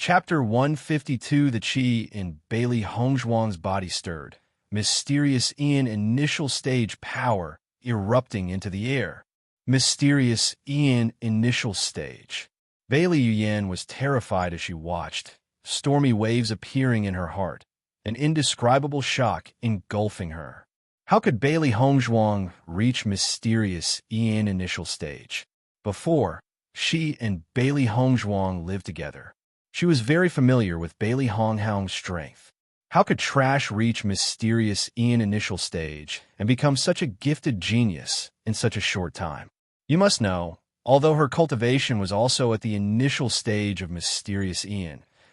Chapter 152. The chi in Bailey Hongzhuang's body stirred. Mysterious initial stage power erupting into the air. Mysterious initial stage. Bailey Yuyan was terrified as she watched, stormy waves appearing in her heart, an indescribable shock engulfing her. How could Bailey Hongzhuang reach mysterious initial stage? Before, she and Bailey Hongzhuang lived together. She was very familiar with Bailey Hongzhuang's strength. How could Trash reach mysterious initial stage and become such a gifted genius in such a short time? You must know, although her cultivation was also at the initial stage of mysterious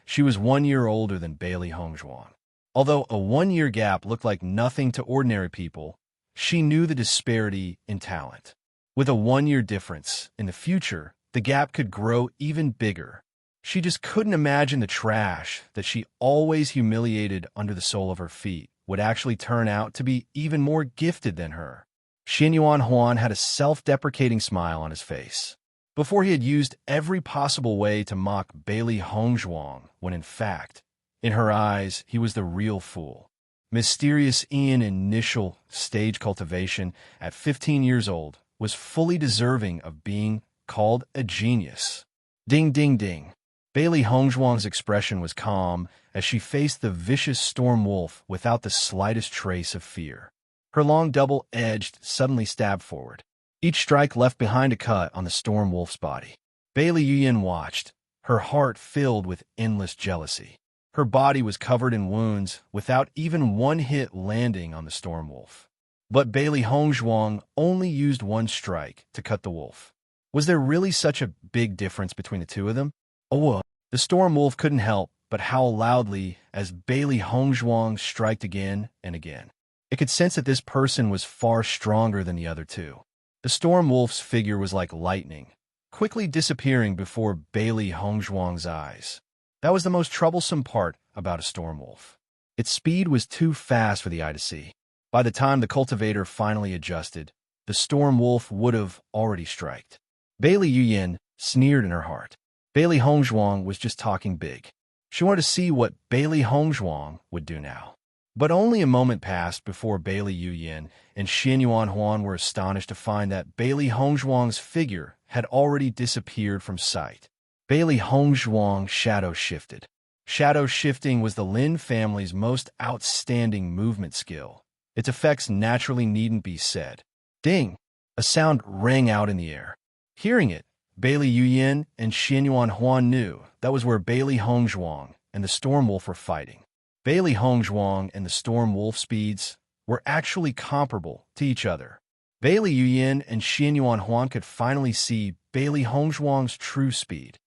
she was 1 year older than Bailey Hongzhuang. Although a 1 year gap looked like nothing to ordinary people, she knew the disparity in talent. With a 1 year difference, in the future, the gap could grow even bigger. She just couldn't imagine the Trash that she always humiliated under the sole of her feet would actually turn out to be even more gifted than her. Xianyuan Huan had a self-deprecating smile on his face. Before he had used every possible way to mock Bailey Hongzhuang, when in fact, in her eyes, he was the real fool. Mysterious initial stage cultivation at 15 years old was fully deserving of being called a genius. Ding ding ding. Bailey Hongzhuang's expression was calm as she faced the vicious storm wolf without the slightest trace of fear. Her long double-edged suddenly stabbed forward. Each strike left behind a cut on the storm wolf's body. Bailey Yuyan watched, her heart filled with endless jealousy. Her body was covered in wounds without even one hit landing on the storm wolf. But Bailey Hongzhuang only used one strike to cut the wolf. Was there really such a big difference between the two of them? Oh, the storm wolf couldn't help but howl loudly as Bailey Hongzhuang striked again and again. It could sense that this person was far stronger than the other two. The storm wolf's figure was like lightning, quickly disappearing before Bailey Hongzhuang's eyes. That was the most troublesome part about a storm wolf. Its speed was too fast for the eye to see. By the time the cultivator finally adjusted, the storm wolf would have already striked. Bailey Yuyan sneered in her heart. Bailey Hongzhuang was just talking big. She wanted to see what Bailey Hongzhuang would do now. But only a moment passed before Bailey Yuyan and Xianyuan Huan were astonished to find that Bailey Hongzhuang's figure had already disappeared from sight. Bailey Hongzhuang shadow shifted. Shadow shifting was the Lin family's most outstanding movement skill. Its effects naturally needn't be said. Ding! A sound rang out in the air. Hearing it, Bailey Yuyan and Xianyuan Huan knew that was where Bailey Hongzhuang and the storm wolf were fighting. Bailey Hongzhuang and the storm wolf speeds were actually comparable to each other. Bailey Yuyan and Xianyuan Huan could finally see Bailey Hongzhuang's true speed.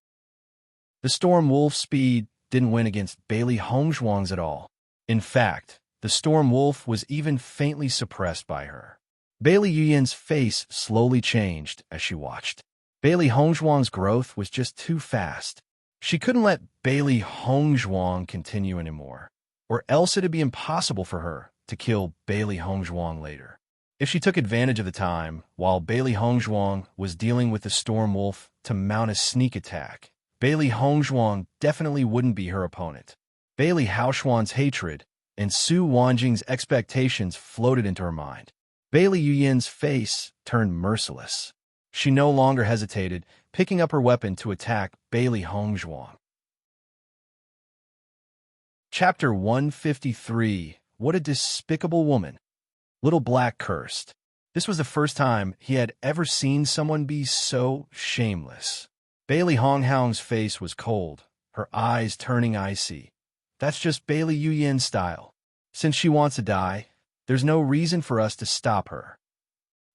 The storm wolf's speed didn't win against Bailey Hongzhuang's at all. In fact, the storm wolf was even faintly suppressed by her. Bailey Yuyan's face slowly changed as she watched. Bailey Hongzhuang's growth was just too fast. She couldn't let Bailey Hongzhuang continue anymore, or else it'd be impossible for her to kill Bailey Hongzhuang later. If she took advantage of the time while Bailey Hongzhuang was dealing with the storm wolf to mount a sneak attack, Bailey Hongzhuang definitely wouldn't be her opponent. Bailey Haoshuan's hatred and Su Wanjing's expectations floated into her mind. Bailey Yuyan's face turned merciless. She no longer hesitated, picking up her weapon to attack Bailey Hongzhuang. Chapter 153. What a despicable woman. Little Black cursed. This was the first time he had ever seen someone be so shameless. Bailey Hongzhuang's face was cold, her eyes turning icy. That's just Bailey Yuyan's style. Since she wants to die, there's no reason for us to stop her.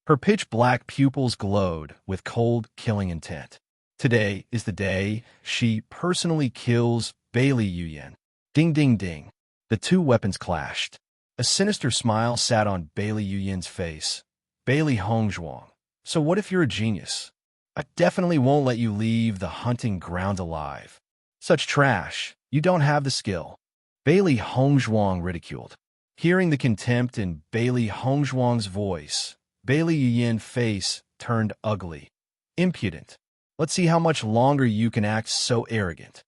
Her pitch-black pupils glowed with cold, killing intent. Today is the day she personally kills Bailey Yuyan. Ding ding ding. The two weapons clashed. A sinister smile sat on Bailey Yuyan's face. Bailey Hongzhuang. So what if you're a genius? I definitely won't let you leave the hunting ground alive. Such trash. You don't have the skill. Bailey Hongzhuang ridiculed. Hearing the contempt in Bailey Hongzhuang's voice, Bailey Yuyan's face turned ugly. Impudent. Let's see how much longer you can act so arrogant.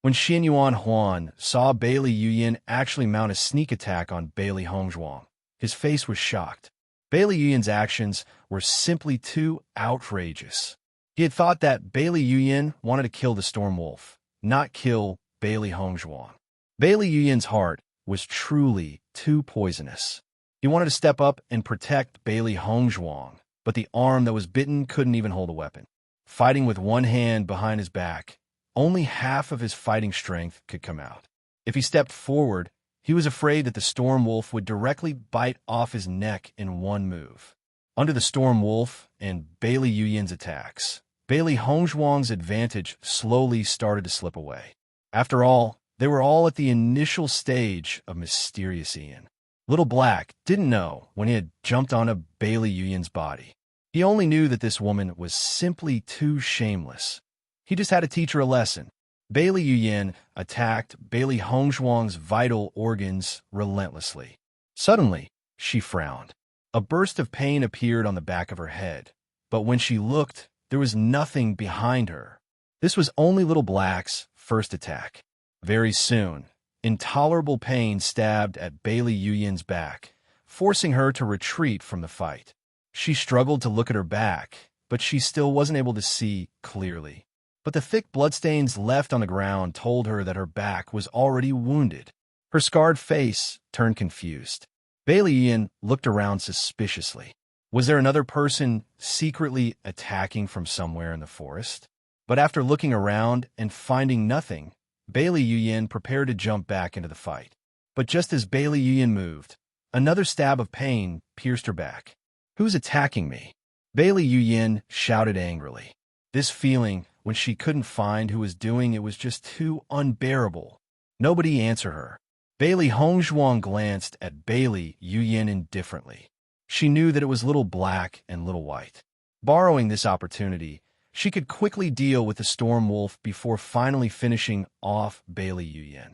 When Xianyuan Huan saw Bailey Yuyin actually mount a sneak attack on Bailey Hongzhuang, his face was shocked. Bailey Yuyin's actions were simply too outrageous. He had thought that Bailey Yuyin wanted to kill the Storm Wolf, not kill Bailey Hongzhuang. Bailey Yuyin's heart was truly too poisonous. He wanted to step up and protect Bailey Hongzhuang, but the arm that was bitten couldn't even hold a weapon. Fighting with one hand behind his back, only half of his fighting strength could come out. If he stepped forward, he was afraid that the Storm Wolf would directly bite off his neck in one move. Under the Storm Wolf and Bailey Yuyin's attacks, Bailey Hongzhuang's advantage slowly started to slip away. After all, they were all at the initial stage of Mysterious Ian. Little Black didn't know when he had jumped onto Bailey Yuyin's body. He only knew that this woman was simply too shameless. He just had to teach her a lesson. Bailey Yuyin attacked Bailey Hongzhuang's vital organs relentlessly. Suddenly, she frowned. A burst of pain appeared on the back of her head, but when she looked, there was nothing behind her. This was only Little Black's first attack. Very soon, intolerable pain stabbed at Bailey Yuyin's back, forcing her to retreat from the fight. She struggled to look at her back, but she still wasn't able to see clearly. But the thick bloodstains left on the ground told her that her back was already wounded. Her scarred face turned confused. Bailey Yuyin looked around suspiciously. Was there another person secretly attacking from somewhere in the forest? But after looking around and finding nothing, Bailey Yuyin prepared to jump back into the fight. But just as Bailey Yuyin moved, another stab of pain pierced her back. "Who's attacking me?" Bailey Yuyin shouted angrily. This feeling, when she couldn't find who was doing it, was just too unbearable. Nobody answered her. Bailey Hongzhuang glanced at Bailey Yuyin indifferently. She knew that it was Little Black and Little White. Borrowing this opportunity, she could quickly deal with the Storm Wolf before finally finishing off Bailey Yuyin.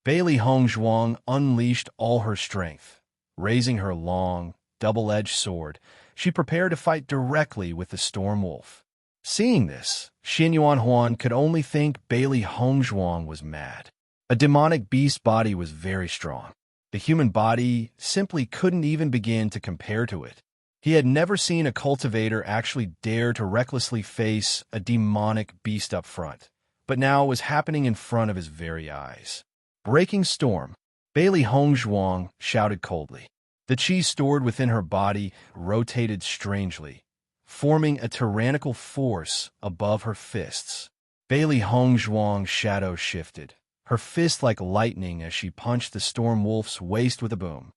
Bailey Hongzhuang unleashed all her strength. Raising her long, double-edged sword, she prepared to fight directly with the Storm Wolf. Seeing this, Xianyuan Huan could only think Bailey Hongzhuang was mad. A demonic beast body was very strong. The human body simply couldn't even begin to compare to it. He had never seen a cultivator actually dare to recklessly face a demonic beast up front, but now it was happening in front of his very eyes. Breaking storm, Bailey Hongzhuang shouted coldly. The chi stored within her body rotated strangely, forming a tyrannical force above her fists. Bailey Hongzhuang's shadow shifted, her fist like lightning as she punched the Storm Wolf's waist with a boom.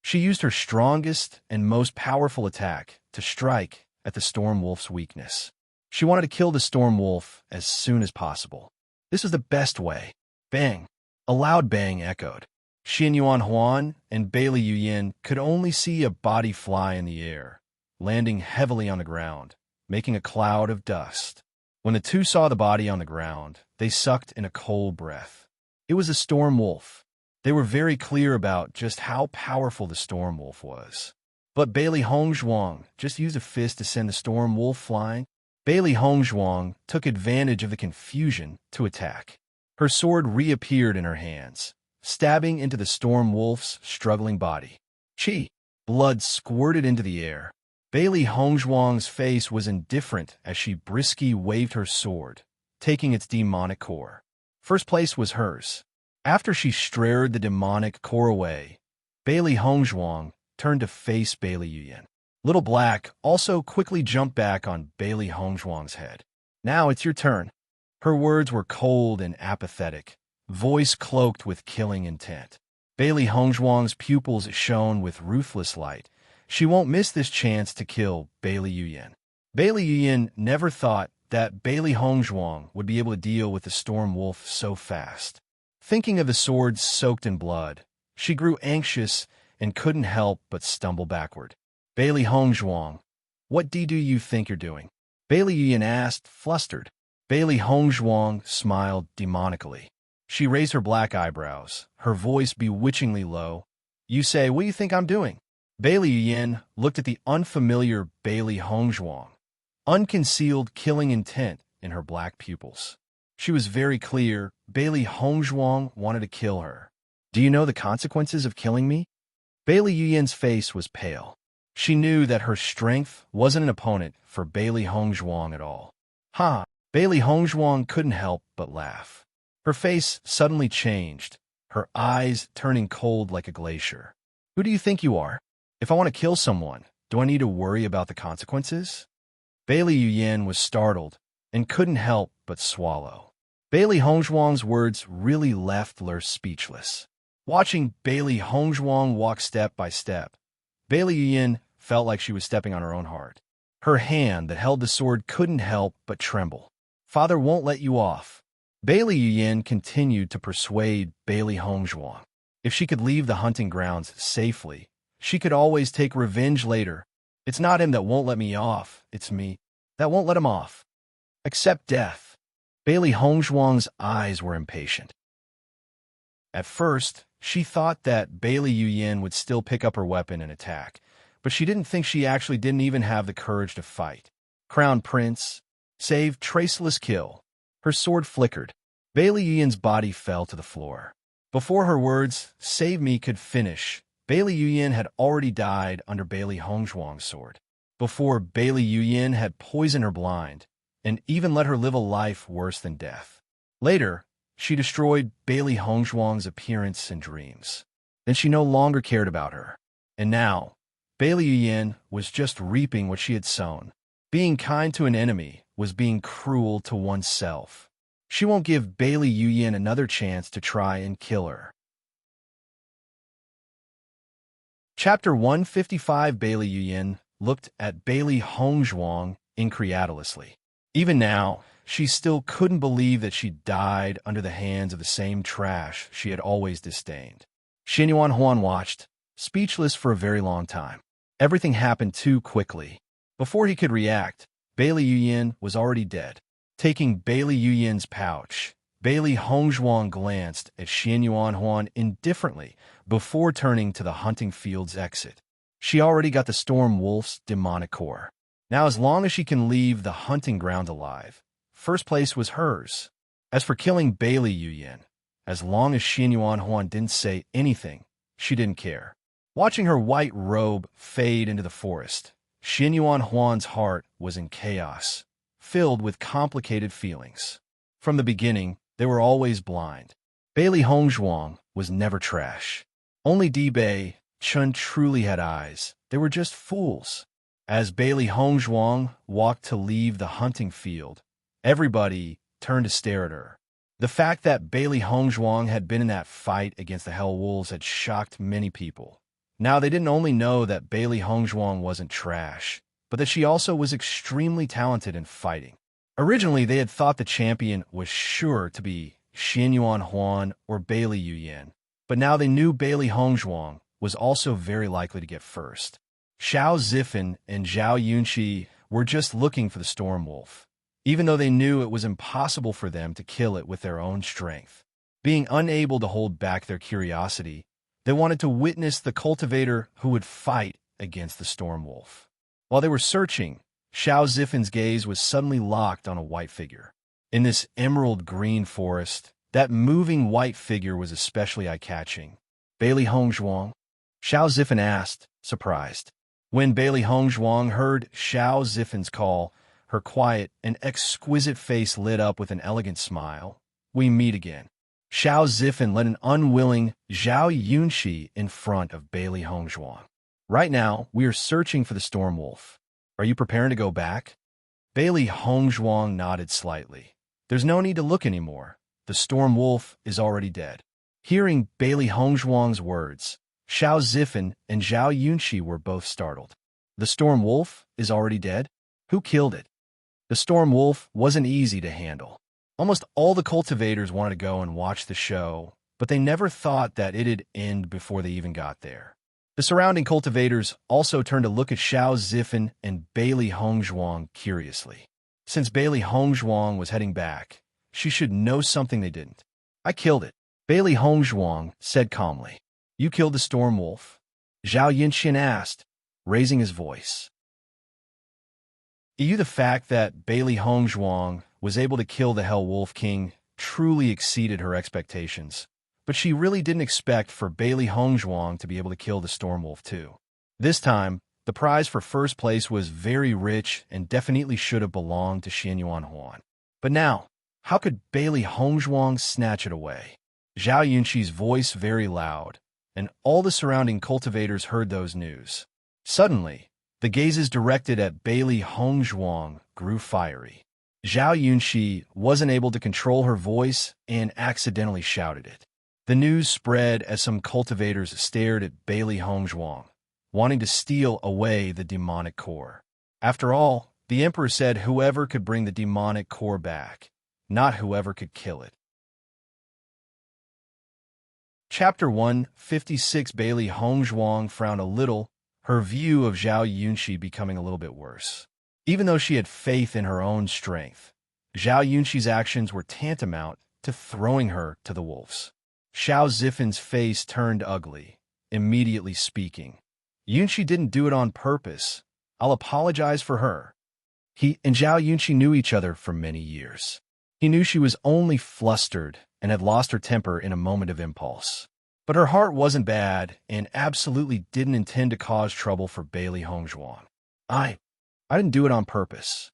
She used her strongest and most powerful attack to strike at the Storm Wolf's weakness. She wanted to kill the Storm Wolf as soon as possible. This was the best way. Bang! A loud bang echoed. Xianyuan Huan and Bailey Yuyin could only see a body fly in the air, landing heavily on the ground, making a cloud of dust. When the two saw the body on the ground, they sucked in a cold breath. It was a Storm Wolf. They were very clear about just how powerful the Storm Wolf was. But Bailey Hongzhuang just used a fist to send the Storm Wolf flying. Bailey Hongzhuang took advantage of the confusion to attack. Her sword reappeared in her hands, stabbing into the Storm Wolf's struggling body. Chi! Blood squirted into the air. Bailey Hongzhuang's face was indifferent as she briskly waved her sword, taking its demonic core. First place was hers. After she strared the demonic core away, Bailey Hongzhuang turned to face Bailey Yuyin. Little Black also quickly jumped back on Bailey Hongzhuang's head. "Now it's your turn." Her words were cold and apathetic, voice cloaked with killing intent. Bailey Hongzhuang's pupils shone with ruthless light. She won't miss this chance to kill Bailey Yuyin. Bailey Yuyin never thought that Bailey Hongzhuang would be able to deal with the Storm Wolf so fast. Thinking of the sword soaked in blood, she grew anxious and couldn't help but stumble backward. "Bailey Hongzhuang, what do you think you're doing?" Bailey Yuyin asked, flustered. Bailey Hongzhuang smiled demonically. She raised her black eyebrows, her voice bewitchingly low. "You say, what do you think I'm doing?" Bailey Yuyin looked at the unfamiliar Bailey Hongzhuang. Unconcealed killing intent in her black pupils. She was very clear. Bailey Hongzhuang wanted to kill her. Do you know the consequences of killing me? Bailey Yuyan's face was pale. She knew that her strength wasn't an opponent for Bailey Hongzhuang at all. Ha! Bailey Hongzhuang couldn't help but laugh. Her face suddenly changed, her eyes turning cold like a glacier. Who do you think you are? If I want to kill someone, do I need to worry about the consequences? Bailey Yuyan was startled and couldn't help but swallow. Bailey Hongzhuang's words really left her speechless. Watching Bailey Hongzhuang walk step by step, Bailey Yuyan felt like she was stepping on her own heart. Her hand that held the sword couldn't help but tremble. Father won't let you off. Bailey Yuyan continued to persuade Bailey Hongzhuang. If she could leave the hunting grounds safely, she could always take revenge later. It's not him that won't let me off, it's me that won't let him off. Accept death. Bailey Hongzhuang's eyes were impatient. At first, she thought that Bailey Yuyan would still pick up her weapon and attack, but she didn't think she actually didn't even have the courage to fight. Crown Prince, save, traceless kill. Her sword flickered. Bailey Yuyan's body fell to the floor. Before her words, save me, could finish, Bailey Yuyan had already died under Bailey Hongzhuang's sword. Before Bailey Yuyan had poisoned her blind, and even let her live a life worse than death. Later, she destroyed Bailey Hongzhuang's appearance and dreams. Then she no longer cared about her. And now, Bailey Yuyan was just reaping what she had sown. Being kind to an enemy was being cruel to oneself. She won't give Bailey Yuyan another chance to try and kill her. Chapter 155. Bailey Yuyan looked at Bailey Hongzhuang incredulously. Even now, she still couldn't believe that she died under the hands of the same trash she had always disdained. Xianyuan Huan watched, speechless for a very long time. Everything happened too quickly. Before he could react, Bailey Yuyan was already dead. Taking Bailey Yuyan's pouch, Bailey Hongzhuang glanced at Xianyuan Huan indifferently before turning to the hunting field's exit. She already got the Storm Wolf's demonic core. Now, as long as she can leave the hunting ground alive, first place was hers. As for killing Bailey Yuyan, as long as Xianyuan Huan didn't say anything, she didn't care. Watching her white robe fade into the forest, Xianyuan Huan's heart was in chaos, filled with complicated feelings. From the beginning, they were always blind. Bailey Hongzhuang was never trash. Only Dibei Chun truly had eyes. They were just fools. As Bailey Hongzhuang walked to leave the hunting field, everybody turned to stare at her. The fact that Bailey Hongzhuang had been in that fight against the Hell Wolves had shocked many people. Now they didn't only know that Bailey Hongzhuang wasn't trash, but that she also was extremely talented in fighting. Originally, they had thought the champion was sure to be Xianyuan Huan or Bailey Yuyan, but now they knew Bailey Hongzhuang was also very likely to get first. Xiao Zifan and Zhao Yunqi were just looking for the Storm Wolf, even though they knew it was impossible for them to kill it with their own strength. Being unable to hold back their curiosity, they wanted to witness the cultivator who would fight against the Storm Wolf. While they were searching, Xiao Zifan's gaze was suddenly locked on a white figure. In this emerald green forest, that moving white figure was especially eye-catching. Bailey Hongzhuang? Xiao Zifan asked, surprised. When Bailey Hongzhuang heard Xiao Zifan's call, her quiet and exquisite face lit up with an elegant smile. We meet again. Xiao Zifan led an unwilling Zhao Yunqi in front of Bailey Hongzhuang. Right now, we are searching for the Storm Wolf. Are you preparing to go back? Bailey Hongzhuang nodded slightly. There's no need to look anymore. The Storm Wolf is already dead. Hearing Bailey Hongzhuang's words, Xiao Zifan and Zhao Yunqi were both startled. The Storm Wolf is already dead? Who killed it? The Storm Wolf wasn't easy to handle. Almost all the cultivators wanted to go and watch the show, but they never thought that it'd end before they even got there. The surrounding cultivators also turned to look at Xiao Zifan and Bailey Hongzhuang curiously. Since Bailey Hongzhuang was heading back, she should know something they didn't. I killed it, Bailey Hongzhuang said calmly. You killed the Storm Wolf? Zhao Yunqi asked, raising his voice. You, the fact that Bailey Hongzhuang was able to kill the Hell Wolf King truly exceeded her expectations, but she really didn't expect for Bailey Hongzhuang to be able to kill the Storm Wolf too. This time, the prize for first place was very rich and definitely should have belonged to Xianyuan Huan. But now, how could Bailey Hongzhuang snatch it away? Zhao Yunqi's voice very loud, and all the surrounding cultivators heard those news. Suddenly, the gazes directed at Bailey Hongzhuang grew fiery. Zhao Yunqi wasn't able to control her voice and accidentally shouted it. The news spread as some cultivators stared at Bailey Hongzhuang, wanting to steal away the demonic core. After all, the emperor said whoever could bring the demonic core back, not whoever could kill it. Chapter 156. Bailey Hongzhuang frowned a little, her view of Zhao Yunqi becoming a little bit worse. Even though she had faith in her own strength, Zhao Yunqi's actions were tantamount to throwing her to the wolves. Xiao Zifen's face turned ugly, immediately speaking. Yunqi didn't do it on purpose. I'll apologize for her. He and Zhao Yunqi knew each other for many years. He knew she was only flustered and had lost her temper in a moment of impulse. But her heart wasn't bad and absolutely didn't intend to cause trouble for Bailey Hongzhuang. I didn't do it on purpose.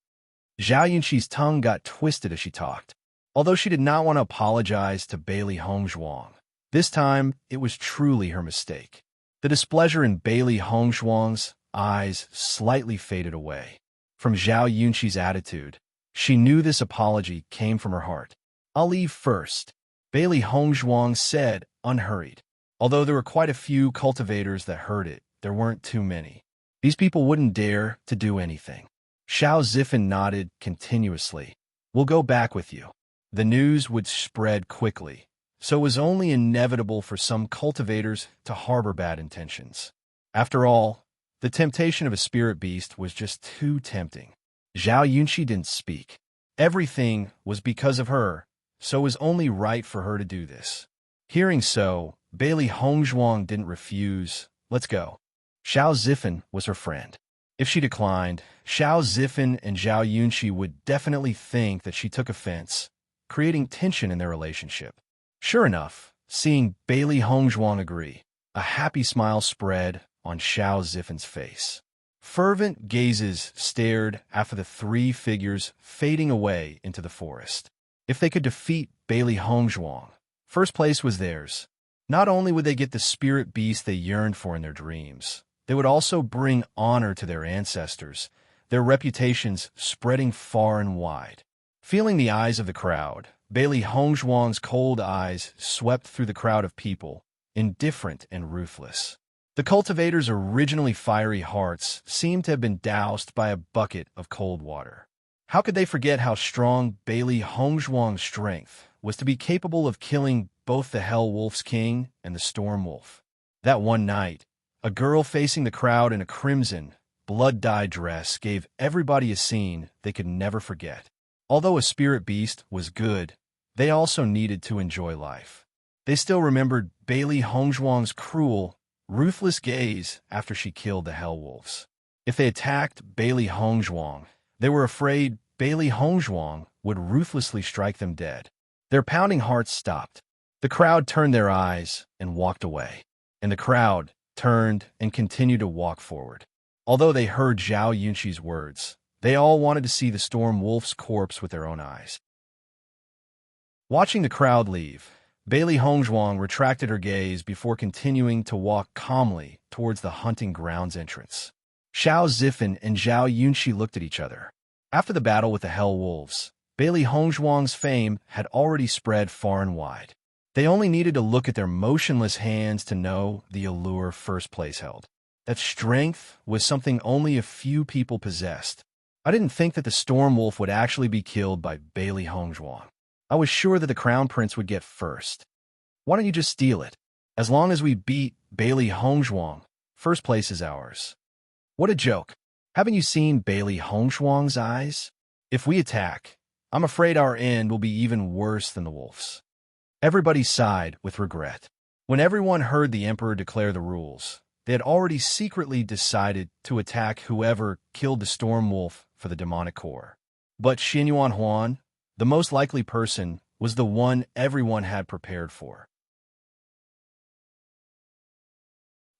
Zhao Yunqi's tongue got twisted as she talked. Although she did not want to apologize to Bailey Hongzhuang, this time it was truly her mistake. The displeasure in Bailey Hongzhuang's eyes slightly faded away. From Zhao Yunqi's attitude, she knew this apology came from her heart. I'll leave first, Bailey Hongzhuang said, unhurried. Although there were quite a few cultivators that heard it, there weren't too many. These people wouldn't dare to do anything. Xiao Zifen nodded continuously. We'll go back with you. The news would spread quickly, so it was only inevitable for some cultivators to harbor bad intentions. After all, the temptation of a spirit beast was just too tempting. Zhao Yunqi didn't speak. Everything was because of her, so it was only right for her to do this. Hearing so, Bailey Hongzhuang didn't refuse. Let's go. Xiao Zifen was her friend. If she declined, Xiao Zifen and Zhao Yunqi would definitely think that she took offense, creating tension in their relationship. Sure enough, seeing Bailey Hongzhuang agree, a happy smile spread on Xiao Zifen's face. Fervent gazes stared after the three figures fading away into the forest. If they could defeat Bailey Hongzhuang, first place was theirs. Not only would they get the spirit beast they yearned for in their dreams, they would also bring honor to their ancestors, their reputations spreading far and wide. Feeling the eyes of the crowd, Bailey Hongzhuang's cold eyes swept through the crowd of people, indifferent and ruthless. The cultivators' originally fiery hearts seemed to have been doused by a bucket of cold water. How could they forget how strong Bailey Hongzhuang's strength was to be capable of killing both the Hell Wolf's King and the Storm Wolf? That one night, a girl facing the crowd in a crimson, blood-dyed dress gave everybody a scene they could never forget. Although a spirit beast was good, they also needed to enjoy life. They still remembered Bailey Hongzhuang's cruel, ruthless gaze after she killed the Hell Wolves. If they attacked Bailey Hongzhuang, they were afraid Bailey Hongzhuang would ruthlessly strike them dead. Their pounding hearts stopped. The crowd turned their eyes and walked away. And the crowd turned and continued to walk forward. Although they heard Zhao Yunqi's words, they all wanted to see the Storm Wolf's corpse with their own eyes. Watching the crowd leave, Bailey Hongzhuang retracted her gaze before continuing to walk calmly towards the hunting grounds entrance. Xiao Zifen and Zhao Yunqi looked at each other. After the battle with the Hell Wolves, Bailey Hongzhuang's fame had already spread far and wide. They only needed to look at their motionless hands to know the allure first place held. That strength was something only a few people possessed. I didn't think that the Storm Wolf would actually be killed by Bailey Hongzhuang. I was sure that the Crown Prince would get first. Why don't you just steal it? As long as we beat Bailey Hongzhuang, first place is ours. What a joke. Haven't you seen Bailey Hongzhuang's eyes? If we attack, I'm afraid our end will be even worse than the wolf's. Everybody sighed with regret. When everyone heard the emperor declare the rules, they had already secretly decided to attack whoever killed the Storm Wolf for the demonic core. But Xianyuan Huan, The most likely person was the one everyone had prepared for.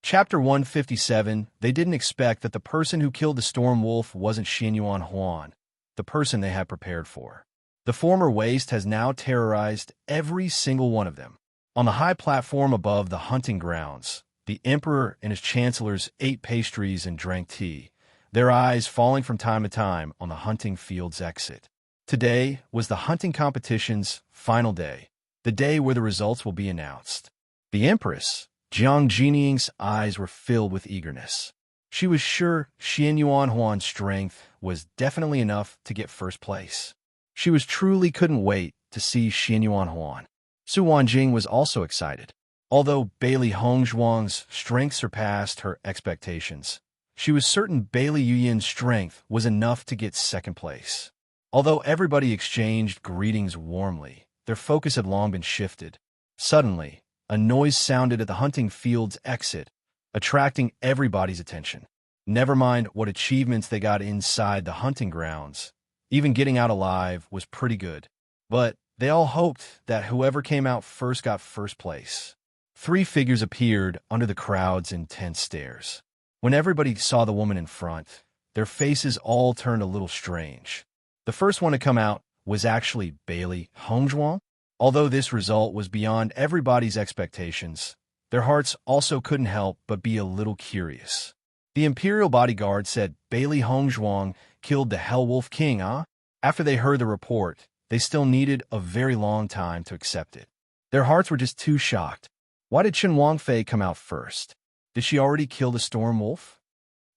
Chapter 157. They didn't expect that the person who killed the storm wolf wasn't Xianyuan Huan, the person they had prepared for. The former waste has now terrorized every single one of them. On the high platform above the hunting grounds, the emperor and his chancellors ate pastries and drank tea, their eyes falling from time to time on the hunting field's exit. Today was the hunting competition's final day, the day where the results will be announced. The empress, Jiang Jiniying's eyes were filled with eagerness. She was sure Xianyuan Huan's strength was definitely enough to get first place. She truly couldn't wait to see Xianyuan Huan. Su Wanjing was also excited. Although Bailey Hongzhuang's strength surpassed her expectations, she was certain Bailey Yuyan's strength was enough to get second place. Although everybody exchanged greetings warmly, their focus had long been shifted. Suddenly, a noise sounded at the hunting field's exit, attracting everybody's attention. Never mind what achievements they got inside the hunting grounds. Even getting out alive was pretty good. But they all hoped that whoever came out first got first place. 3 figures appeared under the crowd's intense stares. When everybody saw the woman in front, their faces all turned a little strange. The first one to come out was actually Bailey Hongzhuang. Although this result was beyond everybody's expectations, their hearts also couldn't help but be a little curious. The Imperial bodyguard said Bailey Hongzhuang killed the Hell Wolf King, huh? After they heard the report, they still needed a very long time to accept it. Their hearts were just too shocked. Why did Chen Wangfei come out first? Did she already kill the Storm Wolf?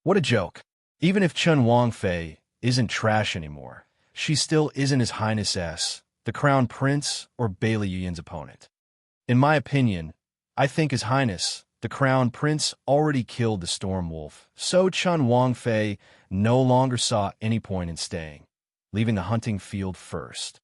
What a joke. Even if Chen Wangfei isn't trash anymore, she still isn't His Highness S, the Crown Prince, or Bailey Yuyan's opponent. In my opinion, I think His Highness, the Crown Prince, already killed the Storm Wolf, so Chen Wangfei no longer saw any point in staying, leaving the hunting field first.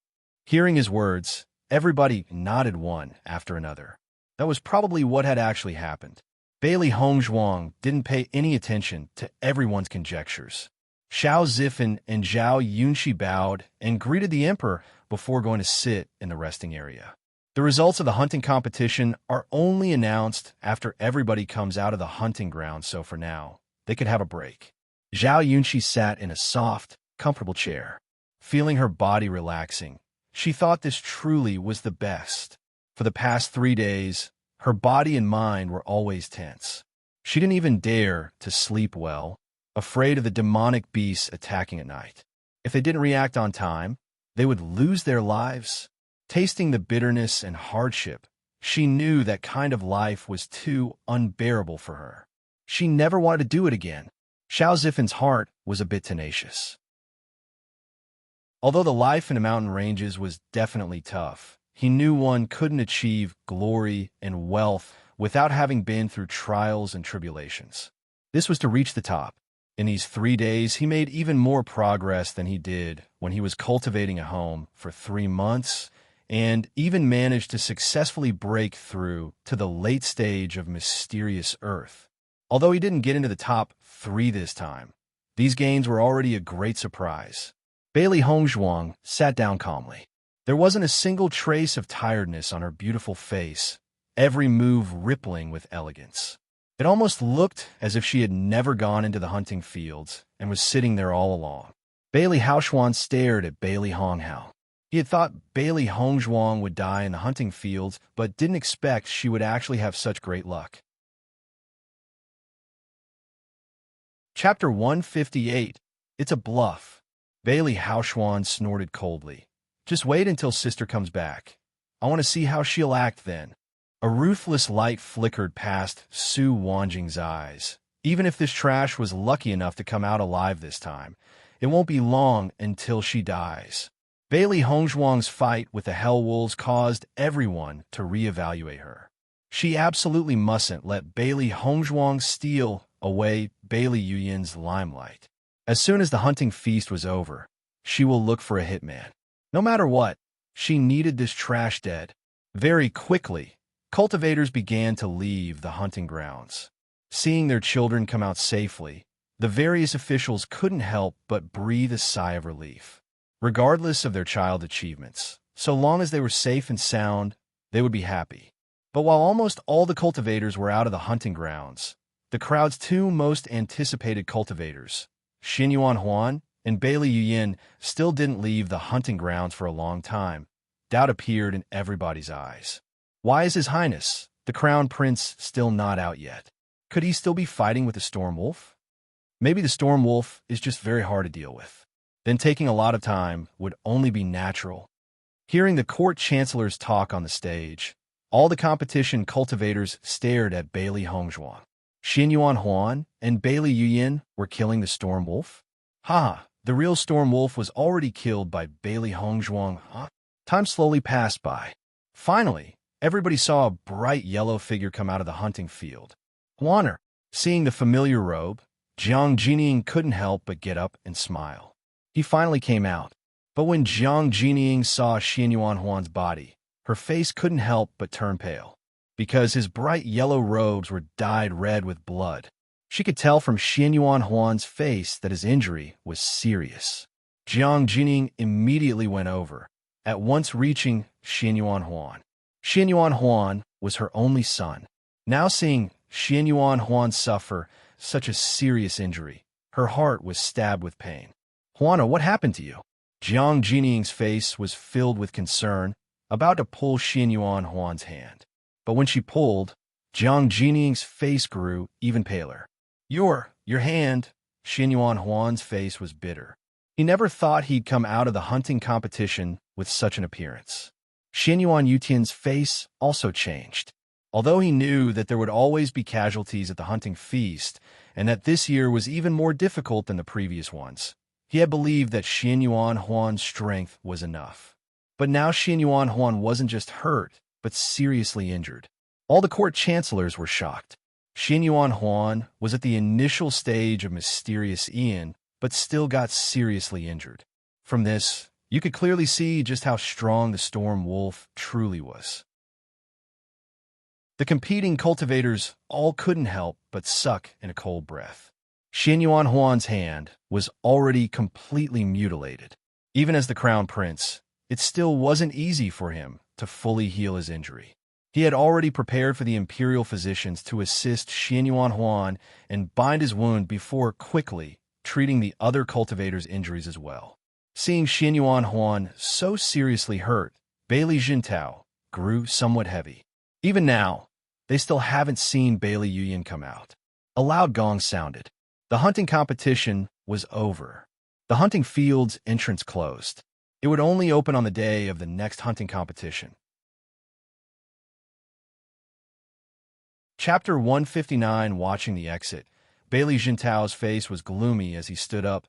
Hearing his words, everybody nodded one after another. That was probably what had actually happened. Bailey Hongzhuang didn't pay any attention to everyone's conjectures. Xiao Zifen and Zhao Yunxi bowed and greeted the emperor before going to sit in the resting area. The results of the hunting competition are only announced after everybody comes out of the hunting ground, so for now, they could have a break. Zhao Yunxi sat in a soft, comfortable chair. Feeling her body relaxing, she thought this truly was the best. For the past 3 days, her body and mind were always tense. She didn't even dare to sleep well, afraid of the demonic beasts attacking at night. If they didn't react on time, they would lose their lives. Tasting the bitterness and hardship, she knew that kind of life was too unbearable for her. She never wanted to do it again. Xiao Zifen's heart was a bit tenacious. Although the life in the mountain ranges was definitely tough, he knew one couldn't achieve glory and wealth without having been through trials and tribulations. This was to reach the top. In these 3 days, he made even more progress than he did when he was cultivating a home for 3 months, and even managed to successfully break through to the late stage of Mysterious Earth. Although he didn't get into the top 3 this time, these gains were already a great surprise. Bailey Hongzhuang sat down calmly. There wasn't a single trace of tiredness on her beautiful face, every move rippling with elegance. It almost looked as if she had never gone into the hunting fields and was sitting there all along. Bailey Haoxuan stared at Bailey Honghao. He had thought Bailey Hongzhuang would die in the hunting fields, but didn't expect she would actually have such great luck. Chapter 158. It's a bluff. Bailey Haoxuan snorted coldly. Just wait until sister comes back. I want to see how she'll act then. A ruthless light flickered past Su Wanjing's eyes. Even if this trash was lucky enough to come out alive this time, it won't be long until she dies. Bailey Hongzhuang's fight with the Hell Wolves caused everyone to reevaluate her. She absolutely mustn't let Bailey Hongzhuang steal away Bailey Yuyan's limelight. As soon as the hunting feast was over, she will look for a hitman. No matter what, she needed this trash dead. Very quickly, cultivators began to leave the hunting grounds. Seeing their children come out safely, the various officials couldn't help but breathe a sigh of relief. regardless of their child achievements. So long as they were safe and sound, they would be happy. But while almost all the cultivators were out of the hunting grounds, the crowd's two most anticipated cultivators, Xinyuan Huan and Bailey Yuyin, still didn't leave the hunting grounds for a long time. Doubt appeared in everybody's eyes. Why is His Highness, the Crown Prince, still not out yet? Could he still be fighting with the Storm Wolf? Maybe the Storm Wolf is just very hard to deal with. Then taking a lot of time would only be natural. Hearing the court chancellor's talk on the stage, all the competition cultivators stared at Bailey Hongzhuang. Xinyuan Huan and Bailey Yuyin were killing the Storm Wolf? Ha! The real Storm Wolf was already killed by Bailey Hongzhuang. Time slowly passed by. Finally, everybody saw a bright yellow figure come out of the hunting field. Huaner. Seeing the familiar robe, Jiang Jining couldn't help but get up and smile. He finally came out. But when Jiang Jining saw Xinyuan Huan's body, her face couldn't help but turn pale, because his bright yellow robes were dyed red with blood. She could tell from Xinyuan Huan's face that his injury was serious. Jiang Jining immediately went over, at once reaching Xinyuan Huan. Xinyuan Huan was her only son. Now seeing Xinyuan Huan suffer such a serious injury, her heart was stabbed with pain. Huana, what happened to you? Jiang Jining's face was filled with concern, about to pull Xinyuan Huan's hand. But when she pulled, Jiang Jining's face grew even paler. Your hand. Xinyuan Huan's face was bitter. He never thought he'd come out of the hunting competition with such an appearance. Xinyuan Yutian's face also changed. Although he knew that there would always be casualties at the hunting feast, and that this year was even more difficult than the previous ones, he had believed that Xinyuan Huan's strength was enough. But now Xinyuan Huan wasn't just hurt, but seriously injured. All the court chancellors were shocked. Xinyuan Huan was at the initial stage of mysterious Ian, but still got seriously injured. From this, you could clearly see just how strong the Storm Wolf truly was. The competing cultivators all couldn't help but suck in a cold breath. Xinyuan Huan's hand was already completely mutilated. Even as the Crown Prince, it still wasn't easy for him to fully heal his injury. He had already prepared for the imperial physicians to assist Xinyuan Huan and bind his wound before quickly treating the other cultivators' injuries as well. Seeing Xinyuan Huan so seriously hurt, Bailey Jintao grew somewhat heavy. Even now, they still haven't seen Bailey Yuyin come out. A loud gong sounded. The hunting competition was over. The hunting field's entrance closed. It would only open on the day of the next hunting competition. Chapter 159. Watching the exit. Bailey Jintao's face was gloomy as he stood up.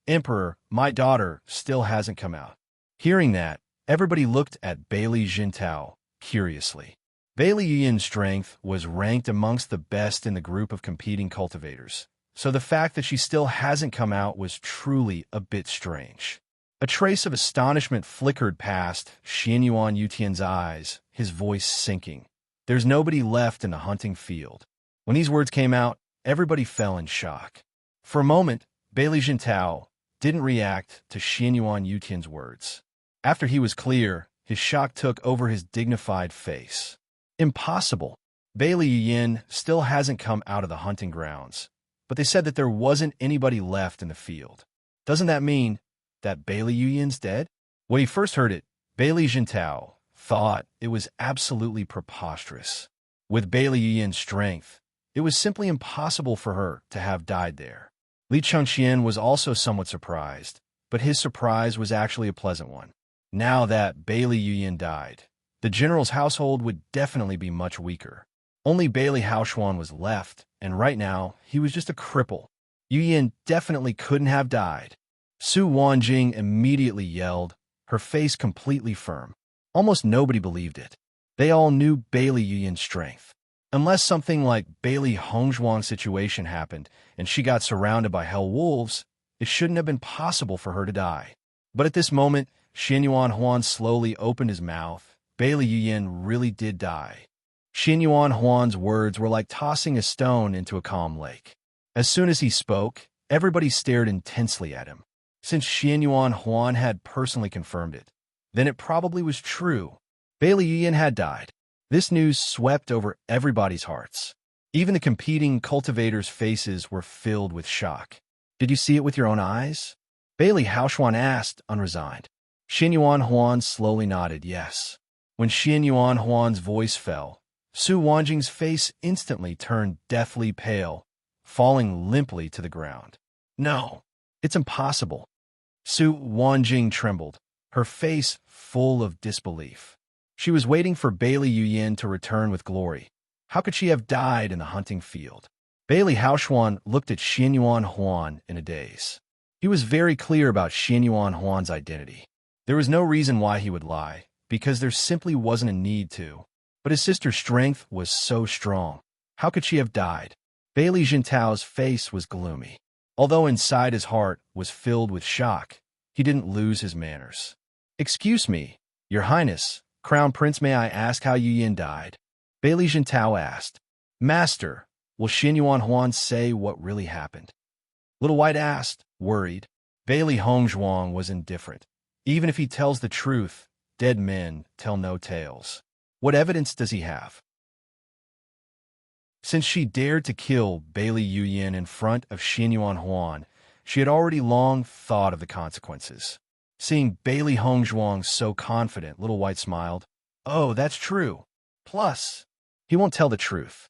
Emperor, my daughter still hasn't come out. Hearing that, everybody looked at Bailey Jintao curiously. Bailey Yuyin's strength was ranked amongst the best in the group of competing cultivators, so the fact that she still hasn't come out was truly a bit strange. A trace of astonishment flickered past Xinyuan Yutian's eyes, his voice sinking. There's nobody left in the hunting field. When these words came out, everybody fell in shock. For a moment, Bailey Jintao didn't react to Xinyuan Yutian's words. After he was clear, his shock took over his dignified face. Impossible. Bailey Yuyin still hasn't come out of the hunting grounds, but they said that there wasn't anybody left in the field. Doesn't that mean that Bailey Yuyin's dead? When he first heard it, Bailey Jintao thought it was absolutely preposterous. With Bailey Yuyin's strength, it was simply impossible for her to have died there. Li Chengxian was also somewhat surprised, but his surprise was actually a pleasant one. Now that Bailey Yuyin died, the general's household would definitely be much weaker. Only Bailey Haoshuan was left, and right now, he was just a cripple. Yuyin definitely couldn't have died. Su Wanjing immediately yelled, her face completely firm. Almost nobody believed it. They all knew Bailey Yuyin's strength. Unless something like Bailey Hongzhuang's situation happened and she got surrounded by hell wolves, it shouldn't have been possible for her to die. But at this moment, Xinyuan Huan slowly opened his mouth. Bailey Yuyin really did die. Xinyuan Huan's words were like tossing a stone into a calm lake. As soon as he spoke, everybody stared intensely at him. Since Xianyuan Huan had personally confirmed it, then it probably was true. Bailey Yuyan had died. This news swept over everybody's hearts. Even the competing cultivators' faces were filled with shock. Did you see it with your own eyes? Bailey Haoshuan asked, unresigned. Xianyuan Huan slowly nodded yes. When Xianyuan Huan's voice fell, Su Wanjing's face instantly turned deathly pale, falling limply to the ground. No, it's impossible. Su Wanjing trembled, her face full of disbelief. She was waiting for Bailey Yuyan to return with glory. How could she have died in the hunting field? Bailey Haoshuan looked at Xianyuan Huan in a daze. He was very clear about Xianyuan Huan's identity. There was no reason why he would lie, because there simply wasn't a need to. But his sister's strength was so strong. How could she have died? Bailey Jintao's face was gloomy. Although inside his heart was filled with shock, he didn't lose his manners. Excuse me, Your Highness, Crown Prince, may I ask how Yuyan died? Bailey Jintao asked. Master, will Xianyuan Huan say what really happened? Little White asked, worried. Bailey Hongzhuang was indifferent. Even if he tells the truth, dead men tell no tales. What evidence does he have? Since she dared to kill Bailey Yuyan in front of Xianyuan Huan, she had already long thought of the consequences. Seeing Bailey Hongzhuang so confident, Little White smiled. Oh, that's true. Plus, he won't tell the truth.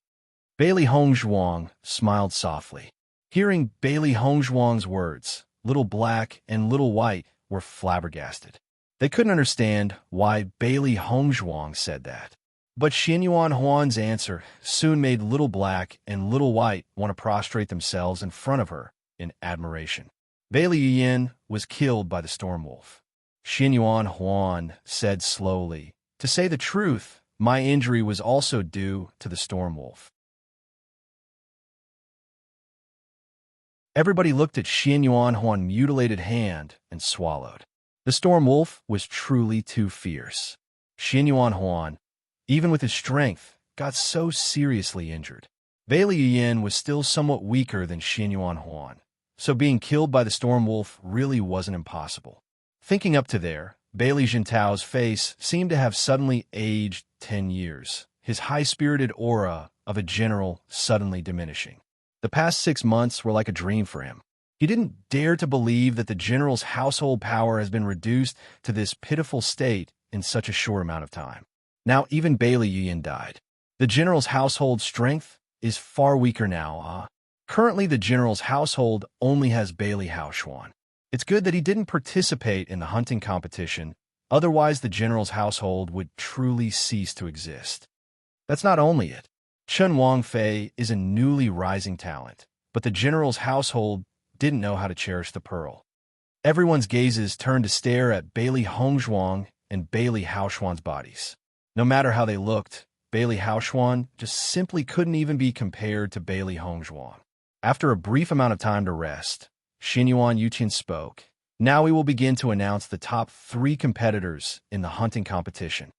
Bailey Hongzhuang smiled softly. Hearing Bailey Hongzhuang's words, Little Black and Little White were flabbergasted. They couldn't understand why Bailey Hongzhuang said that. But Xianyuan Huan's answer soon made Little Black and Little White want to prostrate themselves in front of her in admiration. Bailey Yuyan was killed by the storm wolf. Xianyuan Huan said slowly, to say the truth, my injury was also due to the storm wolf. Everybody looked at Xianyuan Huan's mutilated hand and swallowed. The storm wolf was truly too fierce. Xianyuan Huan, even with his strength, got so seriously injured. Bailey Yuyan was still somewhat weaker than Xianyuan Huan, so being killed by the storm wolf really wasn't impossible. Thinking up to there, Bailey Jintao's face seemed to have suddenly aged 10 years, his high-spirited aura of a general suddenly diminishing. The past 6 months were like a dream for him. He didn't dare to believe that the general's household power has been reduced to this pitiful state in such a short amount of time. Now even Bailey Yuyan died. The general's household strength is far weaker now, Currently the general's household only has Bailey Haoshuan. It's good that he didn't participate in the hunting competition, otherwise the general's household would truly cease to exist. That's not only it. Chen Wangfei is a newly rising talent, but the general's household didn't know how to cherish the pearl. Everyone's gazes turned to stare at Bailey Hongzhuang and Bailey Haoshuan's bodies. No matter how they looked, Bailey Haoshuan just simply couldn't even be compared to Bailey Hongzhuang. After a brief amount of time to rest, Xianyuan Yuqian spoke. Now we will begin to announce the top 3 competitors in the hunting competition.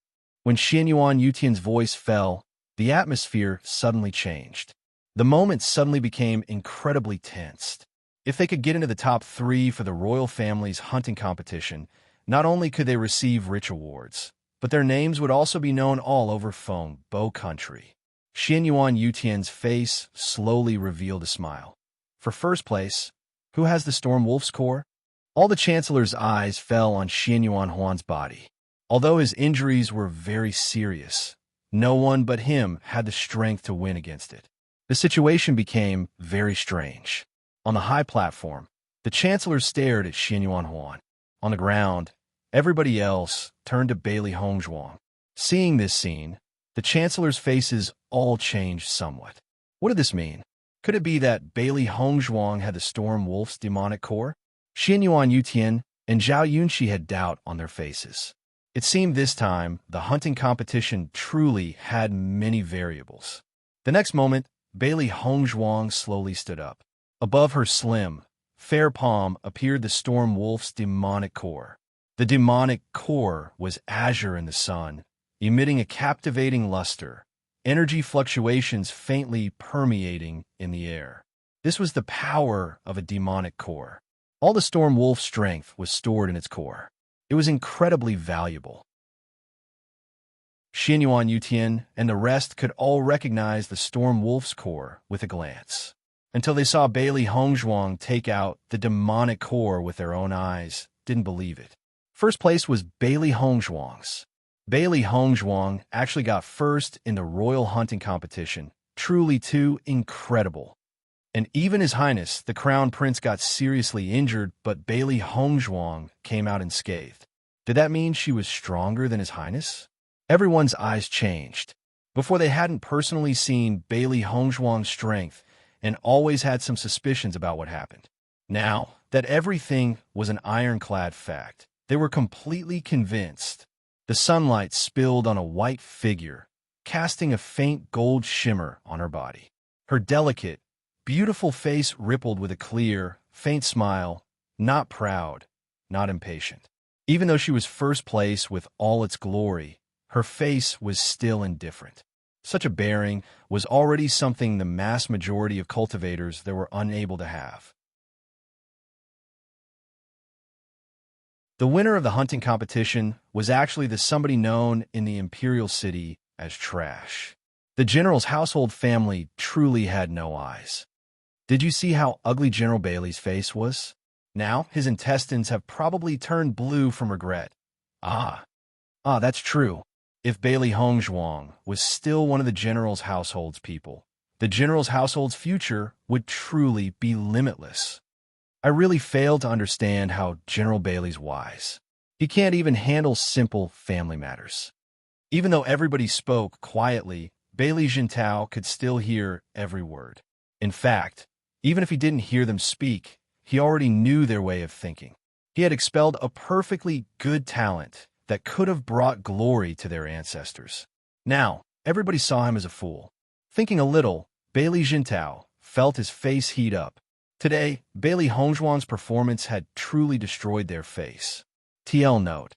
When Xianyuan Yuqian's voice fell, the atmosphere suddenly changed. The moment suddenly became incredibly tensed. If they could get into the top 3 for the royal family's hunting competition, not only could they receive rich awards, but their names would also be known all over Feng Bo country. Xianyuan Yuqian's face slowly revealed a smile. For first place, who has the Storm Wolf's core? All the Chancellor's eyes fell on Xianyuan Huan's body. Although his injuries were very serious, no one but him had the strength to win against it. The situation became very strange. On the high platform, the Chancellor stared at Xianyuan Huan. On the ground, everybody else turned to Bailey Hongzhuang. Seeing this scene, the Chancellor's faces all changed somewhat. What did this mean? Could it be that Bailey Hongzhuang had the Storm Wolf's demonic core? Xianyuan Yuqian and Zhao Yunxi had doubt on their faces. It seemed this time the hunting competition truly had many variables. The next moment, Bailey Hongzhuang slowly stood up. Above her slim, fair palm appeared the Storm Wolf's demonic core. The demonic core was azure in the sun, emitting a captivating luster, energy fluctuations faintly permeating in the air. This was the power of a demonic core. All the storm wolf's strength was stored in its core. It was incredibly valuable. Xianyuan Yutian and the rest could all recognize the storm wolf's core with a glance. Until they saw Bailey Hongzhuang take out the demonic core with their own eyes, didn't believe it. First place was Bailey Hongzhuang's. Bailey Hongzhuang actually got first in the royal hunting competition. Truly too incredible. And even His Highness, the Crown Prince, got seriously injured, but Bailey Hongzhuang came out unscathed. Did that mean she was stronger than His Highness? Everyone's eyes changed. Before, they hadn't personally seen Bailey Hongzhuang's strength and always had some suspicions about what happened. Now that everything was an ironclad fact, they were completely convinced. The sunlight spilled on a white figure, casting a faint gold shimmer on her body. Her delicate, beautiful face rippled with a clear, faint smile, not proud, not impatient. Even though she was first place with all its glory, her face was still indifferent. Such a bearing was already something the mass majority of cultivators there were unable to have. The winner of the hunting competition was actually the somebody known in the imperial city as Trash. The general's household family truly had no eyes. Did you see how ugly General Bailey's face was? Now his intestines have probably turned blue from regret. That's true. If Bailey Hongzhuang was still one of the general's household's people, the general's household's future would truly be limitless. I really fail to understand how General Bailey's wise. He can't even handle simple family matters. Even though everybody spoke quietly, Bailey Jintao could still hear every word. In fact, even if he didn't hear them speak, he already knew their way of thinking. He had expelled a perfectly good talent that could have brought glory to their ancestors. Now, everybody saw him as a fool. Thinking a little, Bailey Jintao felt his face heat up. Today, Bailey Hongzhuang's performance had truly destroyed their face. TL note: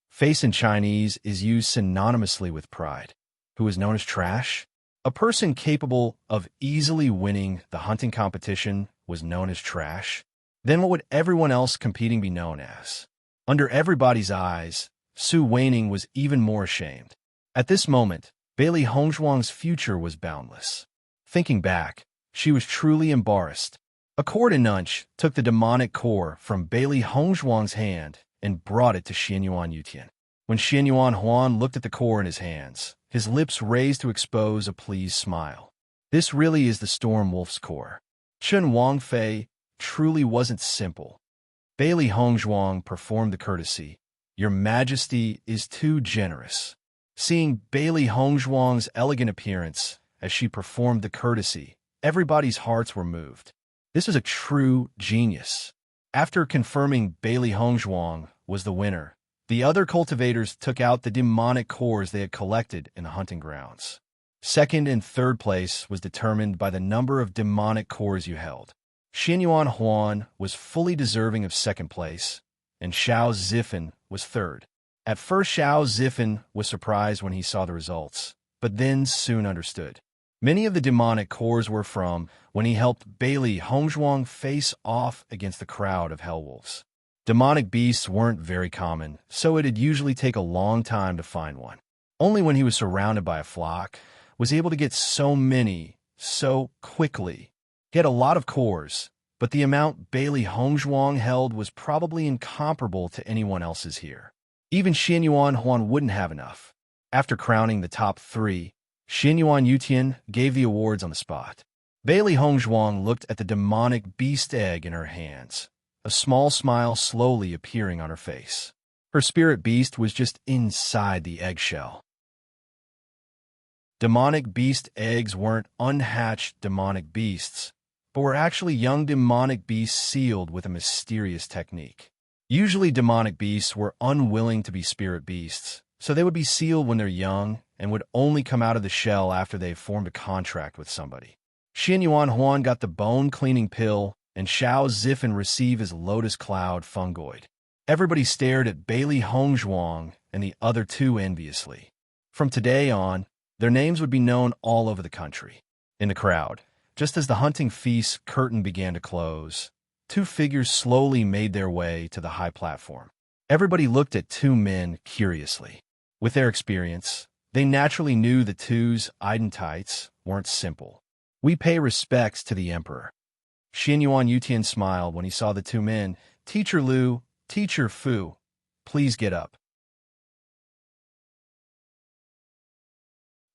face in Chinese is used synonymously with pride. Who is known as Trash? A person capable of easily winning the hunting competition was known as Trash. Then what would everyone else competing be known as? Under everybody's eyes, Su Weining was even more ashamed. At this moment, Bailey Hongzhuang's future was boundless. Thinking back, she was truly embarrassed. A court nunch took the demonic core from Bailey Hongzhuang's hand and brought it to Xianyuan Yutian. When Xianyuan Huan looked at the core in his hands, his lips raised to expose a pleased smile. This really is the Storm Wolf's core. Chen Wangfei truly wasn't simple. Bailey Hongzhuang performed the courtesy. Your Majesty is too generous. Seeing Bailey Hongzhuang's elegant appearance as she performed the courtesy, everybody's hearts were moved. This is a true genius. After confirming Bailey Hongzhuang was the winner, the other cultivators took out the demonic cores they had collected in the hunting grounds. Second and third place was determined by the number of demonic cores you held. Xianyuan Huan was fully deserving of second place, and Xiao Zifan was third. At first, Xiao Zifan was surprised when he saw the results, but then soon understood. Many of the demonic cores were from when he helped Bailey Hongzhuang face off against the crowd of Hellwolves. Demonic beasts weren't very common, so it'd usually take a long time to find one. Only when he was surrounded by a flock was he able to get so many so quickly. He had a lot of cores, but the amount Bailey Hongzhuang held was probably incomparable to anyone else's here. Even Xianyuan Huan wouldn't have enough. After crowning the top three, Xianyuan Yutian gave the awards on the spot. Bailey Hongzhuang looked at the demonic beast egg in her hands, a small smile slowly appearing on her face. Her spirit beast was just inside the eggshell. Demonic beast eggs weren't unhatched demonic beasts, but were actually young demonic beasts sealed with a mysterious technique. Usually demonic beasts were unwilling to be spirit beasts, so they would be sealed when they're young and would only come out of the shell after they've formed a contract with somebody. Xianyuan Huan got the bone-cleaning pill, and Xiao Zifan received his lotus cloud fungoid. Everybody stared at Bailey Hongzhuang and the other two enviously. From today on, their names would be known all over the country. In the crowd, just as the hunting feast curtain began to close, two figures slowly made their way to the high platform. Everybody looked at two men curiously. With their experience, they naturally knew the two's identities weren't simple. "We pay respects to the emperor." Xianyuan Yutian smiled when he saw the two men. "Teacher Lu, Teacher Fu, please get up."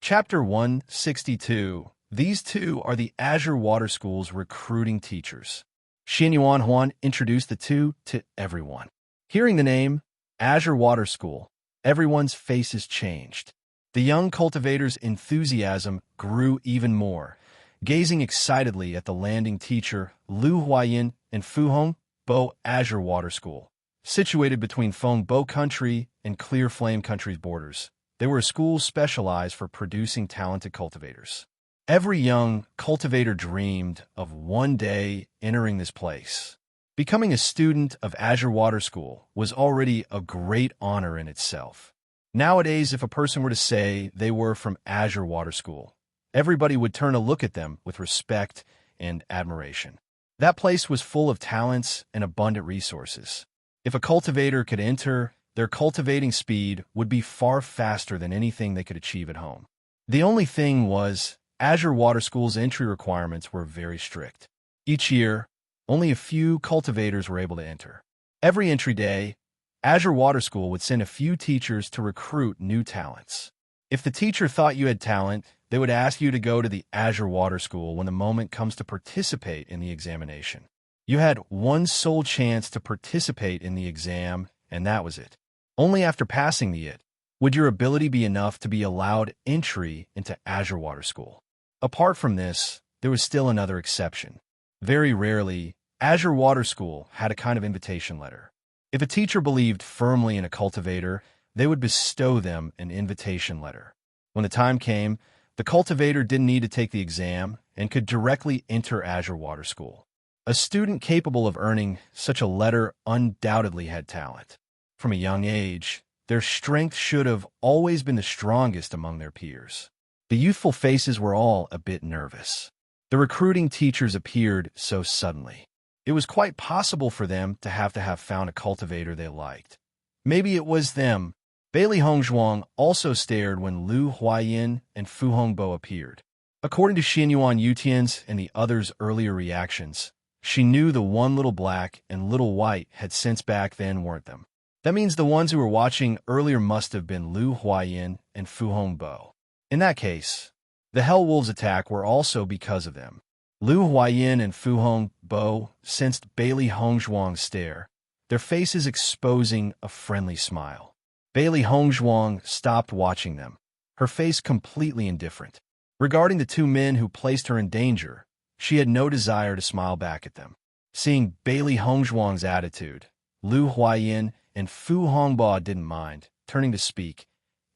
Chapter 162. These two are the Azure Water School's recruiting teachers. Xianyuan Huan introduced the two to everyone. Hearing the name, Azure Water School, everyone's faces changed. The young cultivator's enthusiasm grew even more, gazing excitedly at the landing teacher, Lu Huayin and Fu Hong Bo Azure Water School. Situated between Feng Bo Country and Clear Flame Country's borders, they were a school specialized for producing talented cultivators. Every young cultivator dreamed of one day entering this place. Becoming a student of Azure Water School was already a great honor in itself. Nowadays, if a person were to say they were from Azure Water School, everybody would turn a look at them with respect and admiration. That place was full of talents and abundant resources. If a cultivator could enter, their cultivating speed would be far faster than anything they could achieve at home. The only thing was, Azure Water School's entry requirements were very strict. Each year, only a few cultivators were able to enter. Every entry day, Azure Water School would send a few teachers to recruit new talents. If the teacher thought you had talent, they would ask you to go to the Azure Water School when the moment comes to participate in the examination. You had one sole chance to participate in the exam, and that was it. Only after passing the it would your ability be enough to be allowed entry into Azure Water School. Apart from this, there was still another exception. Very rarely, Azure Water School had a kind of invitation letter. If a teacher believed firmly in a cultivator, they would bestow them an invitation letter. When the time came, the cultivator didn't need to take the exam and could directly enter Azure Water School. A student capable of earning such a letter undoubtedly had talent. From a young age, their strength should have always been the strongest among their peers. The youthful faces were all a bit nervous. The recruiting teachers appeared so suddenly. It was quite possible for them to have found a cultivator they liked. Maybe it was them. Bailey Hongzhuang also stared when Lu Huayin and Fu Hongbo appeared. According to Xianyuan Yutian's and the others' earlier reactions, she knew the one little black and little white had since back then weren't them. That means the ones who were watching earlier must have been Lu Huayin and Fu Hongbo. In that case, the Hell Wolves' attack were also because of them. Lu Huayin and Fu Hongbo sensed Bailey Hongzhuang's stare, their faces exposing a friendly smile. Bailey Hongzhuang stopped watching them, her face completely indifferent. Regarding the two men who placed her in danger, she had no desire to smile back at them. Seeing Bailey Hongzhuang's attitude, Lu Huayin and Fu Hongbo didn't mind, turning to speak.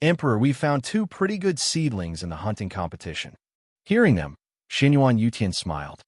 "Emperor, we found two pretty good seedlings in the hunting competition." Hearing them, Xianyuan Yutian smiled.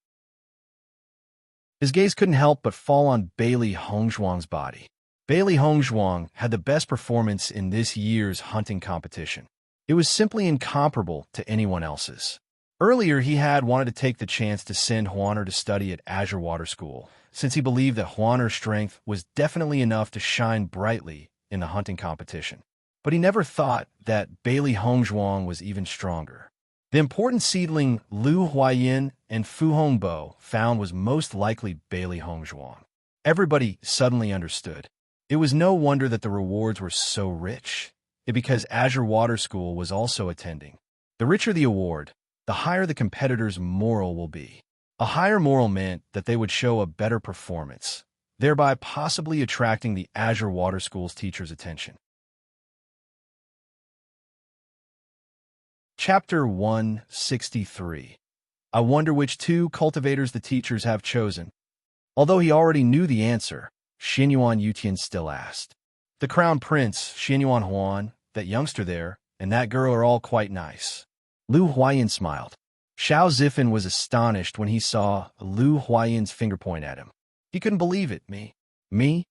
His gaze couldn't help but fall on Bailey Hongzhuang's body. Bailey Hongzhuang had the best performance in this year's hunting competition. It was simply incomparable to anyone else's. Earlier, he had wanted to take the chance to send Huaner to study at Azure Water School, since he believed that Huaner's strength was definitely enough to shine brightly in the hunting competition. But he never thought that Bailey Hongzhuang was even stronger. The important seedling Lu Huayin and Fu Hongbo found was most likely Bailey Hongzhuang. Everybody suddenly understood. It was no wonder that the rewards were so rich. It because Azure Water School was also attending. The richer the award, the higher the competitor's moral will be. A higher moral meant that they would show a better performance, thereby possibly attracting the Azure Water School's teachers' attention. Chapter 163. I wonder which two cultivators the teachers have chosen. Although he already knew the answer, Xianyuan Yutian still asked. The Crown Prince, Xianyuan Huan, that youngster there, and that girl are all quite nice. Lu Huayin smiled. Xiao Zifan was astonished when he saw Lu Huayin's finger point at him. He couldn't believe it. Me? Me?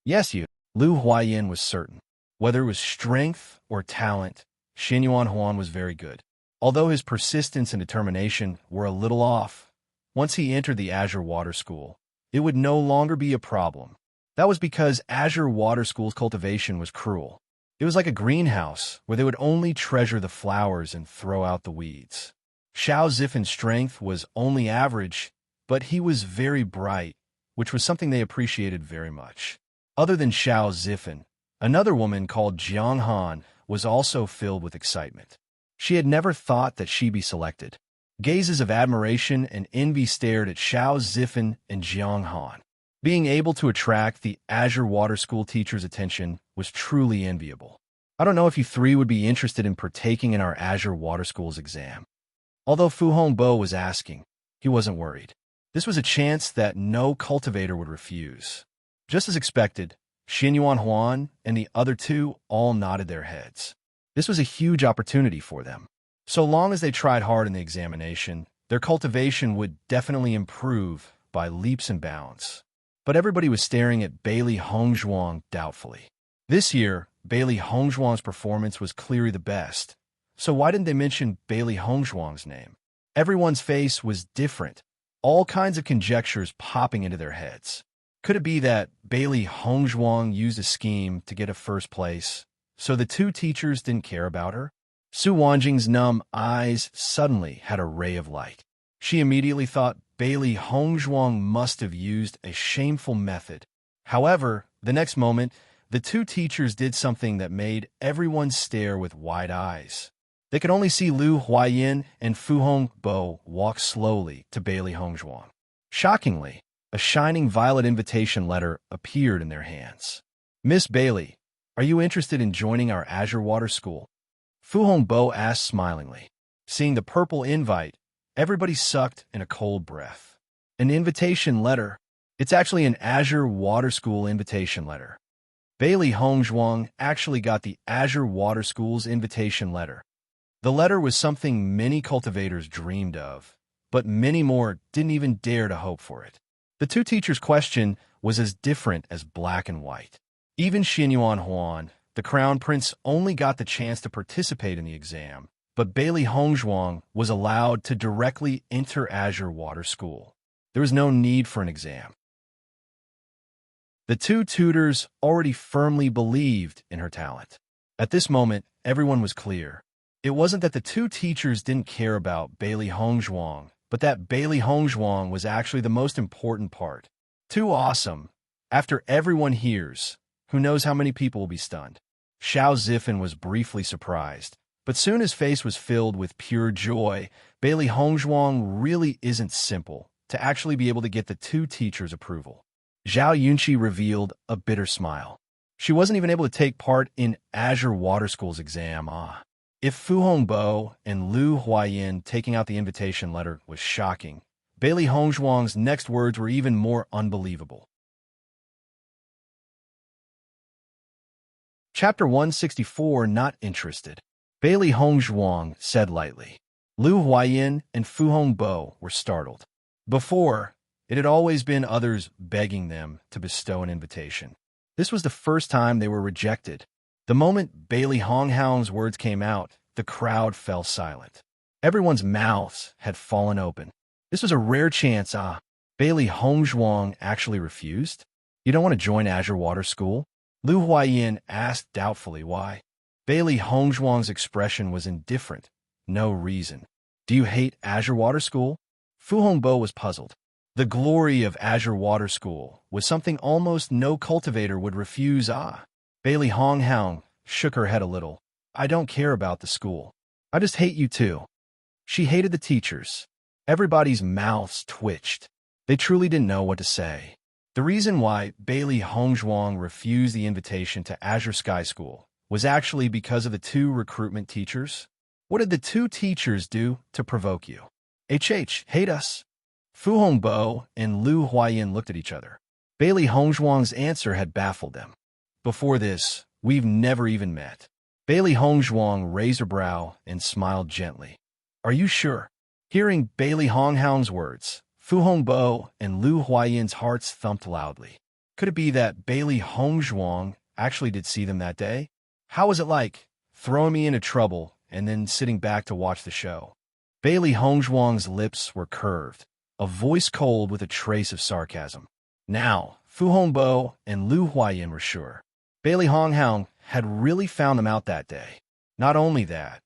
Yes, you. Lu Huayin was certain. Whether it was strength or talent, Xianyuan Huan was very good. Although his persistence and determination were a little off, once he entered the Azure Water School, it would no longer be a problem. That was because Azure Water School's cultivation was cruel. It was like a greenhouse where they would only treasure the flowers and throw out the weeds. Xiao Zifen's strength was only average, but he was very bright, which was something they appreciated very much. Other than Xiao Zifen, another woman called Jiang Han was also filled with excitement. She had never thought that she'd be selected. Gazes of admiration and envy stared at Xiao Zifen and Jiang Han. Being able to attract the Azure Water School teacher's attention was truly enviable. I don't know if you three would be interested in partaking in our Azure Water School's exam. Although Fu Hongbo was asking, he wasn't worried. This was a chance that no cultivator would refuse. Just as expected, Xinyuan Huan and the other two all nodded their heads. This was a huge opportunity for them. So long as they tried hard in the examination, their cultivation would definitely improve by leaps and bounds. But everybody was staring at Bailey Hongzhuang doubtfully. This year, Bailey Hongzhuang's performance was clearly the best. So why didn't they mention Bailey Hongzhuang's name? Everyone's face was different, all kinds of conjectures popping into their heads. Could it be that Bailey Hongzhuang used a scheme to get a first place, so the two teachers didn't care about her? Su Wanjing's numb eyes suddenly had a ray of light. She immediately thought Bailey Hongzhuang must have used a shameful method. However, the next moment, the two teachers did something that made everyone stare with wide eyes. They could only see Lu Huayin and Fu Hongbo walk slowly to Bailey Hongzhuang. Shockingly, a shining violet invitation letter appeared in their hands. "Miss Bailey, are you interested in joining our Azure Water School?" Fu Hongbo asked smilingly. Seeing the purple invite, everybody sucked in a cold breath. An invitation letter? It's actually an Azure Water School invitation letter. Bailey Hongzhuang actually got the Azure Water School's invitation letter. The letter was something many cultivators dreamed of, but many more didn't even dare to hope for it. The two teachers' question was as different as black and white. Even Xinyuan Huan, the crown prince, only got the chance to participate in the exam, but Bailey Hongzhuang was allowed to directly enter Azure Water School. There was no need for an exam. The two tutors already firmly believed in her talent. At this moment, everyone was clear. It wasn't that the two teachers didn't care about Bailey Hongzhuang, but that Bailey Hongzhuang was actually the most important part. Too awesome. After everyone hears, who knows how many people will be stunned? Xiao Zifen was briefly surprised, but soon his face was filled with pure joy. Bailey Hongzhuang really isn't simple to actually be able to get the two teachers' approval. Zhao Yunqi revealed a bitter smile. She wasn't even able to take part in Azure Water School's exam. If Fu Hongbo and Lu Huayin taking out the invitation letter was shocking, Bailey Hongzhuang's next words were even more unbelievable. Chapter 164, Not Interested. Bailey Hongzhuang said lightly. Lu Huayin and Fu Hongbo were startled. Before, it had always been others begging them to bestow an invitation. This was the first time they were rejected. The moment Bailey Hongzhuang's words came out, the crowd fell silent. Everyone's mouths had fallen open. This was a rare chance. Bailey Hongzhuang actually refused? You don't want to join Azure Water School? Lu Huayin asked doubtfully why. Bailey Hongzhuang's expression was indifferent. No reason. Do you hate Azure Water School? Fu Hongbo was puzzled. The glory of Azure Water School was something almost no cultivator would refuse. Bailey Hongzhuang shook her head a little. I don't care about the school. I just hate you too. She hated the teachers. Everybody's mouths twitched. They truly didn't know what to say. The reason why Bailey Hongzhuang refused the invitation to Azure Sky School was actually because of the two recruitment teachers. What did the two teachers do to provoke you? Hate us? Fu Hongbo and Lu Huayin looked at each other. Bailey Hongzhuang's answer had baffled them. Before this, we've never even met. Bailey Hongzhuang raised her brow and smiled gently. Are you sure? Hearing Bailey Hongzhuang's words, Fu Hongbo and Lu Huayin's hearts thumped loudly. Could it be that Bailey Hongzhuang actually did see them that day? How was it like, throwing me into trouble and then sitting back to watch the show? Bailey Hongzhuang's lips were curved, a voice cold with a trace of sarcasm. Now, Fu Hongbo and Lu Huayan were sure. Bailey Honghao had really found them out that day. Not only that,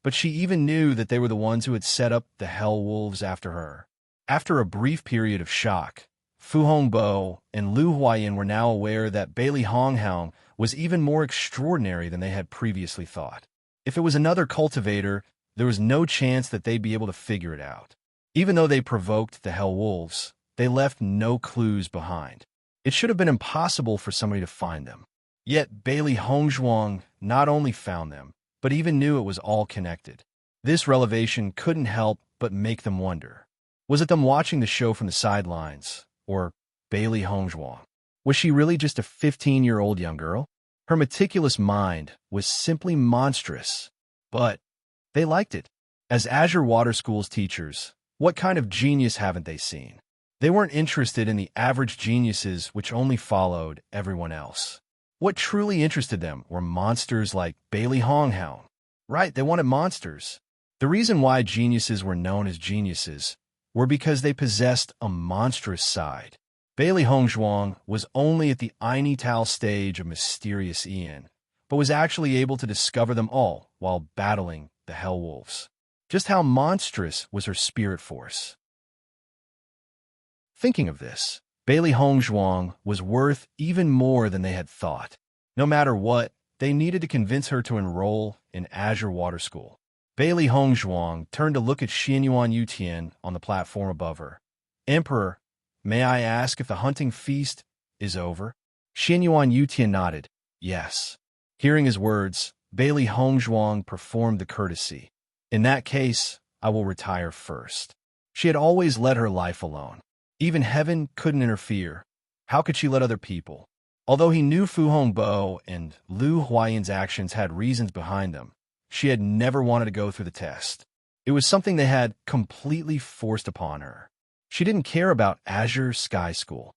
but she even knew that they were the ones who had set up the Hell Wolves after her. After a brief period of shock, Fu Hongbo and Lu Huayan were now aware that Bailey Honghao was even more extraordinary than they had previously thought. If it was another cultivator, there was no chance that they'd be able to figure it out. Even though they provoked the Hell Wolves, they left no clues behind. It should have been impossible for somebody to find them. Yet Bailey Hongzhuang not only found them, but even knew it was all connected. This revelation couldn't help but make them wonder. Was it them watching the show from the sidelines, or Bailey Hongzhuang? Was she really just a 15-year-old young girl? Her meticulous mind was simply monstrous, but they liked it. As Azure Water School's teachers, what kind of genius haven't they seen? They weren't interested in the average geniuses which only followed everyone else. What truly interested them were monsters like Bailey Honghao. Right, they wanted monsters. The reason why geniuses were known as geniuses were because they possessed a monstrous side. Bailey Hongzhuang was only at the Ainital stage of Mysterious Ian, but was actually able to discover them all while battling the Hell Wolves. Just how monstrous was her spirit force? Thinking of this, Bailey Hongzhuang was worth even more than they had thought. No matter what, they needed to convince her to enroll in Azure Water School. Bailey Hongzhuang turned to look at Xianyuan Yutian on the platform above her. "Emperor, may I ask if the hunting feast is over?" Xianyuan Yutian nodded. Yes. Hearing his words, Bailey Hongzhuang performed the courtesy. "In that case, I will retire first." She had always led her life alone. Even heaven couldn't interfere. How could she let other people? Although he knew Fu Hongbo and Lu Huayan's actions had reasons behind them, she had never wanted to go through the test. It was something they had completely forced upon her. She didn't care about Azure Sky School.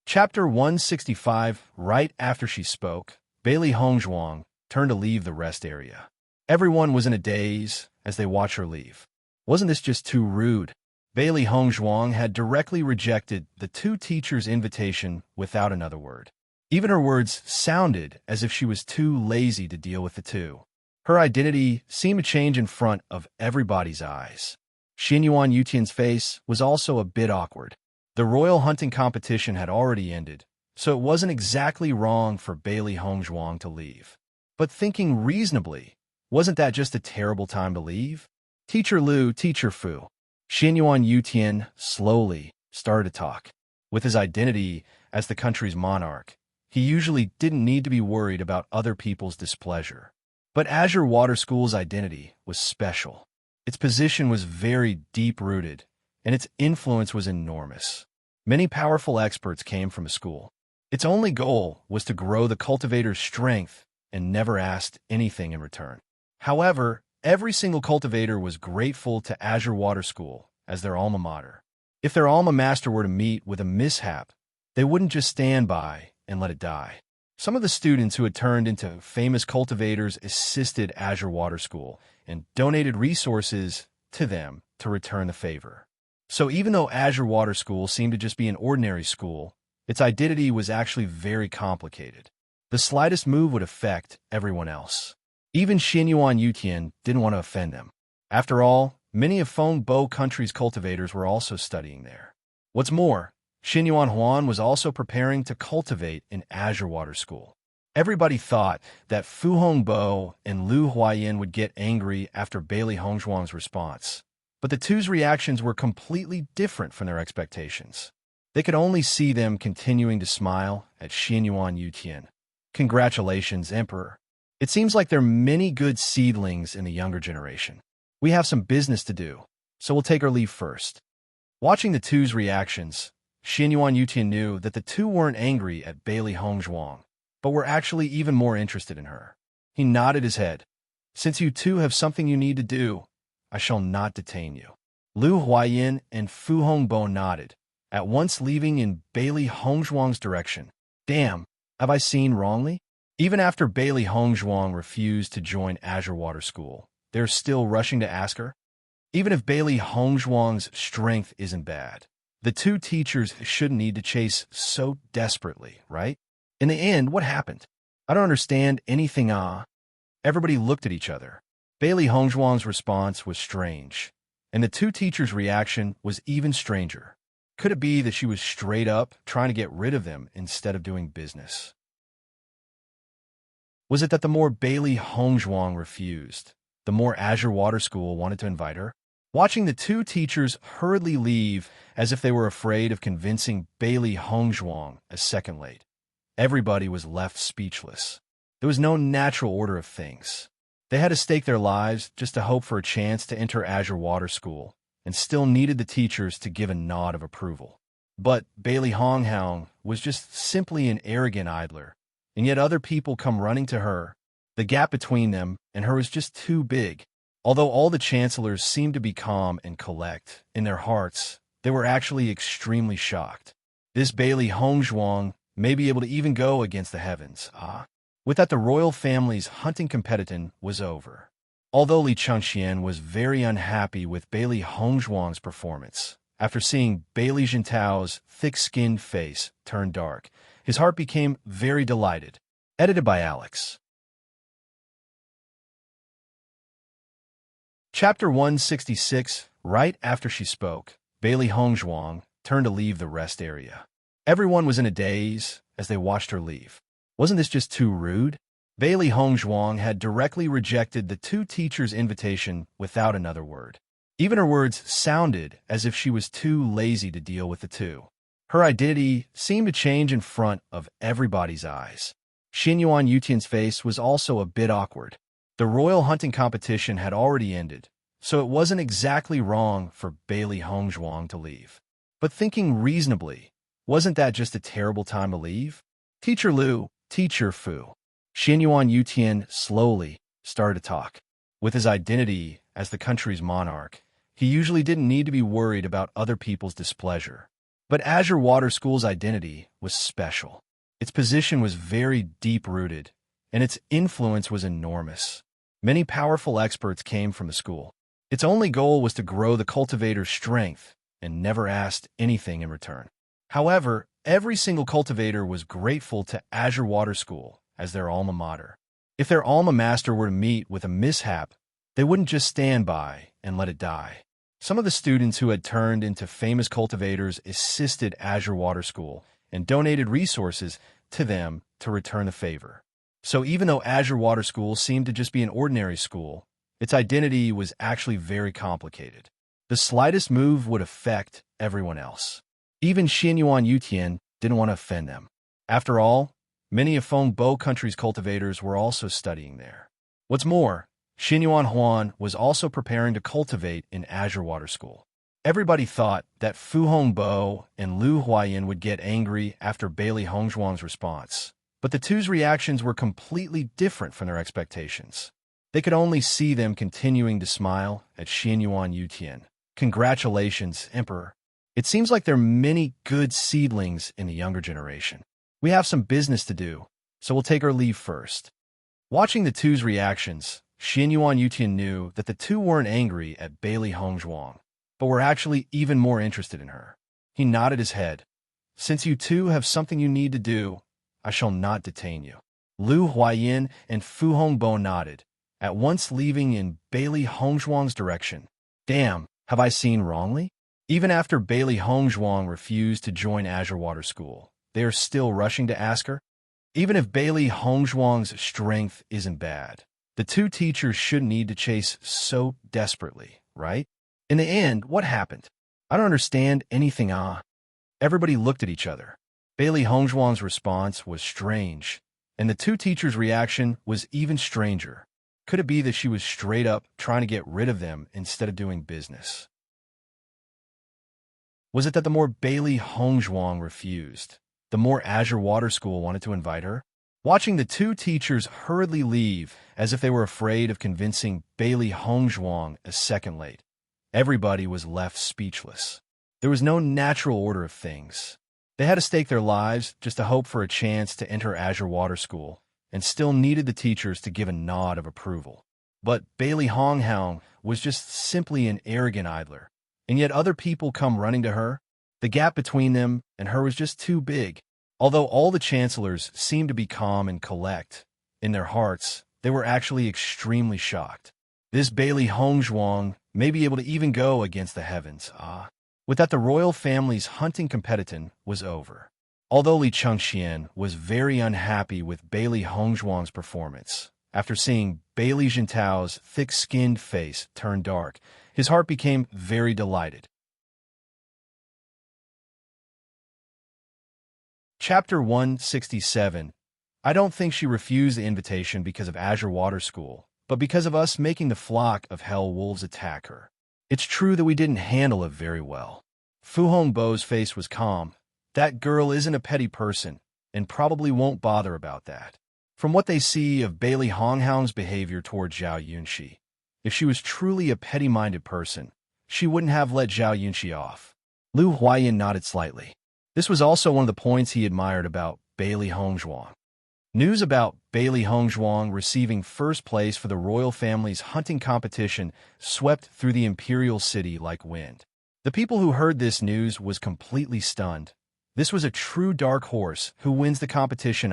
Chapter 165. Right after she spoke, Bailey Hongzhuang turned to leave the rest area. Everyone was in a daze as they watched her leave. Wasn't this just too rude? Bailey Hongzhuang had directly rejected the two teachers' invitation without another word. Even her words sounded as if she was too lazy to deal with the two. Her identity seemed to change in front of everybody's eyes. Xianyuan Yutian's face was also a bit awkward. The royal hunting competition had already ended, so it wasn't exactly wrong for Bailey Hongzhuang to leave. But thinking reasonably, wasn't that just a terrible time to leave? "Teacher Lu, Teacher Fu." Xianyuan Yutian slowly started to talk. With his identity as the country's monarch, he usually didn't need to be worried about other people's displeasure. But Azure Water School's identity was special. Its position was very deep-rooted, and its influence was enormous. Many powerful experts came from the school. Its only goal was to grow the cultivator's strength and never asked anything in return. However, every single cultivator was grateful to Azure Water School as their alma mater. If their alma mater were to meet with a mishap, they wouldn't just stand by and let it die. Some of the students who had turned into famous cultivators assisted Azure Water School and donated resources to them to return the favor. So even though Azure Water School seemed to just be an ordinary school, its identity was actually very complicated. The slightest move would affect everyone else. Even Xianyuan Yutian didn't want to offend them. After all, many of Fengbo country's cultivators were also studying there. What's more, Xianyuan Huan was also preparing to cultivate in Azure Water School. Everybody thought that Fu Hongbo and Lu Huayan would get angry after Bailey Hongzhuang's response. But the two's reactions were completely different from their expectations. They could only see them continuing to smile at Xianyuan Yutian. "Congratulations, Emperor. It seems like there are many good seedlings in the younger generation. We have some business to do, so we'll take our leave first." Watching the two's reactions, Xianyuan Yutian knew that the two weren't angry at Bailey Hongzhuang, but were actually even more interested in her. He nodded his head. "Since you two have something you need to do, I shall not detain you." Lu Huayan and Fu Hongbo nodded, at once leaving in Bailey Hongzhuang's direction. Damn, have I seen wrongly? Even after Bailey Hongzhuang refused to join Azure Water School, they're still rushing to ask her? Even if Bailey Hongzhuang's strength isn't bad, the two teachers shouldn't need to chase so desperately, right? In the end, what happened? I don't understand anything. Everybody looked at each other. Bailey Hongzhuang's response was strange, and the two teachers' reaction was even stranger. Could it be that she was straight up trying to get rid of them instead of doing business? Was it that the more Bailey Hongzhuang refused, the more Azure Water School wanted to invite her? Watching the two teachers hurriedly leave as if they were afraid of convincing Bailey Hongzhuang a second late, everybody was left speechless. There was no natural order of things. They had to stake their lives just to hope for a chance to enter Azure Water School, and still needed the teachers to give a nod of approval. But Bailey Hongzhuang was just simply an arrogant idler, and yet other people come running to her. The gap between them and her was just too big. Although all the chancellors seemed to be calm and collect, in their hearts, they were actually extremely shocked. This Bailey Hongzhuang may be able to even go against the heavens. With that, the royal family's hunting competition was over. Although Li Chengxian was very unhappy with Bailey Hongzhuang's performance, after seeing Bailey Jintao's thick-skinned face turn dark, his heart became very delighted. Edited by Alex. Chapter 166. Right after she spoke, Bailey Hongzhuang turned to leave the rest area. Everyone was in a daze as they watched her leave. Wasn't this just too rude? Bailey Hongzhuang had directly rejected the two teachers' invitation without another word. Even her words sounded as if she was too lazy to deal with the two. Her identity seemed to change in front of everybody's eyes. Xinyuan Yutian's face was also a bit awkward. The royal hunting competition had already ended, so it wasn't exactly wrong for Bailey Hongzhuang to leave. But thinking reasonably, wasn't that just a terrible time to leave? Teacher Lu, Teacher Fu. Xinyuan Yutian slowly started to talk. With his identity as the country's monarch, he usually didn't need to be worried about other people's displeasure. But Azure Water School's identity was special. Its position was very deep-rooted, and its influence was enormous. Many powerful experts came from the school. Its only goal was to grow the cultivator's strength and never asked anything in return. However, every single cultivator was grateful to Azure Water School as their alma mater. If their alma mater were to meet with a mishap, they wouldn't just stand by and let it die. Some of the students who had turned into famous cultivators assisted Azure Water School and donated resources to them to return the favor. So even though Azure Water School seemed to just be an ordinary school, its identity was actually very complicated. The slightest move would affect everyone else. Even Xinyuan Yutian didn't want to offend them. After all, many of Fengbo country's cultivators were also studying there. What's more, Xinyuan Huan was also preparing to cultivate in Azure Water School. Everybody thought that Fu Hongbo and Lu Huayan would get angry after Bailey Hongzhuang's response, but the two's reactions were completely different from their expectations. They could only see them continuing to smile at Xinyuan Yutian. Congratulations, Emperor. It seems like there are many good seedlings in the younger generation. We have some business to do, so we'll take our leave first. Watching the two's reactions, Xinyuan Yutian knew that the two weren't angry at Bailey Hongzhuang, but were actually even more interested in her. He nodded his head. Since you two have something you need to do, I shall not detain you. Lu Huayan and Fu Hongbo nodded, at once leaving in Bailey Hongzhuang's direction. Damn, have I seen wrongly? Even after Bailey Hongzhuang refused to join Azure Water School, they are still rushing to ask her? Even if Bailey Hongzhuang's strength isn't bad, the two teachers shouldn't need to chase so desperately, right? In the end, what happened? I don't understand anything. Everybody looked at each other. Bailey Hongzhuang's response was strange, and the two teachers' reaction was even stranger. Could it be that she was straight up trying to get rid of them instead of doing business? Was it that the more Bailey Hongzhuang refused, the more Azure Water School wanted to invite her? Watching the two teachers hurriedly leave as if they were afraid of convincing Bailey Hongzhuang a second late, everybody was left speechless. There was no natural order of things. They had to stake their lives just to hope for a chance to enter Azure Water School, and still needed the teachers to give a nod of approval. But Bailey Honghang was just simply an arrogant idler. And yet other people come running to her. The gap between them and her was just too big. Although all the chancellors seemed to be calm and collect, in their hearts, they were actually extremely shocked. This Bailey Hongzhuang may be able to even go against the heavens, With that, the royal family's hunting competition was over. Although Li Chengxian was very unhappy with Bailey Hongzhuang's performance, after seeing Bailey Jintao's thick-skinned face turn dark, his heart became very delighted. Chapter 167. I don't think she refused the invitation because of Azure Water School, but because of us making the flock of hell wolves attack her. It's true that we didn't handle it very well. Fu Hongbo's face was calm. That girl isn't a petty person, and probably won't bother about that. From what they see of Bailey Honghang's behavior toward Zhao Yunxi, if she was truly a petty-minded person, she wouldn't have let Zhao Yunxi off. Lu Huayan nodded slightly. This was also one of the points he admired about Bailey Hongzhuang. News about Bailey Hongzhuang receiving first place for the royal family's hunting competition swept through the imperial city like wind. The people who heard this news was completely stunned. This was a true dark horse who wins the competition,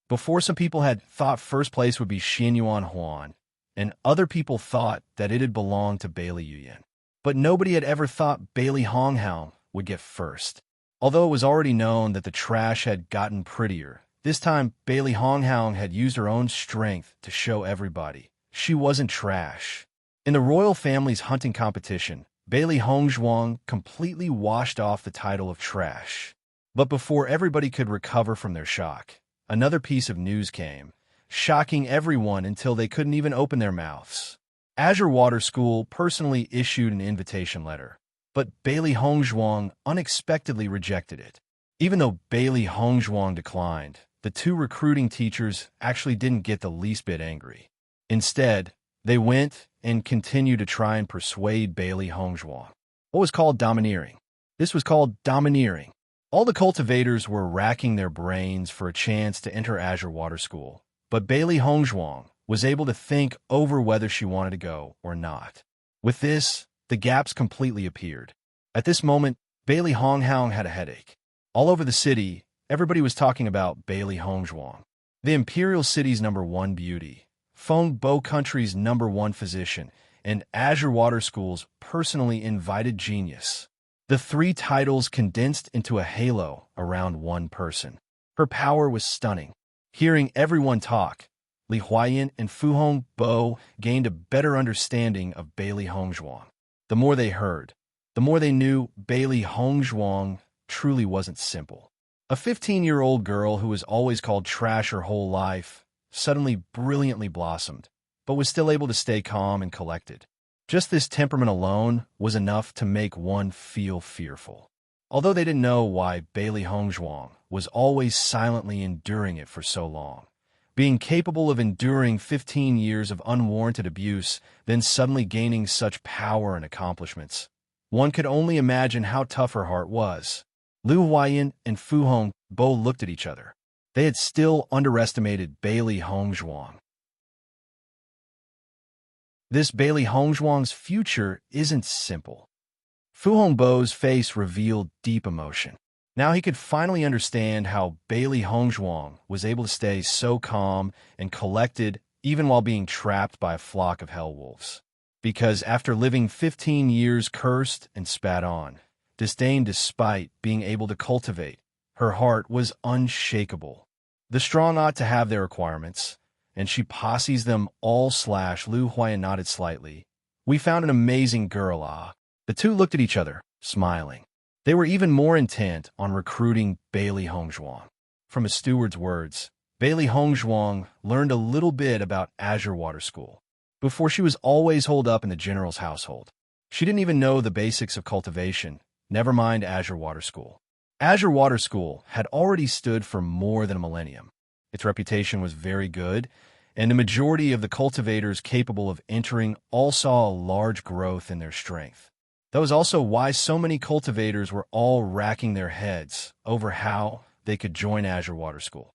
Before, some people had thought first place would be Xianyuan Huan, and other people thought that it had belonged to Bailey Yuyan. But nobody had ever thought Bailey Honghao would get first. Although it was already known that the trash had gotten prettier, this time Bailey Honghao had used her own strength to show everybody she wasn't trash. In the royal family's hunting competition, Bailey Hongzhuang completely washed off the title of trash. But before everybody could recover from their shock, another piece of news came, shocking everyone until they couldn't even open their mouths. Azure Water School personally issued an invitation letter, but Bailey Hongzhuang unexpectedly rejected it. Even though Bailey Hongzhuang declined, the two recruiting teachers actually didn't get the least bit angry. Instead, they went and continued to try and persuade Bailey Hongzhuang. What was called domineering? This was called domineering. All the cultivators were racking their brains for a chance to enter Azure Water School, but Bailey Hongzhuang was able to think over whether she wanted to go or not. With this, the gaps completely appeared. At this moment, Bailey Honghao had a headache. All over the city, everybody was talking about Bailey Hongzhuang, the imperial city's #1 beauty, Fengbo country's #1 physician, and Azure Water School's personally invited genius. The three titles condensed into a halo around one person. Her power was stunning. Hearing everyone talk, Li Huayan and Fu Hongbo gained a better understanding of Bailey Hongzhuang. The more they heard, the more they knew Bailey Hongzhuang truly wasn't simple. A 15-year-old girl who was always called trash her whole life suddenly brilliantly blossomed, but was still able to stay calm and collected. Just this temperament alone was enough to make one feel fearful. Although they didn't know why Bailey Hongzhuang was always silently enduring it for so long. Being capable of enduring 15 years of unwarranted abuse, then suddenly gaining such power and accomplishments. One could only imagine how tough her heart was. Lu Huayan and Fu Hongbo looked at each other. They had still underestimated Bailey Hongzhuang. This Bailey Hongzhuang's future isn't simple. Fu Hongbo's face revealed deep emotion. Now he could finally understand how Bailey Hongzhuang was able to stay so calm and collected even while being trapped by a flock of hell wolves. Because after living 15 years cursed and spat on, disdained despite being able to cultivate, her heart was unshakable. The strong ought to have their requirements, and she posses them all. Lu Huayan nodded slightly. We found an amazing girl, The two looked at each other, smiling. They were even more intent on recruiting Bailey Hongzhuang. From a steward's words, Bailey Hongzhuang learned a little bit about Azure Water School. Before, she was always holed up in the general's household. She didn't even know the basics of cultivation, never mind Azure Water School. Azure Water School had already stood for more than a millennium. Its reputation was very good, and the majority of the cultivators capable of entering all saw a large growth in their strength. That was also why so many cultivators were all racking their heads over how they could join Azure Water School.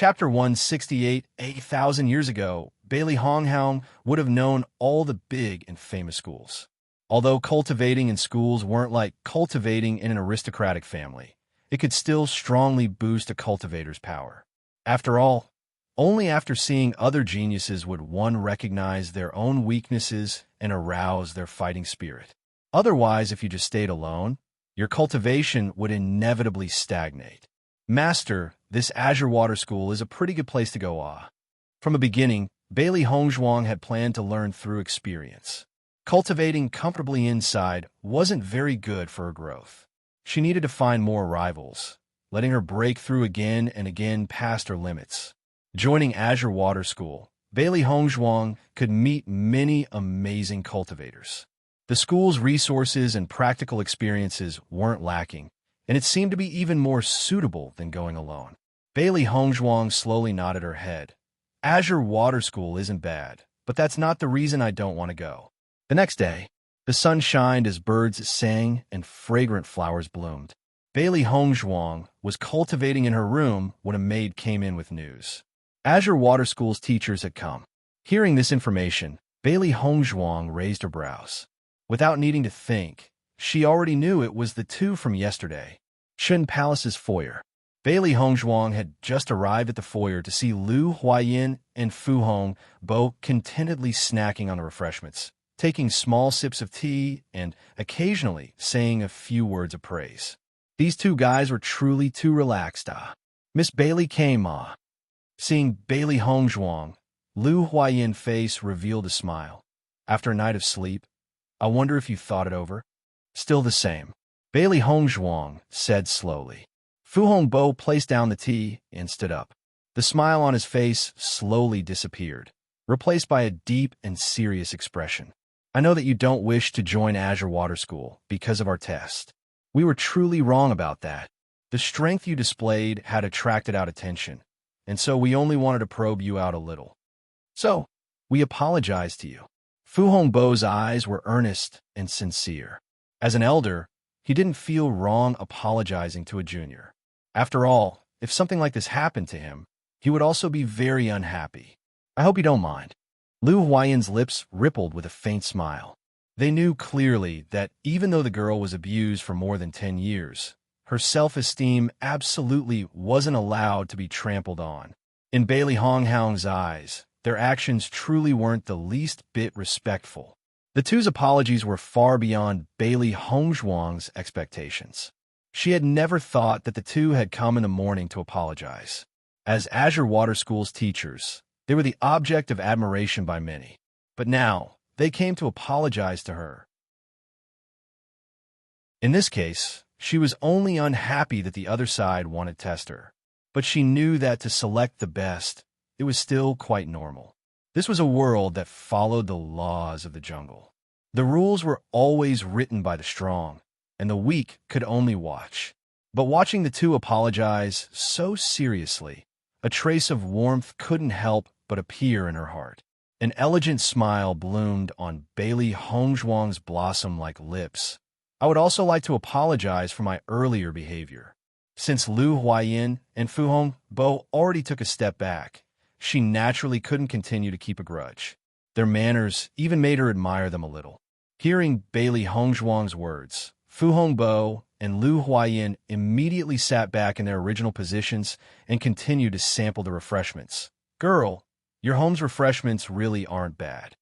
Chapter 168, 8,000 years ago, Bailey Honghang would have known all the big and famous schools. Although cultivating in schools weren't like cultivating in an aristocratic family, it could still strongly boost a cultivator's power. After all, only after seeing other geniuses would one recognize their own weaknesses and arouse their fighting spirit. Otherwise, if you just stayed alone, your cultivation would inevitably stagnate. Master, this Azure Water School is a pretty good place to go. From the beginning, Bailey Hongzhuang had planned to learn through experience. Cultivating comfortably inside wasn't very good for her growth. She needed to find more rivals, letting her break through again and again past her limits. Joining Azure Water School, Bailey Hongzhuang could meet many amazing cultivators. The school's resources and practical experiences weren't lacking, and it seemed to be even more suitable than going alone. Bailey Hongzhuang slowly nodded her head. Azure Water School isn't bad, but that's not the reason I don't want to go. The next day, the sun shined as birds sang and fragrant flowers bloomed. Bailey Hongzhuang was cultivating in her room when a maid came in with news. Azure Water School's teachers had come. Hearing this information, Bailey Hongzhuang raised her brows. Without needing to think, she already knew it was the two from yesterday. Shun Palace's foyer. Bailey Hongzhuang had just arrived at the foyer to see Lu Huayin and Fu Hongbo contentedly snacking on the refreshments, taking small sips of tea and occasionally saying a few words of praise. These two guys were truly too relaxed. Miss Bailey came. Seeing Bailey Hongzhuang, Lu Huayin face revealed a smile. After a night of sleep, I wonder if you thought it over? Still the same. Bailey Hongzhuang said slowly. Fu Hongbo placed down the tea and stood up. The smile on his face slowly disappeared, replaced by a deep and serious expression. I know that you don't wish to join Azure Water School because of our test. We were truly wrong about that. The strength you displayed had attracted out attention, and so we only wanted to probe you out a little. So, we apologize to you. Fu Hongbo's eyes were earnest and sincere. As an elder, he didn't feel wrong apologizing to a junior. After all, if something like this happened to him, he would also be very unhappy. I hope you don't mind. Lu Huayan's lips rippled with a faint smile. They knew clearly that even though the girl was abused for more than 10 years, her self-esteem absolutely wasn't allowed to be trampled on. In Bailey Honghang's eyes, their actions truly weren't the least bit respectful. The two's apologies were far beyond Bailey Hongzhuang's expectations. She had never thought that the two had come in the morning to apologize. As Azure Water School's teachers, they were the object of admiration by many. But now, they came to apologize to her. In this case, she was only unhappy that the other side wanted to test her. But she knew that to select the best, it was still quite normal. This was a world that followed the laws of the jungle. The rules were always written by the strong, and the weak could only watch. But watching the two apologize so seriously, a trace of warmth couldn't help but appear in her heart. An elegant smile bloomed on Bailey Hongzhuang's blossom-like lips. I would also like to apologize for my earlier behavior. Since Lu Huayin and Fu Hongbo already took a step back, she naturally couldn't continue to keep a grudge. Their manners even made her admire them a little. Hearing Bailey Hongzhuang's words, Fu Hongbo and Lu Huayin immediately sat back in their original positions and continued to sample the refreshments. Girl, your home's refreshments really aren't bad.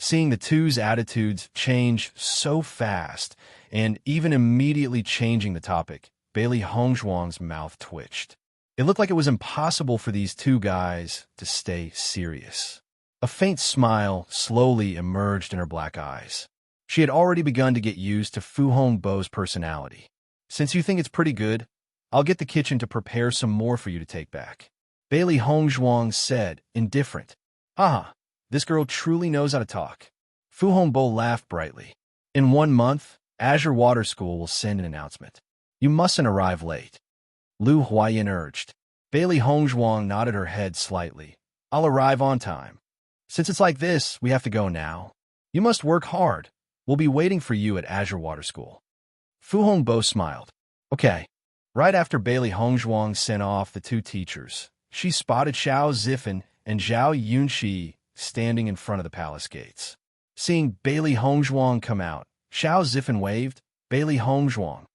Seeing the two's attitudes change so fast, and even immediately changing the topic, Bailey Hongzhuang's mouth twitched. It looked like it was impossible for these two guys to stay serious. A faint smile slowly emerged in her black eyes. She had already begun to get used to Fu Hongbo's personality. Since you think it's pretty good, I'll get the kitchen to prepare some more for you to take back. Bailey Hongzhuang said, indifferent. Ah, this girl truly knows how to talk. Fu Hongbo laughed brightly. In 1 month, Azure Water School will send an announcement. You mustn't arrive late. Lu Huayin urged. Bailey Hongzhuang nodded her head slightly. I'll arrive on time. Since it's like this, we have to go now. You must work hard. We'll be waiting for you at Azure Water School. Fu Hongbo smiled. Okay. Right after Bailey Hongzhuang sent off the two teachers, she spotted Xiao Zifen and Zhao Yunxi standing in front of the palace gates. Seeing Bailey Hongzhuang come out, Xiao Zifen waved, "Bailey Hongzhuang."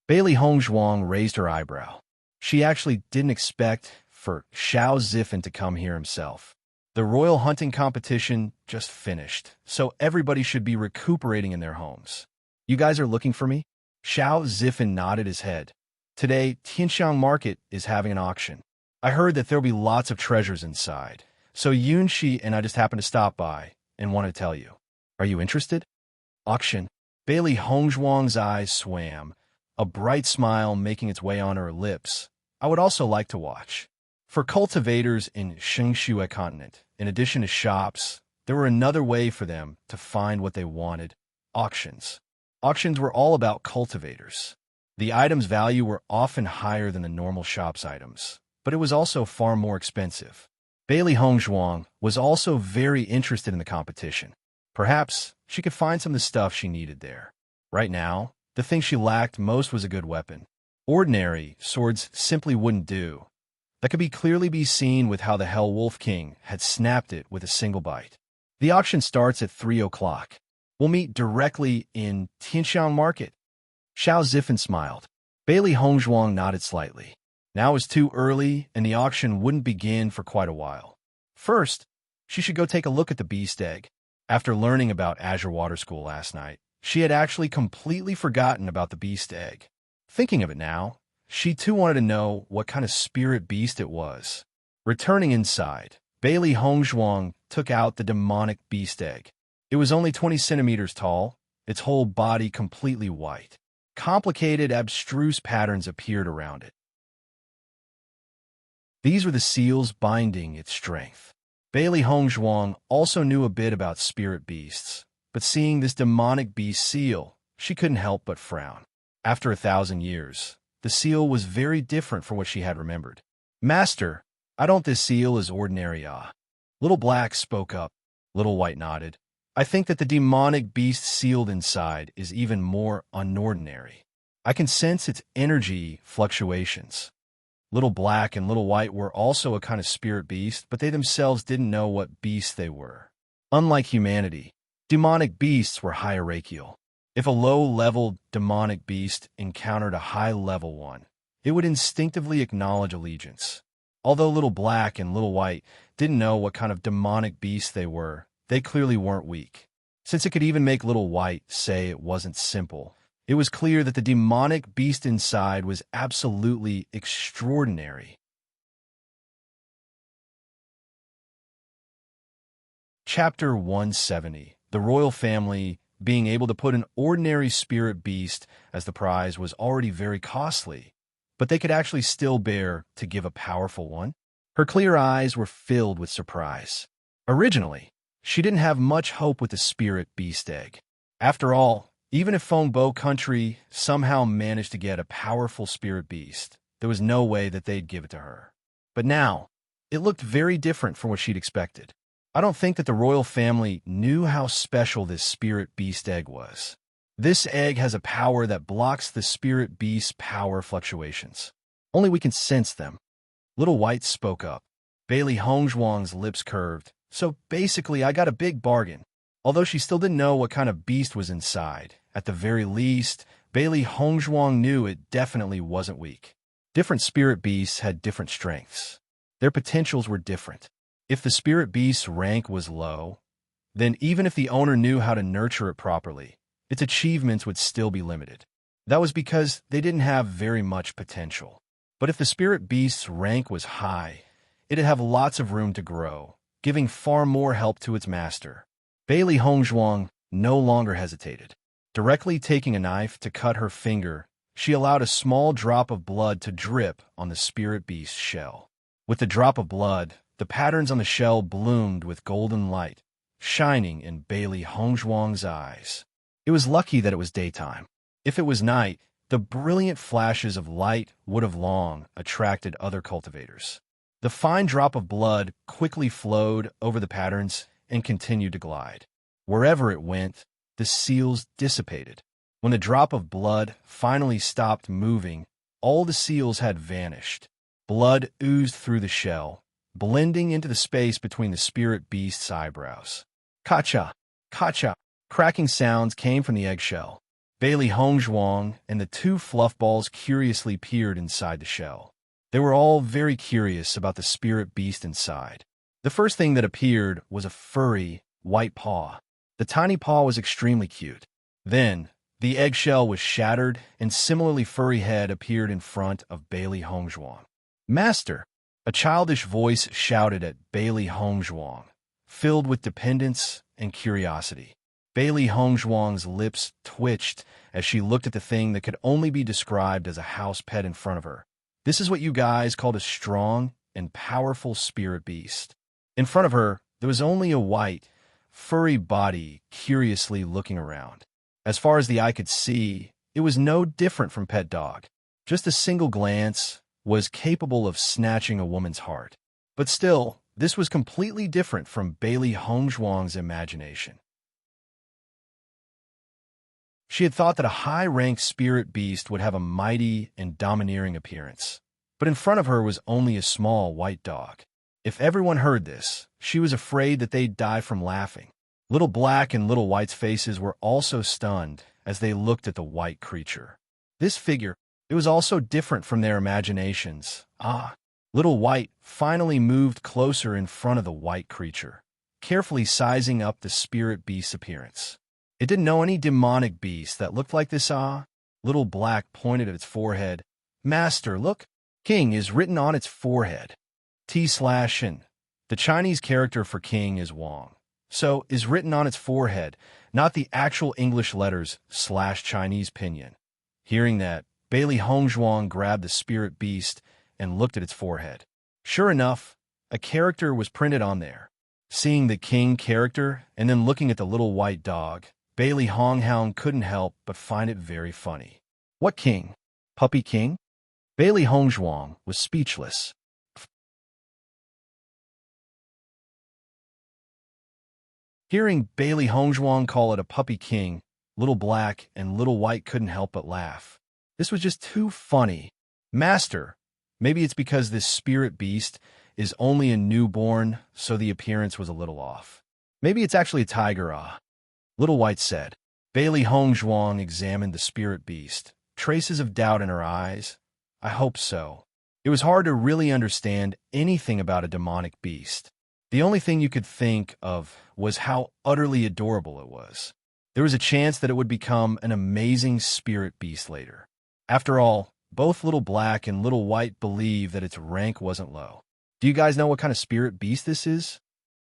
Bailey Hongzhuang raised her eyebrow. She actually didn't expect for Xiao Zifen to come here himself. The royal hunting competition just finished, so everybody should be recuperating in their homes. "You guys are looking for me?" Xiao Zifen nodded his head. "Today, Tianxiang Market is having an auction. I heard that there'll be lots of treasures inside, so Yunxi and I just happened to stop by and want to tell you. Are you interested?" Auction. Bailey Hongzhuang's eyes swam, a bright smile making its way on her lips. "I would also like to watch." For cultivators in Shengshui continent, in addition to shops, there were another way for them to find what they wanted: auctions. Auctions were all about cultivators. The items' value were often higher than the normal shop's items, but it was also far more expensive. Bailey Hongzhuang was also very interested in the competition. Perhaps she could find some of the stuff she needed there. Right now, the thing she lacked most was a good weapon. Ordinary swords simply wouldn't do. That could clearly be seen with how the Hell Wolf King had snapped it with a single bite. The auction starts at 3 o'clock. We'll meet directly in Tianxiang Market. Xiao Zifen smiled. Bailey Hongzhuang nodded slightly. Now it was too early, and the auction wouldn't begin for quite a while. First, she should go take a look at the beast egg. After learning about Azure Water School last night, she had actually completely forgotten about the beast egg. Thinking of it now, she too wanted to know what kind of spirit beast it was. Returning inside, Bailey Hongzhuang took out the demonic beast egg. It was only 20 centimeters tall, its whole body completely white. Complicated, abstruse patterns appeared around it. These were the seals binding its strength. Bailey Hongzhuang also knew a bit about spirit beasts, but seeing this demonic beast seal, she couldn't help but frown. After 1,000 years, the seal was very different from what she had remembered. "Master, I don't this seal is ordinary, ah." Little Black spoke up. Little White nodded. "I think that the demonic beast sealed inside is even more unordinary. I can sense its energy fluctuations." Little Black and Little White were also a kind of spirit beast, but they themselves didn't know what beasts they were. Unlike humanity, demonic beasts were hierarchical. If a low-level demonic beast encountered a high-level one, it would instinctively acknowledge allegiance. Although Little Black and Little White didn't know what kind of demonic beast they were, they clearly weren't weak. Since it could even make Little White say it wasn't simple, it was clear that the demonic beast inside was absolutely extraordinary. Chapter 170. The royal family being able to put an ordinary spirit beast as the prize was already very costly, but they could actually still bear to give a powerful one. Her clear eyes were filled with surprise. Originally, she didn't have much hope with the spirit beast egg. After all, even if Fengbo country somehow managed to get a powerful spirit beast, there was no way that they'd give it to her. But now, it looked very different from what she'd expected. I don't think that the royal family knew how special this spirit beast egg was. This egg has a power that blocks the spirit beast's power fluctuations. Only we can sense them. Little White spoke up. Bailey Hongzhuang's lips curved. "So basically, I got a big bargain." Although she still didn't know what kind of beast was inside, at the very least, Bailey Hongzhuang knew it definitely wasn't weak. Different spirit beasts had different strengths. Their potentials were different. If the spirit beast's rank was low, then even if the owner knew how to nurture it properly, its achievements would still be limited. That was because they didn't have very much potential. But if the spirit beast's rank was high, it'd have lots of room to grow, giving far more help to its master. Bailey Hongzhuang no longer hesitated. Directly taking a knife to cut her finger, she allowed a small drop of blood to drip on the spirit beast's shell. With the drop of blood, the patterns on the shell bloomed with golden light, shining in Bailey Hongzhuang's eyes. It was lucky that it was daytime. If it was night, the brilliant flashes of light would have long attracted other cultivators. The fine drop of blood quickly flowed over the patterns and continued to glide. Wherever it went, the seals dissipated. When the drop of blood finally stopped moving, all the seals had vanished. Blood oozed through the shell, blending into the space between the spirit beast's eyebrows. Kacha! Kacha! Cracking sounds came from the eggshell. Bailey Hongzhuang and the two fluffballs curiously peered inside the shell. They were all very curious about the spirit beast inside. The first thing that appeared was a furry, white paw. The tiny paw was extremely cute. Then, the eggshell was shattered, and similarly furry head appeared in front of Bailey Hongzhuang. "Master!" A childish voice shouted at Bailey Hongzhuang, filled with dependence and curiosity. Bailey Hongzhuang's lips twitched as she looked at the thing that could only be described as a house pet in front of her. This is what you guys called a strong and powerful spirit beast. In front of her, there was only a white, furry body curiously looking around. As far as the eye could see, it was no different from Pet Dog. Just a single glance was capable of snatching a woman's heart. But still, this was completely different from Bailey Hongzhuang's imagination. She had thought that a high-ranked spirit beast would have a mighty and domineering appearance. But in front of her was only a small white dog. If everyone heard this, she was afraid that they'd die from laughing. Little Black and Little White's faces were also stunned as they looked at the white creature. This figure, it was also different from their imaginations. Little White finally moved closer in front of the white creature, carefully sizing up the spirit beast's appearance. It didn't know any demonic beast that looked like this. Little Black pointed at its forehead. "Master, look, King is written on its forehead." T/N. The Chinese character for king is Wang, so is written on its forehead, not the actual English letters /Chinese pinyin. Hearing that, Bailey Hongzhuang grabbed the spirit beast and looked at its forehead. Sure enough, a character was printed on there. Seeing the king character and then looking at the little white dog, Bailey Honghound couldn't help but find it very funny. What king? Puppy King? Bailey Hongzhuang was speechless. Hearing Bailey Hongzhuang call it a puppy king, Little Black and Little White couldn't help but laugh. This was just too funny. "Master, maybe it's because this spirit beast is only a newborn, so the appearance was a little off. Maybe it's actually a tiger, Little White said. Bailey Hongzhuang examined the spirit beast, traces of doubt in her eyes. I hope so. It was hard to really understand anything about a demonic beast. The only thing you could think of was how utterly adorable it was. There was a chance that it would become an amazing spirit beast later. After all, both Little Black and Little White believed that its rank wasn't low. Do you guys know what kind of spirit beast this is?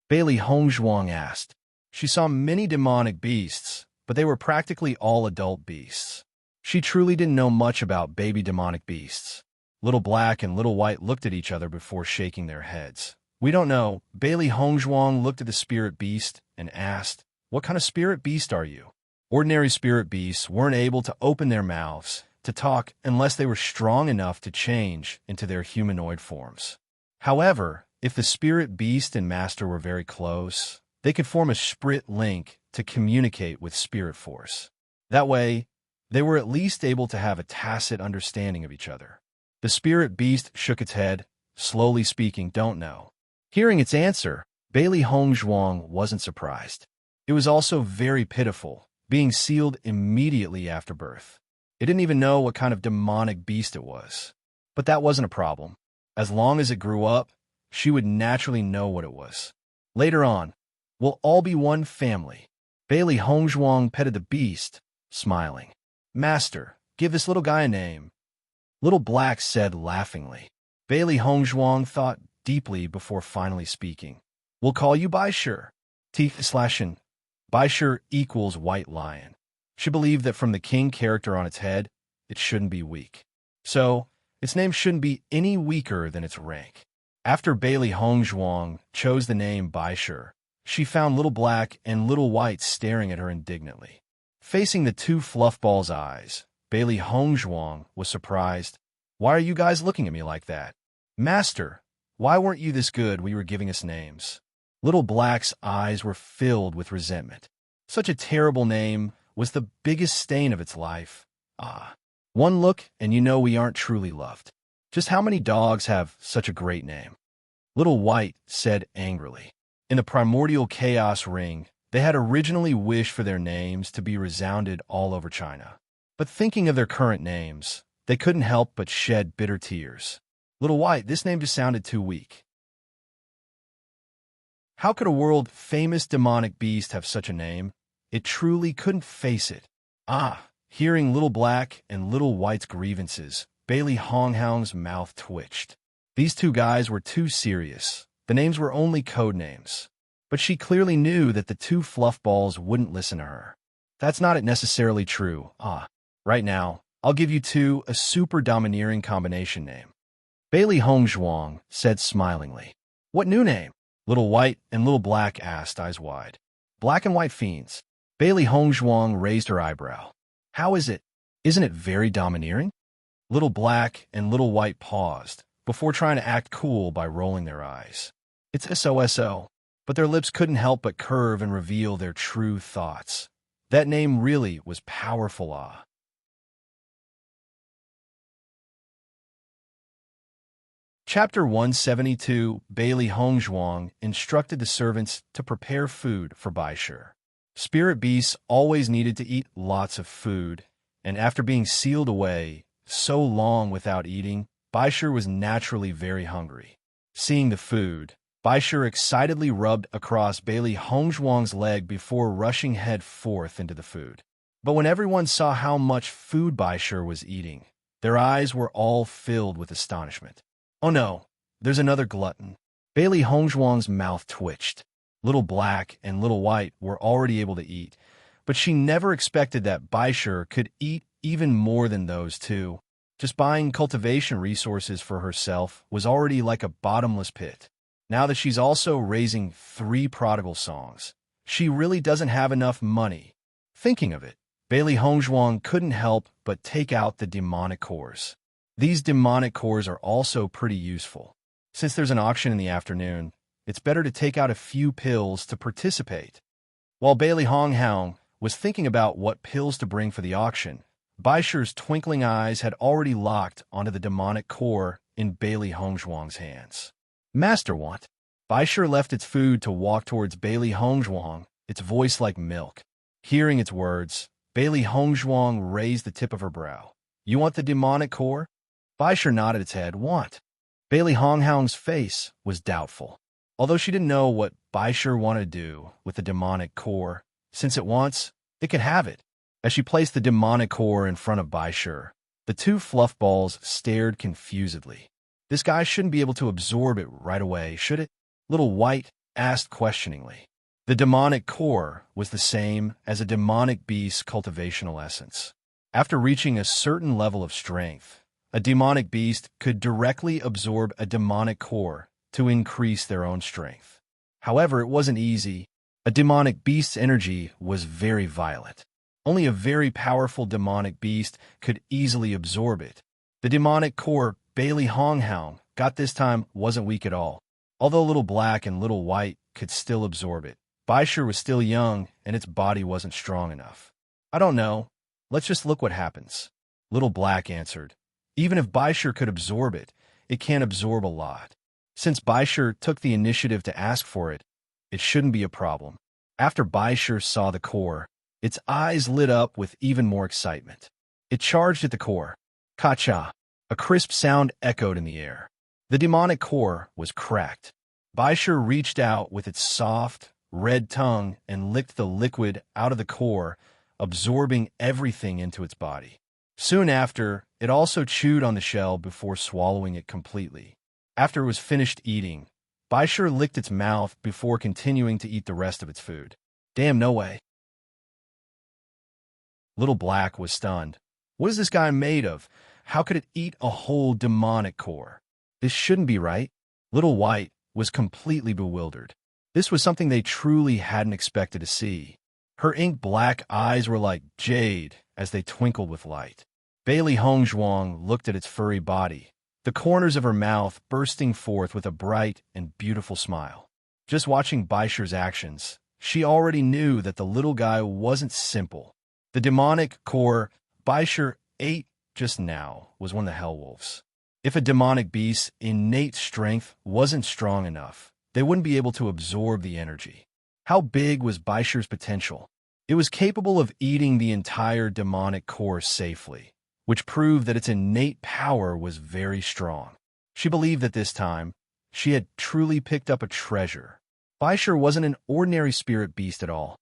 Bailey Hongzhuang asked. She saw many demonic beasts, but they were practically all adult beasts. She truly didn't know much about baby demonic beasts. Little Black and Little White looked at each other before shaking their heads. We don't know. Bailey Hongzhuang looked at the spirit beast and asked, "What kind of spirit beast are you?" Ordinary spirit beasts weren't able to open their mouths to talk unless they were strong enough to change into their humanoid forms. However, if the spirit beast and master were very close, they could form a spirit link to communicate with spirit force. That way, they were at least able to have a tacit understanding of each other. The spirit beast shook its head, slowly speaking, "Don't know." Hearing its answer, Bailey Hongzhuang wasn't surprised. It was also very pitiful, being sealed immediately after birth. It didn't even know what kind of demonic beast it was. But that wasn't a problem. As long as it grew up, she would naturally know what it was. Later on, we'll all be one family. Bailey Hongzhuang petted the beast, smiling. "Master, give this little guy a name." Little Black said laughingly. Bailey Hongzhuang thought deeply before finally speaking. "We'll call you Baishir." T/N. Baishir equals white lion. She believed that from the king character on its head, it shouldn't be weak. So, its name shouldn't be any weaker than its rank. After Bailey Hongzhuang chose the name Baishir, she found Little Black and Little White staring at her indignantly. Facing the two fluffballs' eyes, Bailey Hongzhuang was surprised. "Why are you guys looking at me like that?" "Master, why weren't you this good when you were giving us names?" Little Black's eyes were filled with resentment. Such a terrible name was the biggest stain of its life. Ah, one look and you know we aren't truly loved. Just how many dogs have such a great name? Little White said angrily. In the primordial chaos ring, they had originally wished for their names to be resounded all over China. But thinking of their current names, they couldn't help but shed bitter tears. Little White, this name just sounded too weak. How could a world-famous demonic beast have such a name? It truly couldn't face it. Ah, hearing Little Black and Little White's grievances, Bailey Honghoung's mouth twitched. These two guys were too serious. The names were only code names. But she clearly knew that the two fluffballs wouldn't listen to her. That's not necessarily true. Right now, I'll give you two a super domineering combination name. Bailey Hongzhuang said smilingly. What new name? Little White and Little Black asked, eyes wide. Black and White Fiends. Bailey Hongzhuang raised her eyebrow. How is it? Isn't it very domineering? Little Black and Little White paused, before trying to act cool by rolling their eyes. It's SOSO, but their lips couldn't help but curve and reveal their true thoughts. That name really was powerful. Chapter 172, Bailey Hongzhuang instructed the servants to prepare food for Baishur. Spirit beasts always needed to eat lots of food, and after being sealed away so long without eating, Baishur was naturally very hungry. Seeing the food, Baishur excitedly rubbed across Bailey Hongzhuang's leg before rushing head forth into the food. But when everyone saw how much food Baishur was eating, their eyes were all filled with astonishment. Oh no, there's another glutton. Bailey Hongzhuang's mouth twitched. Little Black and Little White were already able to eat, but she never expected that Baishur could eat even more than those two. Just buying cultivation resources for herself was already like a bottomless pit. Now that she's also raising 3 prodigal songs, she really doesn't have enough money. Thinking of it, Bailey Hongzhuang couldn't help but take out the demonic cores. These demonic cores are also pretty useful. Since there's an auction in the afternoon, it's better to take out a few pills to participate. While Bailey Honghoung was thinking about what pills to bring for the auction, Baishur's twinkling eyes had already locked onto the demonic core in Bailey Hongzhuang's hands. Master want. Baishur left its food to walk towards Bailey Hongzhuang, its voice like milk. Hearing its words, Bailey Hongzhuang raised the tip of her brow. You want the demonic core? Baishur nodded its head. Want. Bailey Honghoung's face was doubtful. Although she didn't know what Baishur wanted to do with the demonic core, since it wants, it could have it. As she placed the demonic core in front of Baishur, the two fluffballs stared confusedly. This guy shouldn't be able to absorb it right away, should it? Little White asked questioningly. The demonic core was the same as a demonic beast's cultivational essence. After reaching a certain level of strength, a demonic beast could directly absorb a demonic core to increase their own strength. However, it wasn't easy. A demonic beast's energy was very violent. Only a very powerful demonic beast could easily absorb it. The demonic core Bailey Honghoung got this time wasn't weak at all. Although Little Black and Little White could still absorb it, Baishur was still young and its body wasn't strong enough. I don't know. Let's just look what happens. Little Black answered. Even if Baishur could absorb it, it can't absorb a lot. Since Baishur took the initiative to ask for it, it shouldn't be a problem. After Baishur saw the core, its eyes lit up with even more excitement. It charged at the core. Ka-cha! A crisp sound echoed in the air. The demonic core was cracked. Baishur reached out with its soft, red tongue and licked the liquid out of the core, absorbing everything into its body. Soon after, it also chewed on the shell before swallowing it completely. After it was finished eating, Baishur licked its mouth before continuing to eat the rest of its food. Damn, no way. Little Black was stunned. What is this guy made of? How could it eat a whole demonic core? This shouldn't be right. Little White was completely bewildered. This was something they truly hadn't expected to see. Her ink-black eyes were like jade as they twinkled with light. Bailey Hongzhuang looked at its furry body, the corners of her mouth bursting forth with a bright and beautiful smile. Just watching Baishur's actions, she already knew that the little guy wasn't simple. The demonic core Baishar ate just now was one of the Hellwolves. If a demonic beast's innate strength wasn't strong enough, they wouldn't be able to absorb the energy. How big was Baishar's potential? It was capable of eating the entire demonic core safely, which proved that its innate power was very strong. She believed that this time, she had truly picked up a treasure. Baishar wasn't an ordinary spirit beast at all.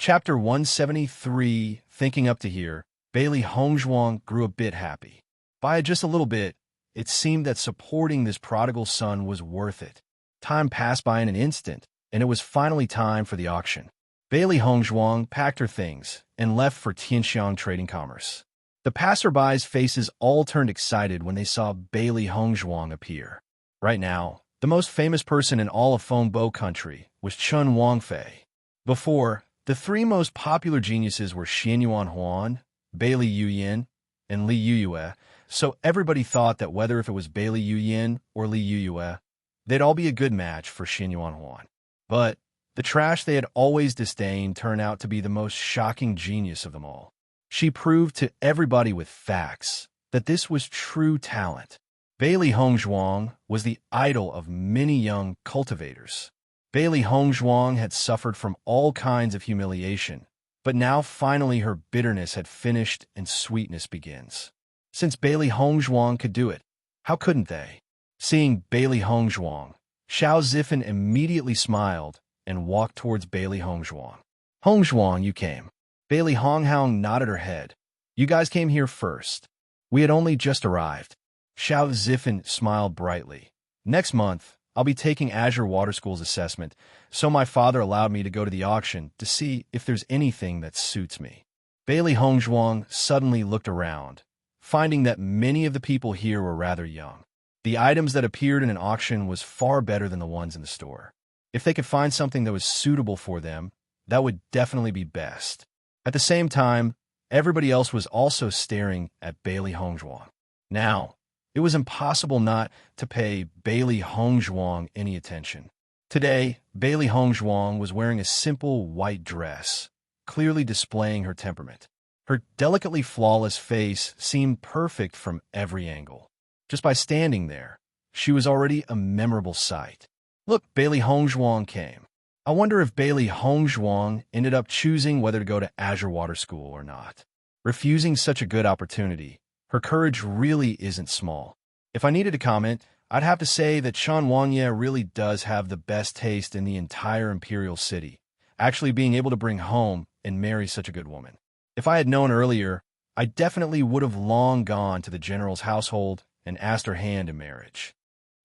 Chapter 173, Thinking Up to Here, Bailey Hongzhuang grew a bit happy. By just a little bit, it seemed that supporting this prodigal son was worth it. Time passed by in an instant, and it was finally time for the auction. Bailey Hongzhuang packed her things and left for Tianxiang Trading Commerce. The passerbys' faces all turned excited when they saw Bailey Hongzhuang appear. Right now, the most famous person in all of Fengbo country was Chun Wangfei. Before, the three most popular geniuses were Xianyuan Huan, Bailey Yuyin, and Li Yuyue, so everybody thought that whether if it was Bailey Yuyin or Li Yuyue, they'd all be a good match for Xianyuan Huan. But the trash they had always disdained turned out to be the most shocking genius of them all. She proved to everybody with facts that this was true talent. Bailey Hongzhuang was the idol of many young cultivators. Bailey Hongzhuang had suffered from all kinds of humiliation, but now finally her bitterness had finished and sweetness begins. Since Bailey Hongzhuang could do it, how couldn't they? Seeing Bailey Hongzhuang, Xiao Zifen immediately smiled and walked towards Bailey Hongzhuang. Hongzhuang, you came. Bailey Honghoung nodded her head. You guys came here first. We had only just arrived. Xiao Zifen smiled brightly. Next month, I'll be taking Azure Water School's assessment, so my father allowed me to go to the auction to see if there's anything that suits me. Bailey Hongzhuang suddenly looked around, finding that many of the people here were rather young. The items that appeared in an auction was far better than the ones in the store. If they could find something that was suitable for them, that would definitely be best. At the same time, everybody else was also staring at Bailey Hongzhuang. Now, it was impossible not to pay Bailey Hongzhuang any attention. Today, Bailey Hongzhuang was wearing a simple white dress, clearly displaying her temperament. Her delicately flawless face seemed perfect from every angle. Just by standing there, she was already a memorable sight. Look, Bailey Hongzhuang came. I wonder if Bailey Hongzhuang ended up choosing whether to go to Azure Water School or not. Refusing such a good opportunity, her courage really isn't small. If I needed to comment, I'd have to say that Shan Wangye really does have the best taste in the entire imperial city, actually being able to bring home and marry such a good woman. If I had known earlier, I definitely would have long gone to the general's household and asked her hand in marriage.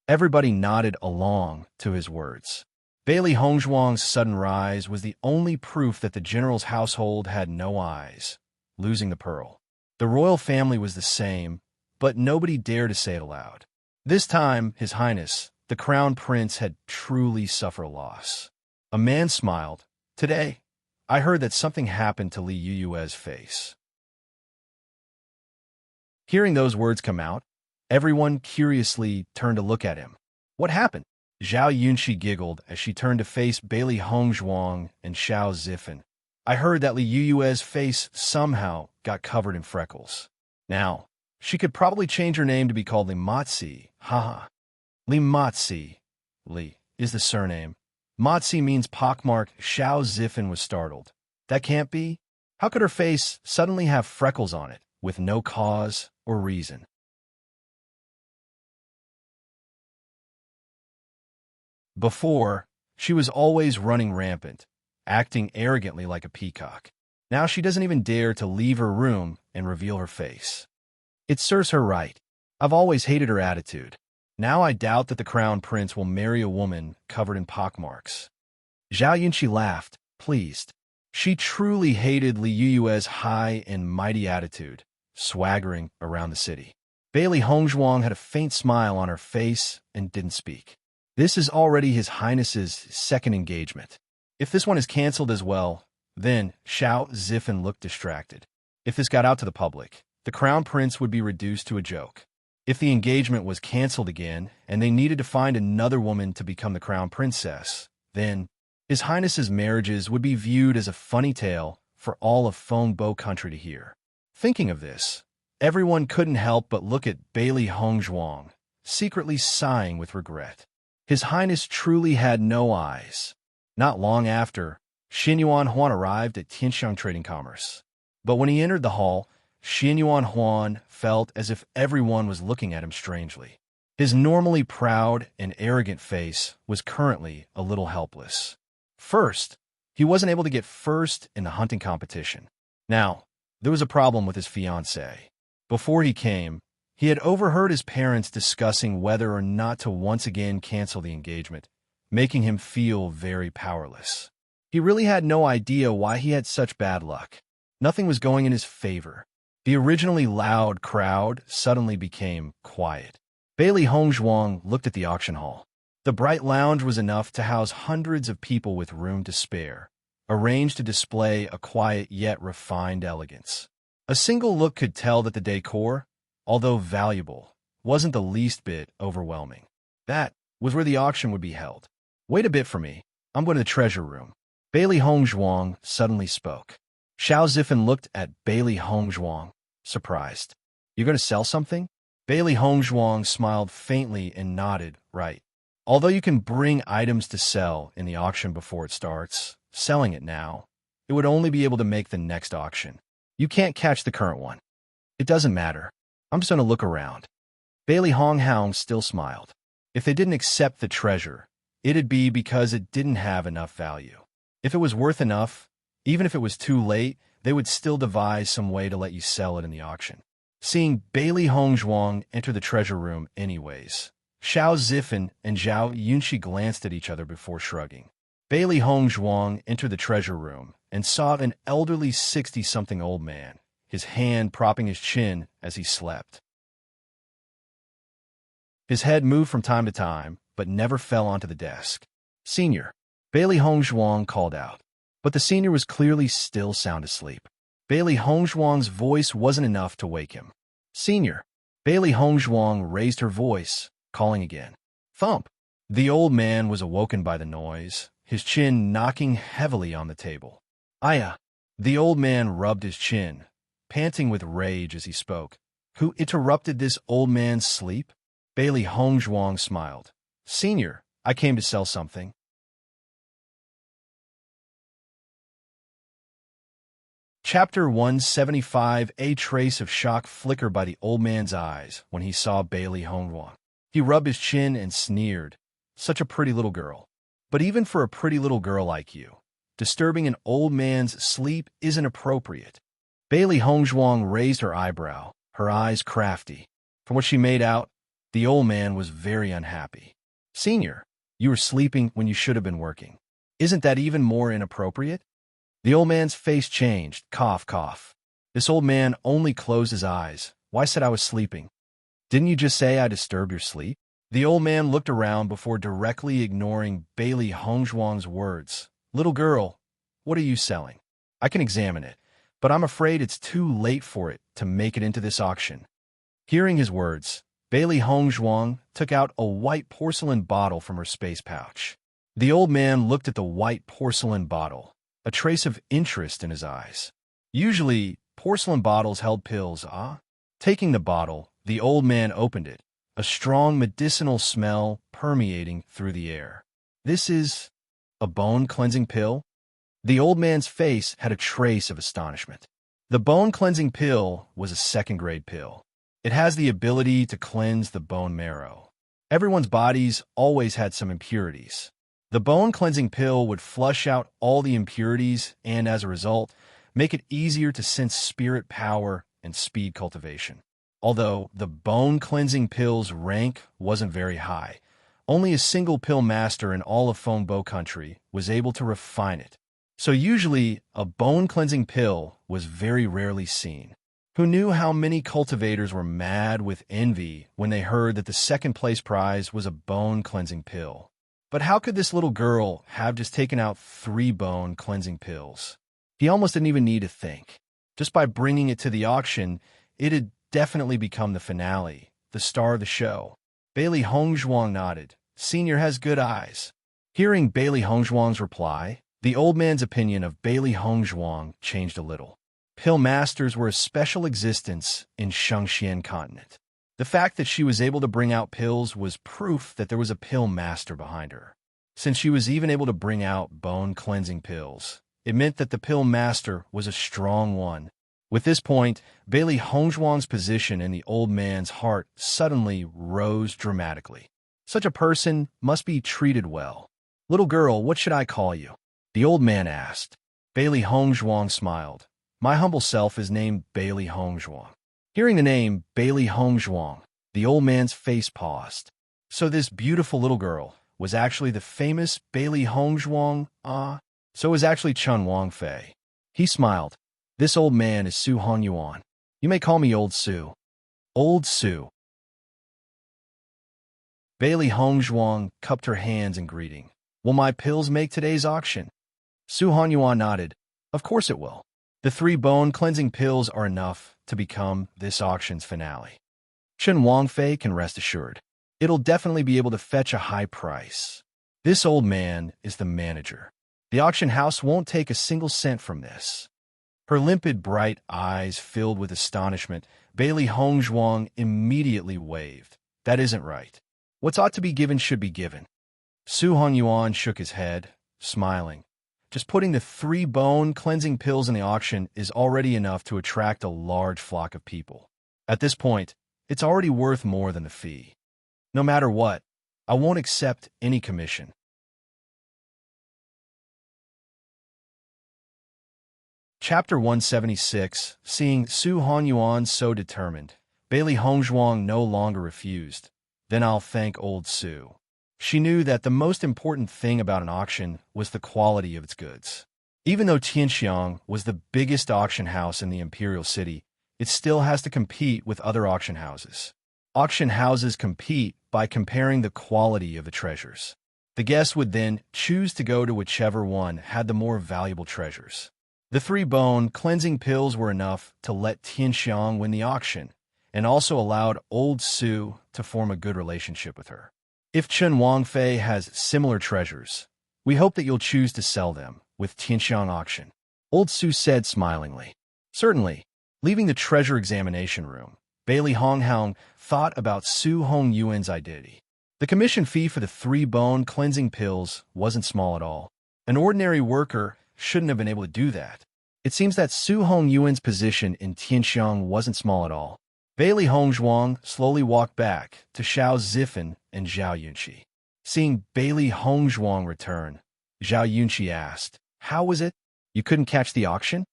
Everybody nodded along to his words. Bailey Hongzhuang's sudden rise was the only proof that the general's household had no eyes, losing the pearl. The royal family was the same, but nobody dared to say it aloud. This time, His Highness, the Crown Prince, had truly suffered a loss. A man smiled. Today, I heard that something happened to Li Yuyue's face. Hearing those words come out, everyone curiously turned to look at him. What happened? Zhao Yunxi giggled as she turned to face Bailey Hongzhuang and Xiao Zifen. I heard that Li Yuyue's face somehow got covered in freckles. Now, she could probably change her name to be called Li Matzi. Haha. Li Matzi. Li is the surname. Matzi means pockmark. Xiao Zifen was startled. That can't be. How could her face suddenly have freckles on it, with no cause or reason? Before, she was always running rampant, acting arrogantly like a peacock. Now she doesn't even dare to leave her room and reveal her face. It serves her right. I've always hated her attitude. Now I doubt that the crown prince will marry a woman covered in pockmarks. Zhao Yunxi laughed, pleased. She truly hated Li Yuyue's high and mighty attitude, swaggering around the city. Bailey Hongzhuang had a faint smile on her face and didn't speak. This is already His Highness's second engagement. If this one is cancelled as well, then Xiao Zifen looked distracted. If this got out to the public, the crown prince would be reduced to a joke. If the engagement was cancelled again and they needed to find another woman to become the crown princess, then His Highness's marriages would be viewed as a funny tale for all of Fengbo country to hear. Thinking of this, everyone couldn't help but look at Bailey Hongzhuang, secretly sighing with regret. His Highness truly had no eyes. Not long after, Xinyuan Huan arrived at Tianxiang Trading Commerce. But when he entered the hall, Xinyuan Huan felt as if everyone was looking at him strangely. His normally proud and arrogant face was currently a little helpless. First, he wasn't able to get first in the hunting competition. Now, there was a problem with his fiancée. Before he came, he had overheard his parents discussing whether or not to once again cancel the engagement, making him feel very powerless. He really had no idea why he had such bad luck. Nothing was going in his favor. The originally loud crowd suddenly became quiet. Bailey Hongzhuang looked at the auction hall. The bright lounge was enough to house hundreds of people with room to spare, arranged to display a quiet yet refined elegance. A single look could tell that the decor, although valuable, wasn't the least bit overwhelming. That was where the auction would be held. "Wait a bit for me. I'm going to the treasure room." Bailey Hongzhuang suddenly spoke. Xiao Zifen looked at Bailey Hongzhuang, surprised. "You're going to sell something?" Bailey Hongzhuang smiled faintly and nodded, "Right. Although you can bring items to sell in the auction before it starts, selling it now, it would only be able to make the next auction. You can't catch the current one." "It doesn't matter. I'm just going to look around." Bailey Hongzhuang still smiled. If they didn't accept the treasure, it'd be because it didn't have enough value. If it was worth enough, even if it was too late, they would still devise some way to let you sell it in the auction. Seeing Bailey Hongzhuang enter the treasure room anyways, Xiao Zifen and Zhao Yunxi glanced at each other before shrugging. Bailey Hongzhuang entered the treasure room and saw an elderly 60-something old man, his hand propping his chin as he slept. His head moved from time to time, but never fell onto the desk. "Senior," Bailey Hongzhuang called out, but the senior was clearly still sound asleep. Bailey Hongzhuang's voice wasn't enough to wake him. "Senior." Bailey Hongzhuang raised her voice, calling again. Thump! The old man was awoken by the noise, his chin knocking heavily on the table. "Aya!" The old man rubbed his chin, panting with rage as he spoke. Who interrupted this old man's sleep? Bailey Hongzhuang smiled. "Senior, I came to sell something." Chapter 175. A trace of shock flickered by the old man's eyes when he saw Bailey Hongzhuang. He rubbed his chin and sneered. "Such a pretty little girl. But even for a pretty little girl like you, disturbing an old man's sleep isn't appropriate." Bailey Hongzhuang raised her eyebrow, her eyes crafty. From what she made out, the old man was very unhappy. "Senior, you were sleeping when you should have been working. Isn't that even more inappropriate?" The old man's face changed. Cough, cough. This old man only closed his eyes. "Why said I was sleeping? Didn't you just say I disturbed your sleep?" The old man looked around before directly ignoring Bailey Hongzhuang's words. "Little girl, what are you selling? I can examine it, but I'm afraid it's too late for it to make it into this auction." Hearing his words, Bailey Hongzhuang took out a white porcelain bottle from her space pouch. The old man looked at the white porcelain bottle, a trace of interest in his eyes. Usually, porcelain bottles held pills, ah? Taking the bottle, the old man opened it, a strong medicinal smell permeating through the air. "This is a bone-cleansing pill?" The old man's face had a trace of astonishment. The bone-cleansing pill was a second-grade pill. It has the ability to cleanse the bone marrow. Everyone's bodies always had some impurities. The bone-cleansing pill would flush out all the impurities and, as a result, make it easier to sense spirit power and speed cultivation. Although the bone-cleansing pill's rank wasn't very high, only a single pill master in all of Fengbo country was able to refine it. So usually, a bone-cleansing pill was very rarely seen. Who knew how many cultivators were mad with envy when they heard that the second-place prize was a bone-cleansing pill? But how could this little girl have just taken out 3 bone-cleansing pills? He almost didn't even need to think. Just by bringing it to the auction, it had definitely become the finale, the star of the show. Bailey Hongzhuang nodded. "Senior has good eyes." Hearing Bailey Hongzhuang's reply, the old man's opinion of Bailey Hongzhuang changed a little. Pill masters were a special existence in Shengxian continent. The fact that she was able to bring out pills was proof that there was a pill master behind her. Since she was even able to bring out bone-cleansing pills, it meant that the pill master was a strong one. With this point, Bailey Hongzhuang's position in the old man's heart suddenly rose dramatically. Such a person must be treated well. "Little girl, what should I call you?" the old man asked. Bailey Hongzhuang smiled. "My humble self is named Bailey Hongzhuang." Hearing the name Bailey Hongzhuang, the old man's face paused. So this beautiful little girl was actually the famous Bailey Hongzhuang? So it was actually Chun Wangfei. He smiled. "This old man is Su Hongyuan. You may call me Old Su." Old Su. Bailey Hongzhuang cupped her hands in greeting. "Will my pills make today's auction?" Su Hongyuan nodded. "Of course it will. The 3 bone-cleansing pills are enough to become this auction's finale. Chun Wangfei can rest assured. It'll definitely be able to fetch a high price. This old man is the manager. The auction house won't take a single cent from this." Her limpid, bright eyes filled with astonishment, Bailey Hongzhuang immediately waved. "That isn't right. What's ought to be given should be given." Su Hongyuan shook his head, smiling. "Just putting the 3 bone-cleansing pills in the auction is already enough to attract a large flock of people. At this point, it's already worth more than the fee. No matter what, I won't accept any commission." Chapter 176. Seeing Su Hongyuan so determined, Bailey Hongzhuang no longer refused. "Then I'll thank Old Su." She knew that the most important thing about an auction was the quality of its goods. Even though Tianxiang was the biggest auction house in the imperial city, it still has to compete with other auction houses. Auction houses compete by comparing the quality of the treasures. The guests would then choose to go to whichever one had the more valuable treasures. The 3 bone-cleansing pills were enough to let Tianxiang win the auction, and also allowed Old Su to form a good relationship with her. "If Chun Wangfei has similar treasures, we hope that you'll choose to sell them with Tianxiang auction," Old Su said smilingly. "Certainly." Leaving the treasure examination room, Bailey Hongzhuang thought about Su Hongyuan's identity. The commission fee for the 3 bone-cleansing pills wasn't small at all. An ordinary worker shouldn't have been able to do that. It seems that Su Hongyuan's position in Tianxiang wasn't small at all. Bailey Hongzhuang slowly walked back to Xiao Zifen and Zhao Yunqi. Seeing Bailey Hongzhuang return, Zhao Yunqi asked, "How was it? You couldn't catch the auction?"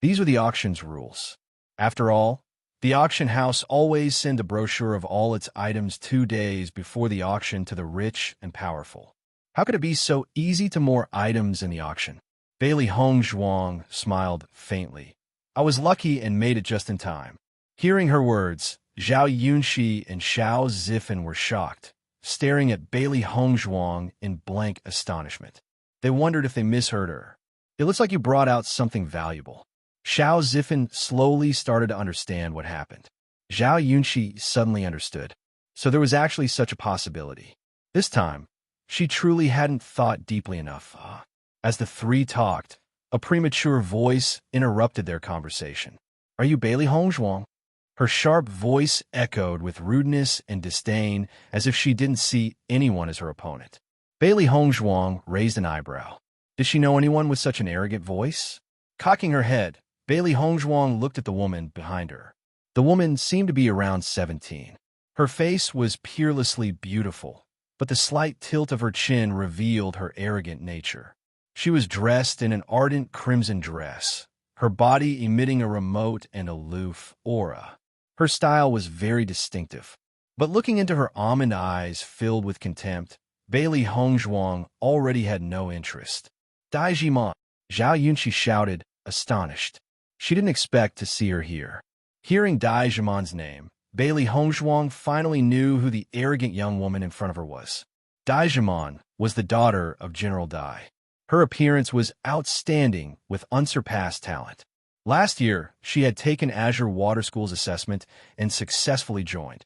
These were the auction's rules. After all, the auction house always sent a brochure of all its items 2 days before the auction to the rich and powerful. How could it be so easy to more items in the auction? Bailey Hongzhuang smiled faintly. "I was lucky and made it just in time." Hearing her words, Zhao Yunqi and Xiao Zifen were shocked, staring at Bailey Hongzhuang in blank astonishment. They wondered if they misheard her. "It looks like you brought out something valuable." Xiao Zifen slowly started to understand what happened. Zhao Yunqi suddenly understood. So there was actually such a possibility. This time, she truly hadn't thought deeply enough. As the 3 talked, a premature voice interrupted their conversation. "Are you Bailey Hongzhuang?" Her sharp voice echoed with rudeness and disdain, as if she didn't see anyone as her opponent. Bailey Hongzhuang raised an eyebrow. Did she know anyone with such an arrogant voice? Cocking her head, Bailey Hongzhuang looked at the woman behind her. The woman seemed to be around 17. Her face was peerlessly beautiful, but the slight tilt of her chin revealed her arrogant nature. She was dressed in an ardent crimson dress, her body emitting a remote and aloof aura. Her style was very distinctive. But looking into her almond eyes filled with contempt, Bailey Hongzhuang already had no interest. "Daijima!" Zhao Yunqi shouted, astonished. She didn't expect to see her here. Hearing Daijiman's name, Bailey Hongzhuang finally knew who the arrogant young woman in front of her was. Daijiman was the daughter of General Dai. Her appearance was outstanding with unsurpassed talent. Last year, she had taken Azure Water School's assessment and successfully joined.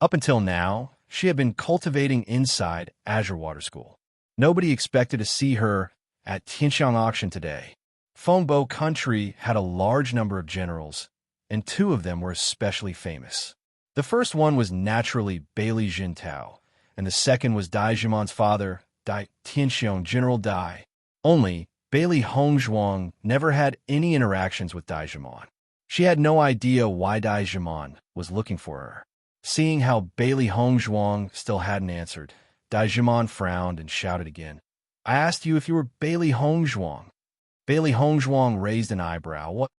Up until now, she had been cultivating inside Azure Water School. Nobody expected to see her at Tianxiang auction today. Fengbo country had a large number of generals, and two of them were especially famous. The first one was naturally Bailey Jintao, and the second was Dai Jimon's father, Dai Tianxiang General Dai. Only, Bailey Hongzhuang never had any interactions with Dai Jimon. She had no idea why Dai Jimon was looking for her. Seeing how Bailey Hongzhuang still hadn't answered, Dai Jimon frowned and shouted again, "I asked you if you were Bailey Hongzhuang." Bailey Hongzhuang raised an eyebrow. What?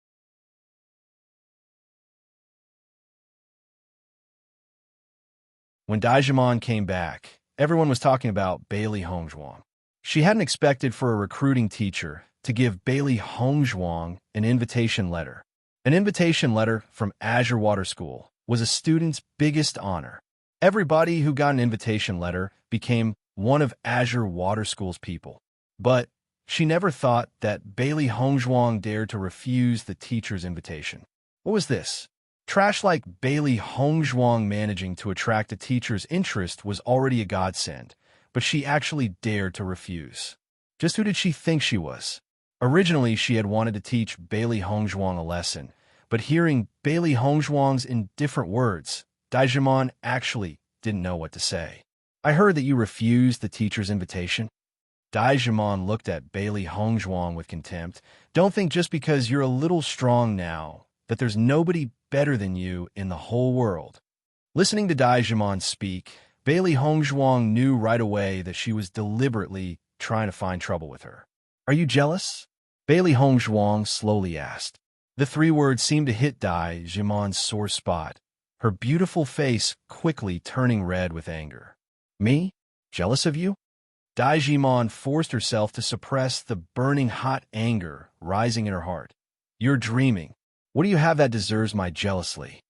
When Dai Jimon came back, everyone was talking about Bailey Hongzhuang. She hadn't expected for a recruiting teacher to give Bailey Hongzhuang an invitation letter. An invitation letter from Azure Water School was a student's biggest honor. Everybody who got an invitation letter became one of Azure Water School's people. But she never thought that Bailey Hongzhuang dared to refuse the teacher's invitation. What was this? Trash like Bailey Hongzhuang managing to attract a teacher's interest was already a godsend, but she actually dared to refuse. Just who did she think she was? Originally, she had wanted to teach Bailey Hongzhuang a lesson, but hearing Bailey Hongzhuang's indifferent words, Dai Jimon actually didn't know what to say. "I heard that you refused the teacher's invitation." Dai Jimon looked at Bailey Hongzhuang with contempt. "Don't think just because you're a little strong now that there's nobody better than you in the whole world." Listening to Dai Jimon speak, Bailey Hongzhuang knew right away that she was deliberately trying to find trouble with her. "Are you jealous?" Bailey Hongzhuang slowly asked. The three words seemed to hit Dai Jimon's sore spot, her beautiful face quickly turning red with anger. "Me? Jealous of you?" Dai Jimon forced herself to suppress the burning hot anger rising in her heart. "You're dreaming. What do you have that deserves my jealousy?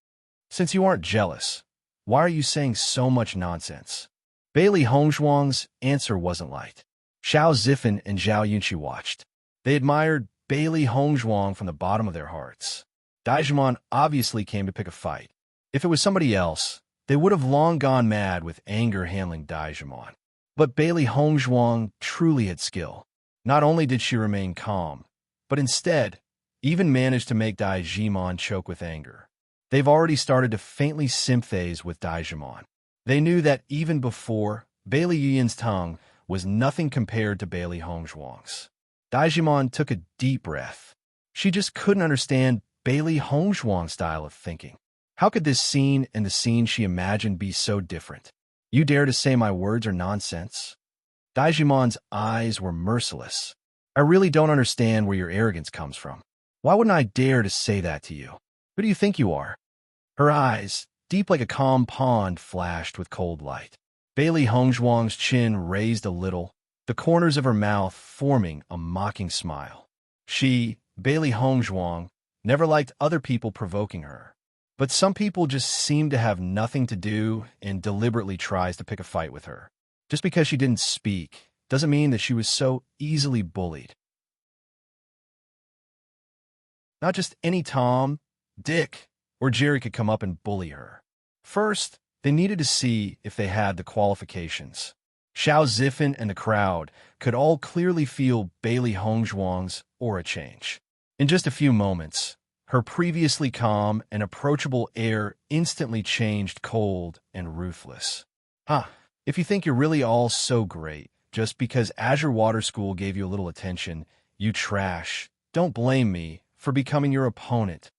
Since you aren't jealous, why are you saying so much nonsense?" Bailey Hongzhuang's answer wasn't light. Xiao Zifen and Zhao Yunqi watched. They admired Bailey Hongzhuang from the bottom of their hearts. Dai Jimon obviously came to pick a fight. If it was somebody else, they would have long gone mad with anger handling Dai Jimon. But Bailey Hongzhuang truly had skill. Not only did she remain calm, but instead even managed to make Dai Jimon choke with anger. They've already started to faintly sympathize with Dai Jimon. They knew that even before, Bailey Yin's tongue was nothing compared to Bailey Hongzhuang's. Dai Jimon took a deep breath. She just couldn't understand Bailey Hongzhuang's style of thinking. How could this scene and the scene she imagined be so different? "You dare to say my words are nonsense?" Dai Jimon's eyes were merciless. "I really don't understand where your arrogance comes from. Why wouldn't I dare to say that to you? Who do you think you are?" Her eyes, deep like a calm pond, flashed with cold light. Bailey Hongzhuang's chin raised a little, the corners of her mouth forming a mocking smile. She, Bailey Hongzhuang, never liked other people provoking her. But some people just seemed to have nothing to do and deliberately tries to pick a fight with her. Just because she didn't speak doesn't mean that she was so easily bullied. Not just any Tom, Dick, or Jerry could come up and bully her. First, they needed to see if they had the qualifications. Xiao Zifen and the crowd could all clearly feel Bailey Hongzhuang's aura change. In just a few moments, her previously calm and approachable air instantly changed cold and ruthless. If you think you're really all so great, just because Azure Water School gave you a little attention, you trash. Don't blame me for becoming your opponent."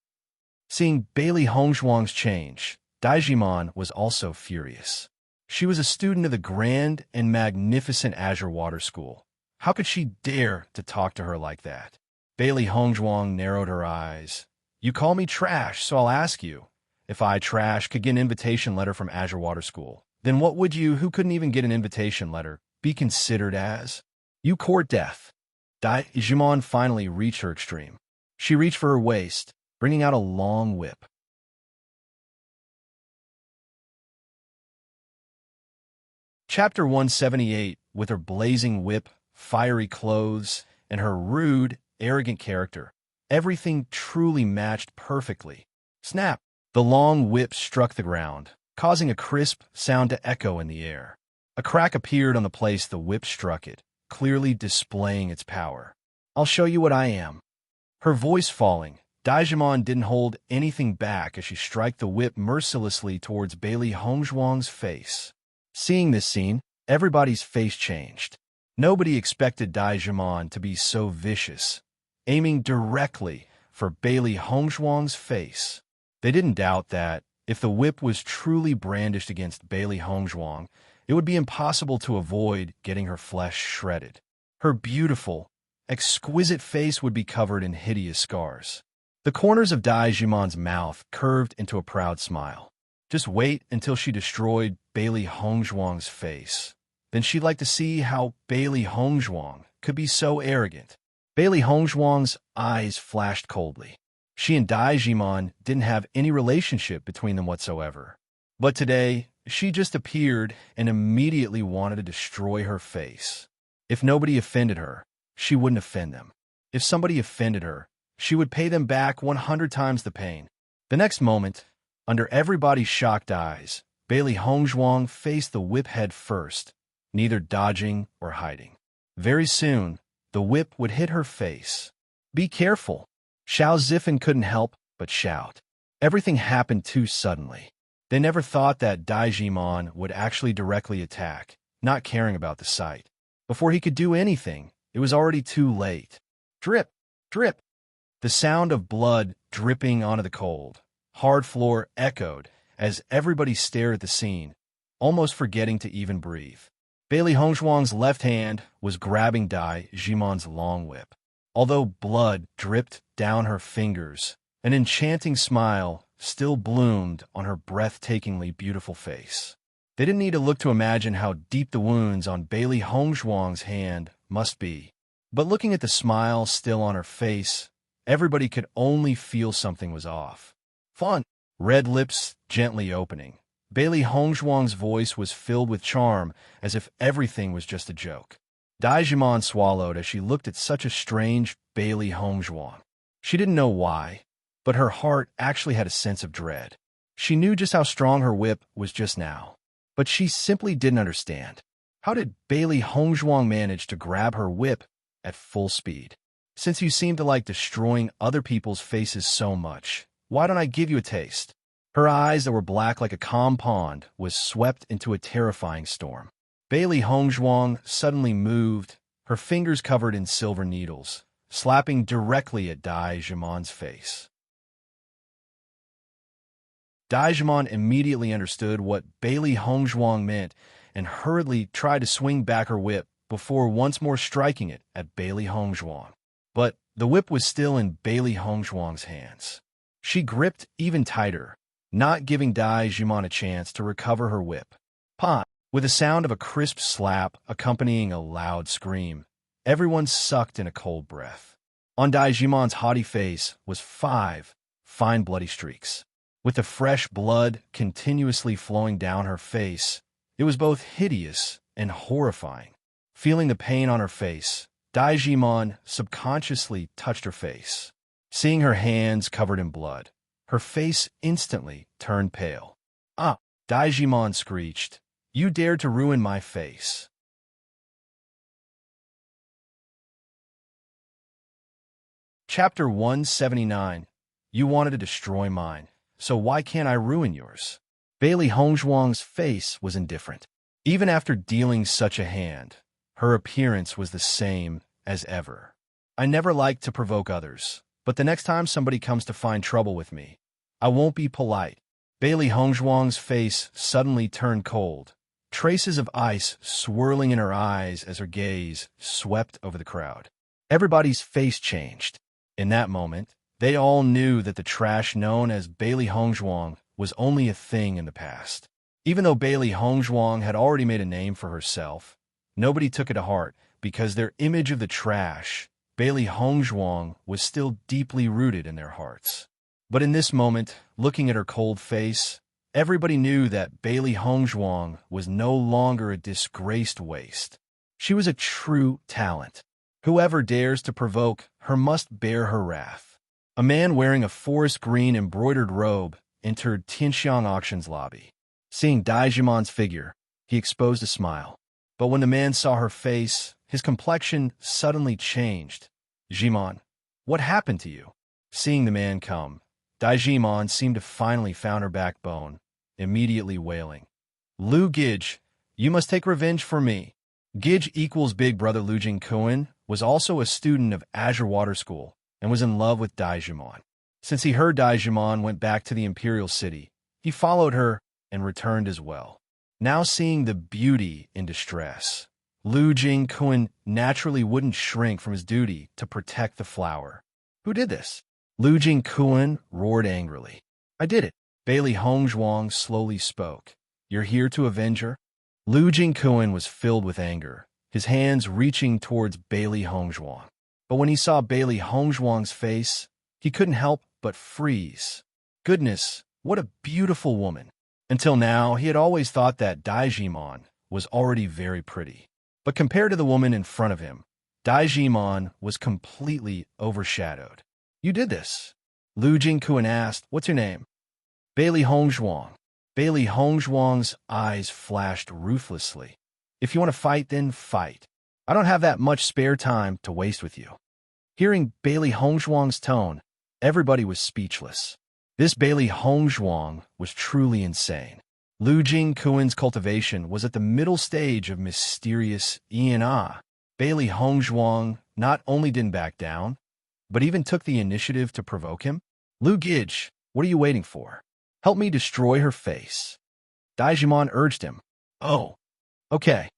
Seeing Bailey Hongzhuang's change, Dai Jimon was also furious. She was a student of the grand and magnificent Azure Water School. How could she dare to talk to her like that? Bailey Hongzhuang narrowed her eyes. "You call me trash, so I'll ask you. If I, trash, could get an invitation letter from Azure Water School, then what would you, who couldn't even get an invitation letter, be considered as? You court death." Dai Jimon finally reached her extreme. She reached for her waist, bringing out a long whip. Chapter 178, with her blazing whip, fiery clothes, and her rude, arrogant character, everything truly matched perfectly. Snap! The long whip struck the ground, causing a crisp sound to echo in the air. A crack appeared on the place the whip struck it, clearly displaying its power. "I'll show you what I am." Her voice falling, Daijimon didn't hold anything back as she struck the whip mercilessly towards Bailey Hongzhuang's face. Seeing this scene, everybody's face changed. Nobody expected Daijimon to be so vicious, aiming directly for Bailey Hongzhuang's face. They didn't doubt that, if the whip was truly brandished against Bailey Hongzhuang, it would be impossible to avoid getting her flesh shredded. Her beautiful, exquisite face would be covered in hideous scars. The corners of Daijimon's mouth curved into a proud smile. Just wait until she destroyed Bailey Hongzhuang's face. Then she'd like to see how Bailey Hongzhuang could be so arrogant. Bailey Hongzhuang's eyes flashed coldly. She and Daijimon didn't have any relationship between them whatsoever. But today, she just appeared and immediately wanted to destroy her face. If nobody offended her, she wouldn't offend them. If somebody offended her, she would pay them back 100 times the pain. The next moment, under everybody's shocked eyes, Bailey Hongzhuang faced the whip head first, neither dodging or hiding. Very soon, the whip would hit her face. "Be careful!" Xiao Zifen couldn't help but shout. Everything happened too suddenly. They never thought that Daijimon would actually directly attack, not caring about the sight. Before he could do anything, it was already too late. Drip! Drip! The sound of blood dripping onto the cold, hard floor echoed as everybody stared at the scene, almost forgetting to even breathe. Bailey Hongzhuang's left hand was grabbing Daijimon's long whip. Although blood dripped down her fingers, an enchanting smile still bloomed on her breathtakingly beautiful face. They didn't need to look to imagine how deep the wounds on Bailey Hongzhuang's hand must be. But looking at the smile still on her face, everybody could only feel something was off. Fun! Red lips gently opening. Bailey Hongzhuang's voice was filled with charm, as if everything was just a joke. Daijimon swallowed as she looked at such a strange Bailey Hongzhuang. She didn't know why, but her heart actually had a sense of dread. She knew just how strong her whip was just now, but she simply didn't understand. How did Bailey Hongzhuang manage to grab her whip at full speed? "Since you seem to like destroying other people's faces so much, why don't I give you a taste?" Her eyes that were black like a calm pond was swept into a terrifying storm. Bailey Hongzhuang suddenly moved, her fingers covered in silver needles, slapping directly at Daijimon's face. Daijimon immediately understood what Bailey Hongzhuang meant and hurriedly tried to swing back her whip before once more striking it at Bailey Hongzhuang. But the whip was still in Bailey Hongzhuang's hands. She gripped even tighter, not giving Daijimon a chance to recover her whip. "Pa!" With the sound of a crisp slap accompanying a loud scream, everyone sucked in a cold breath. On Daijimon's haughty face was 5 fine bloody streaks. With the fresh blood continuously flowing down her face, it was both hideous and horrifying. Feeling the pain on her face, Daijimon subconsciously touched her face. Seeing her hands covered in blood, her face instantly turned pale. "Ah!" Daijimon screeched. "You dared to ruin my face." Chapter 179. You wanted to destroy mine, so why can't I ruin yours? Bailey Hongzhuang's face was indifferent. Even after dealing such a hand, her appearance was the same as ever. "I never like to provoke others, but the next time somebody comes to find trouble with me, I won't be polite." Bailey Hongzhuang's face suddenly turned cold, traces of ice swirling in her eyes as her gaze swept over the crowd. Everybody's face changed. In that moment, they all knew that the trash known as Bailey Hongzhuang was only a thing in the past. Even though Bailey Hongzhuang had already made a name for herself, nobody took it to heart because their image of the trash, Bailey Hongzhuang, was still deeply rooted in their hearts. But in this moment, looking at her cold face, everybody knew that Bailey Hongzhuang was no longer a disgraced waste. She was a true talent. Whoever dares to provoke her must bear her wrath. A man wearing a forest green embroidered robe entered Tianxiang Auction's lobby. Seeing Daijimon's figure, he exposed a smile. But when the man saw her face, his complexion suddenly changed. Jimon, what happened to you? Seeing the man come, Daijimon seemed to finally found her backbone, immediately wailing. Lu Gij, you must take revenge for me. Gij equals big brother Lu Jingkuan was also a student of Azure Water School and was in love with Daijimon. Since he heard Daijimon went back to the Imperial City, he followed her and returned as well. Now seeing the beauty in distress, Lu Jingkuan naturally wouldn't shrink from his duty to protect the flower. Who did this? Lu Jingkuan roared angrily. I did it. Bailey Hongzhuang slowly spoke. You're here to avenge her? Lu Jingkuan was filled with anger, his hands reaching towards Bailey Hongzhuang. But when he saw Bailey Hongzhuang's face, he couldn't help but freeze. Goodness, what a beautiful woman. Until now, he had always thought that Daijimon was already very pretty. But compared to the woman in front of him, Daijimon was completely overshadowed. You did this? Lu Jingkuan asked, what's your name? Bailey Hongzhuang. Bailey Hongzhuang's eyes flashed ruthlessly. If you want to fight, then fight. I don't have that much spare time to waste with you. Hearing Bailey Hongzhuang's tone, everybody was speechless. This Bailey Hongzhuang was truly insane. Lu Jingkuan's cultivation was at the middle stage of mysterious ENA. Bailey Hongzhuang not only didn't back down, but even took the initiative to provoke him. Lu Gij, what are you waiting for? Help me destroy her face. Daijimon urged him. Oh, okay.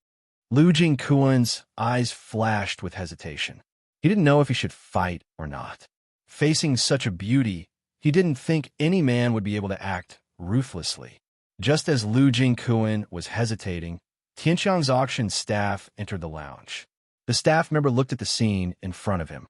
Lu Jingkuan's eyes flashed with hesitation. He didn't know if he should fight or not. Facing such a beauty, he didn't think any man would be able to act ruthlessly. Just as Lu Jingkuan was hesitating, Tianxiang's auction staff entered the lounge. The staff member looked at the scene in front of him.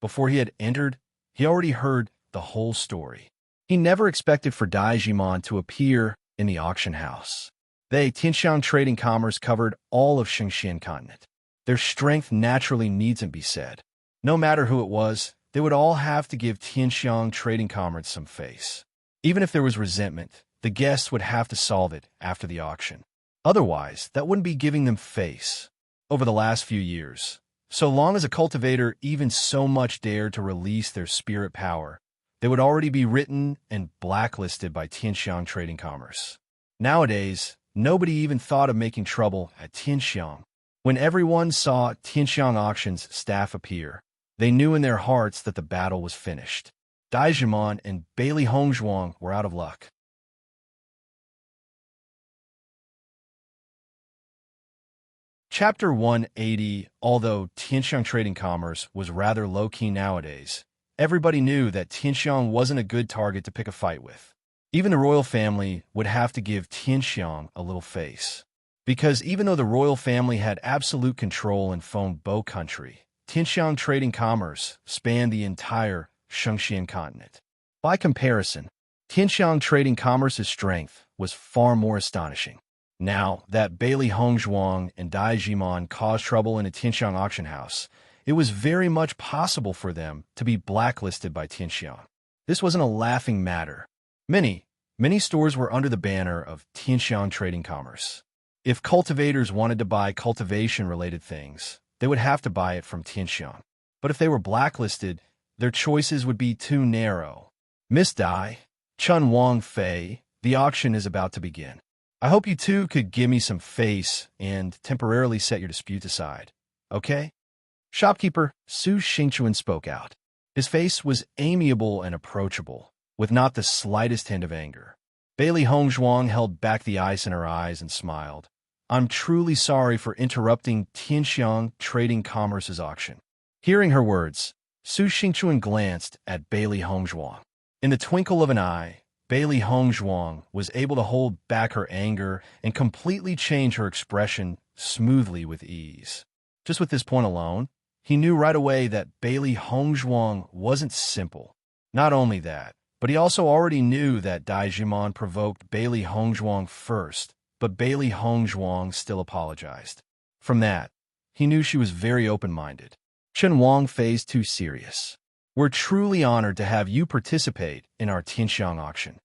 Before he had entered, he already heard the whole story. He never expected for Daijimon to appear in the auction house. They, Tianxiang Trading Commerce, covered all of Shengxian continent. Their strength naturally needn't be said. No matter who it was, they would all have to give Tianxiang Trading Commerce some face. Even if there was resentment, the guests would have to solve it after the auction. Otherwise, that wouldn't be giving them face. Over the last few years, so long as a cultivator even so much dared to release their spirit power, they would already be written and blacklisted by Tianxiang Trading Commerce. Nowadays, nobody even thought of making trouble at Tianxiang. When everyone saw Tianxiang Auction's staff appear, they knew in their hearts that the battle was finished. Daijimon and Bailey Hongzhuang were out of luck. Chapter 180. Although Tianxiang Trading Commerce was rather low-key nowadays, everybody knew that Tianxiang wasn't a good target to pick a fight with. Even the royal family would have to give Tianxiang a little face. Because even though the royal family had absolute control in Fengbo country, Tianxiang Trading Commerce spanned the entire Shengxian continent. By comparison, Tianxiang Trading Commerce's strength was far more astonishing. Now that Bailey Hongzhuang and Daijimon caused trouble in a Tianxiang auction house, it was very much possible for them to be blacklisted by Tianxiang. This wasn't a laughing matter. Many stores were under the banner of Tianxiang Trading Commerce. If cultivators wanted to buy cultivation-related things, they would have to buy it from Tianxiang. But if they were blacklisted, their choices would be too narrow. Miss Dai, Chun Wang Fei, the auction is about to begin. I hope you two could give me some face and temporarily set your dispute aside, okay? Shopkeeper Su Xingchuan spoke out. His face was amiable and approachable, with not the slightest hint of anger. Bailey Hongzhuang held back the ice in her eyes and smiled. I'm truly sorry for interrupting Tianxiang Trading Commerce's auction. Hearing her words, Su Xingchuan glanced at Bailey Hongzhuang. In the twinkle of an eye, Bailey Hongzhuang was able to hold back her anger and completely change her expression smoothly with ease. Just with this point alone, he knew right away that Bailey Hongzhuang wasn't simple. Not only that, but he also already knew that Daijimon provoked Bailey Hongzhuang first, but Bailey Hongzhuang still apologized. From that, he knew she was very open-minded. Chen Wang Fei's too serious. We're truly honored to have you participate in our Tianxiang auction.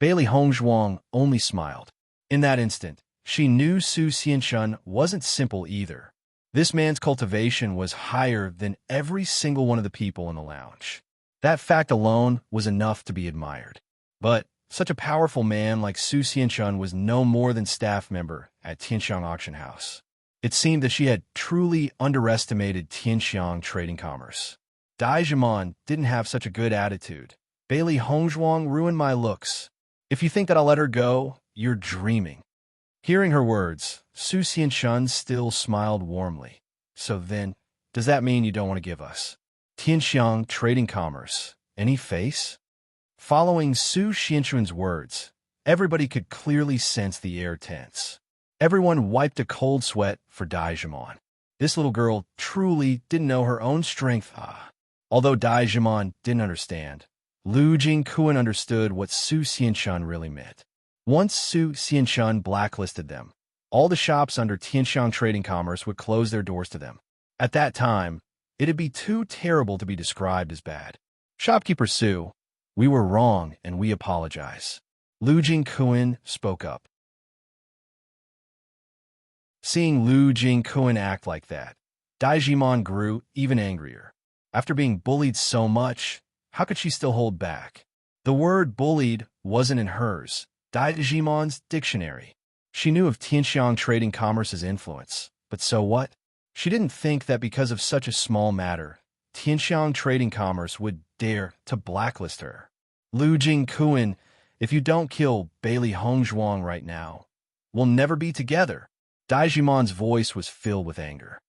Bailey Hongzhuang only smiled. In that instant, she knew Su Xianshun wasn't simple either. This man's cultivation was higher than every single one of the people in the lounge. That fact alone was enough to be admired. But such a powerful man like Su Xianshun was no more than staff member at Tianxiang Auction House. It seemed that she had truly underestimated Tianxiang trading commerce. Dai Zhiman didn't have such a good attitude. Bailey Hongzhuang ruined my looks. If you think that I'll let her go, you're dreaming. Hearing her words, Su Xianshun still smiled warmly. So then, does that mean you don't want to give us Tianxiang trading commerce any face? Following Su Xianshun's words, everybody could clearly sense the air tense. Everyone wiped a cold sweat for Dai Zhiman. This little girl truly didn't know her own strength. Although Dai Zhiman didn't understand, Lu Jingquan understood what Su Xianshun really meant. Once Su Xianshun blacklisted them, all the shops under Tianxiang Trading Commerce would close their doors to them. At that time, it'd be too terrible to be described as bad. Shopkeeper Su, we were wrong and we apologize. Lu Jingquan spoke up. Seeing Lu Jingquan act like that, Dai Zhiman grew even angrier. After being bullied so much, how could she still hold back? The word bullied wasn't in hers, Dai Zhiman's dictionary. She knew of Tianxiang Trading Commerce's influence, but so what? She didn't think that because of such a small matter, Tianxiang Trading Commerce would dare to blacklist her. Lu Jingquan, if you don't kill Bailey Hongzhuang right now, we'll never be together. Dai Zhiman's voice was filled with anger.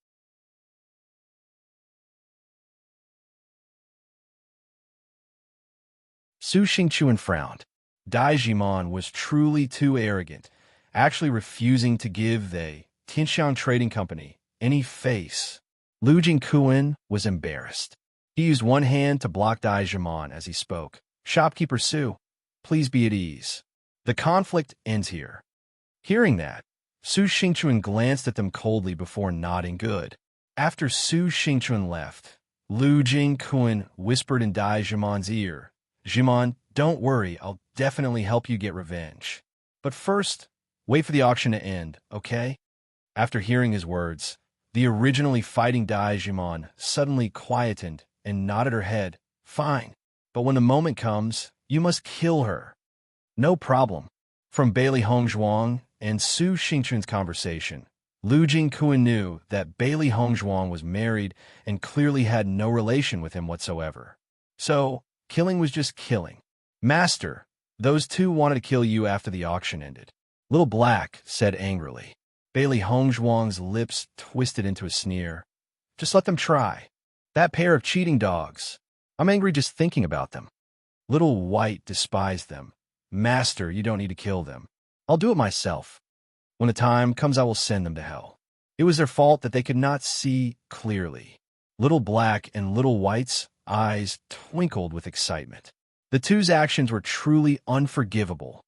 Su Xingchuan frowned. Dai Zhiman was truly too arrogant, actually refusing to give the Tianxiang Trading Company any face. Lu Jingquan was embarrassed. He used one hand to block Dai Zhiman as he spoke. Shopkeeper Su, please be at ease. The conflict ends here. Hearing that, Su Xingchuan glanced at them coldly before nodding good. After Su Xingchuan left, Lu Jingquan whispered in Dai Zhiman's ear, Zhiman, don't worry, I'll definitely help you get revenge. But first, wait for the auction to end, okay? After hearing his words, the originally fighting Dai Zhiman suddenly quietened and nodded her head, fine. But when the moment comes, you must kill her. No problem. From Bailey Hongzhuang and Su Xingchuan's conversation, Lu Jingquan knew that Bailey Hongzhuang was married and clearly had no relation with him whatsoever. So, killing was just killing. Master, those two wanted to kill you after the auction ended. Little Black said angrily. Bailey Hongzhuang's lips twisted into a sneer. Just let them try. That pair of cheating dogs. I'm angry just thinking about them. Little White despised them. Master, you don't need to kill them. I'll do it myself. When the time comes, I will send them to hell. It was their fault that they could not see clearly. Little Black and Little White's eyes twinkled with excitement. The two's actions were truly unforgivable.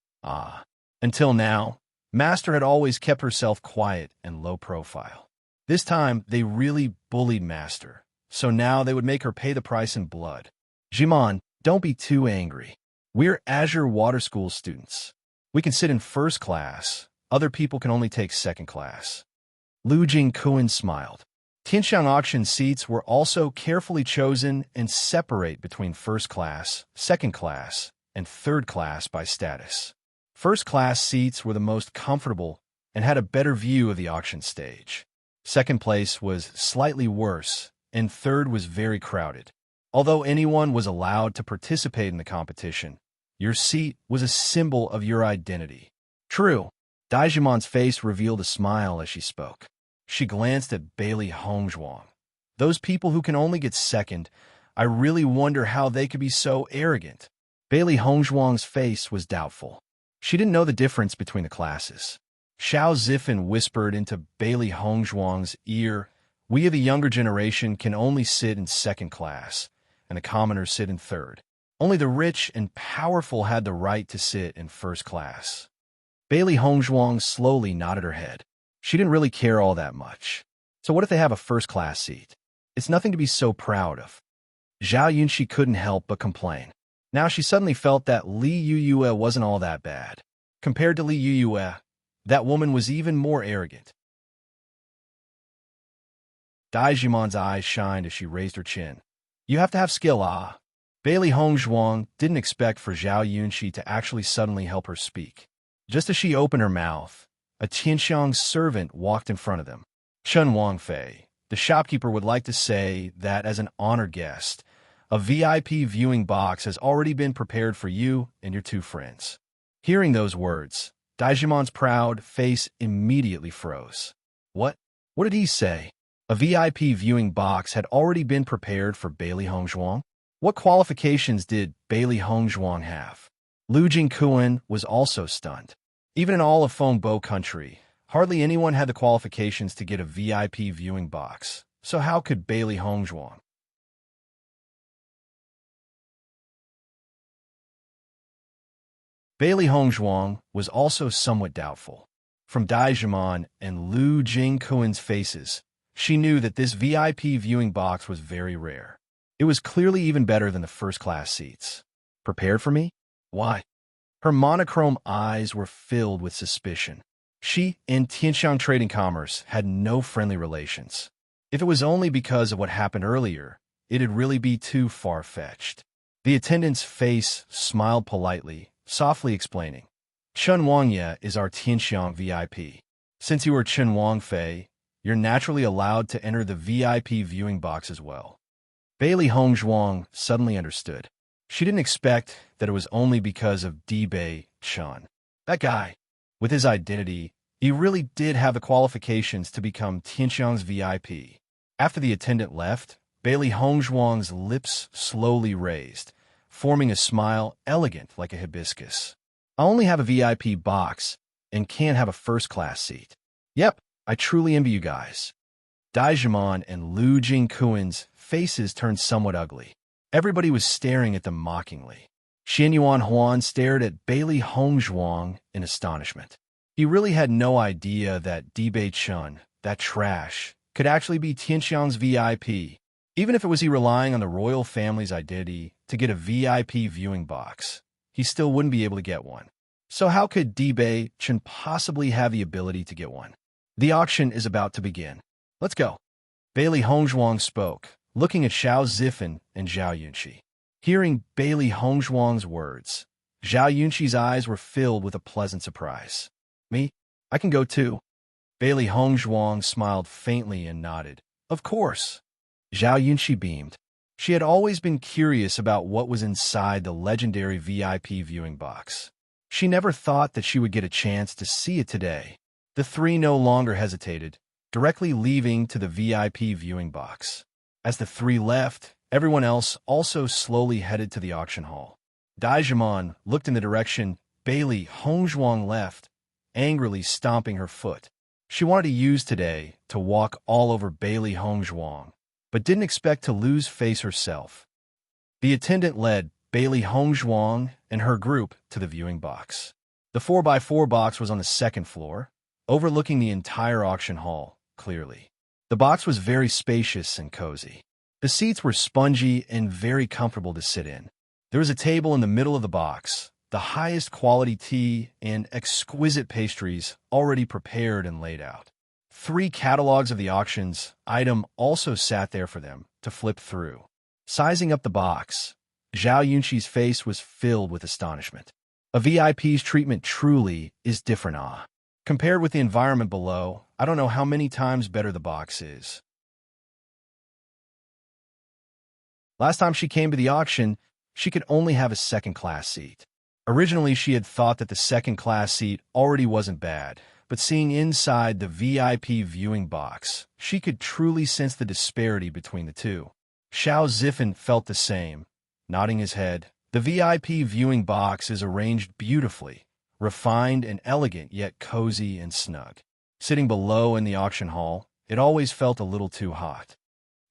Until now, Master had always kept herself quiet and low profile. This time, they really bullied Master, so now they would make her pay the price in blood. Zhiman, don't be too angry. We're Azure Water School students. We can sit in first class. Other people can only take second class. Lu Jingquan smiled. Tianxiang auction seats were also carefully chosen and separate between first class, second class, and third class by status. First class seats were the most comfortable and had a better view of the auction stage. Second place was slightly worse, and third was very crowded. Although anyone was allowed to participate in the competition, your seat was a symbol of your identity. True, Dai Zhiman's face revealed a smile as she spoke. She glanced at Bailey Hongzhuang. Those people who can only get second, I really wonder how they could be so arrogant. Bailey Hongzhuang's face was doubtful. She didn't know the difference between the classes. Xiao Zifen whispered into Bailey Hongzhuang's ear, we of the younger generation can only sit in second class, and the commoners sit in third. Only the rich and powerful had the right to sit in first class. Bailey Hongzhuang slowly nodded her head. She didn't really care all that much. So what if they have a first-class seat? It's nothing to be so proud of. Zhao Yunxi couldn't help but complain. Now she suddenly felt that Li Yuyue wasn't all that bad. Compared to Li Yuyue, that woman was even more arrogant. Daijimon's eyes shined as she raised her chin. You have to have skill, ah. Bailey Hongzhuang didn't expect for Zhao Yunxi to actually suddenly help her speak. Just as she opened her mouth, a Tianxiang servant walked in front of them. Chen Wangfei, the shopkeeper, would like to say that as an honored guest, a VIP viewing box has already been prepared for you and your two friends. Hearing those words, Daijimon's proud face immediately froze. What? What did he say? A VIP viewing box had already been prepared for Bailey Hongzhuang? What qualifications did Bailey Hongzhuang have? Lu Jingkuan was also stunned. Even in all of Fengbo country, hardly anyone had the qualifications to get a VIP viewing box. So how could Bailey Hongzhuang? Bailey Hongzhuang was also somewhat doubtful. From Daijimon and Lu Jingkuan's faces, she knew that this VIP viewing box was very rare. It was clearly even better than the first-class seats. Prepared for me? Why? Her monochrome eyes were filled with suspicion. She and Tianxiang Trading Commerce had no friendly relations. If it was only because of what happened earlier, it'd really be too far-fetched. The attendant's face smiled politely, softly explaining, Chen Wangye is our Tianxiang VIP. Since you are Chen Wangfei, you're naturally allowed to enter the VIP viewing box as well. Bailey Hongzhuang suddenly understood. She didn't expect that it was only because of Dibei Chen. That guy, with his identity, he really did have the qualifications to become Tianxiang's VIP. After the attendant left, Bailey Hongzhuang's lips slowly raised, forming a smile elegant like a hibiscus. I only have a VIP box and can't have a first-class seat. Yep, I truly envy you guys. Daijimon and Lu Jingkuan's faces turned somewhat ugly. Everybody was staring at them mockingly. Xianyuan Huan stared at Bailey Hongzhuang in astonishment. He really had no idea that Dibei Chen, that trash, could actually be Tianxiang's VIP. Even if it was he relying on the royal family's identity to get a VIP viewing box, he still wouldn't be able to get one. So how could Dibei Chen possibly have the ability to get one? The auction is about to begin. Let's go. Bailey Hongzhuang spoke, looking at Xiao Zifen and Zhao Yunxi. Hearing Bailey Hongzhuang's words, Zhao Yunxi's eyes were filled with a pleasant surprise. Me? I can go too. Bailey Hongzhuang smiled faintly and nodded. Of course. Zhao Yunxi beamed. She had always been curious about what was inside the legendary VIP viewing box. She never thought that she would get a chance to see it today. The three no longer hesitated, directly leaving to the VIP viewing box. As the three left, everyone else also slowly headed to the auction hall. Daijimon looked in the direction Bailey Hongzhuang left, angrily stomping her foot. She wanted to use today to walk all over Bailey Hongzhuang, but didn't expect to lose face herself. The attendant led Bailey Hongzhuang and her group to the viewing box. The 4x4 box was on the second floor, overlooking the entire auction hall, clearly. The box was very spacious and cozy. The seats were spongy and very comfortable to sit in. There was a table in the middle of the box, the highest quality tea and exquisite pastries already prepared and laid out. 3 catalogs of the auction's item also sat there for them to flip through. Sizing up the box, Zhao Yunxi's face was filled with astonishment. A VIP's treatment truly is different, ah. Compared with the environment below, I don't know how many times better the box is. Last time she came to the auction, she could only have a second-class seat. Originally, she had thought that the second-class seat already wasn't bad, but seeing inside the VIP viewing box, she could truly sense the disparity between the two. Xiao Zifen felt the same. Nodding his head, the VIP viewing box is arranged beautifully, refined and elegant, yet cozy and snug. Sitting below in the auction hall, it always felt a little too hot.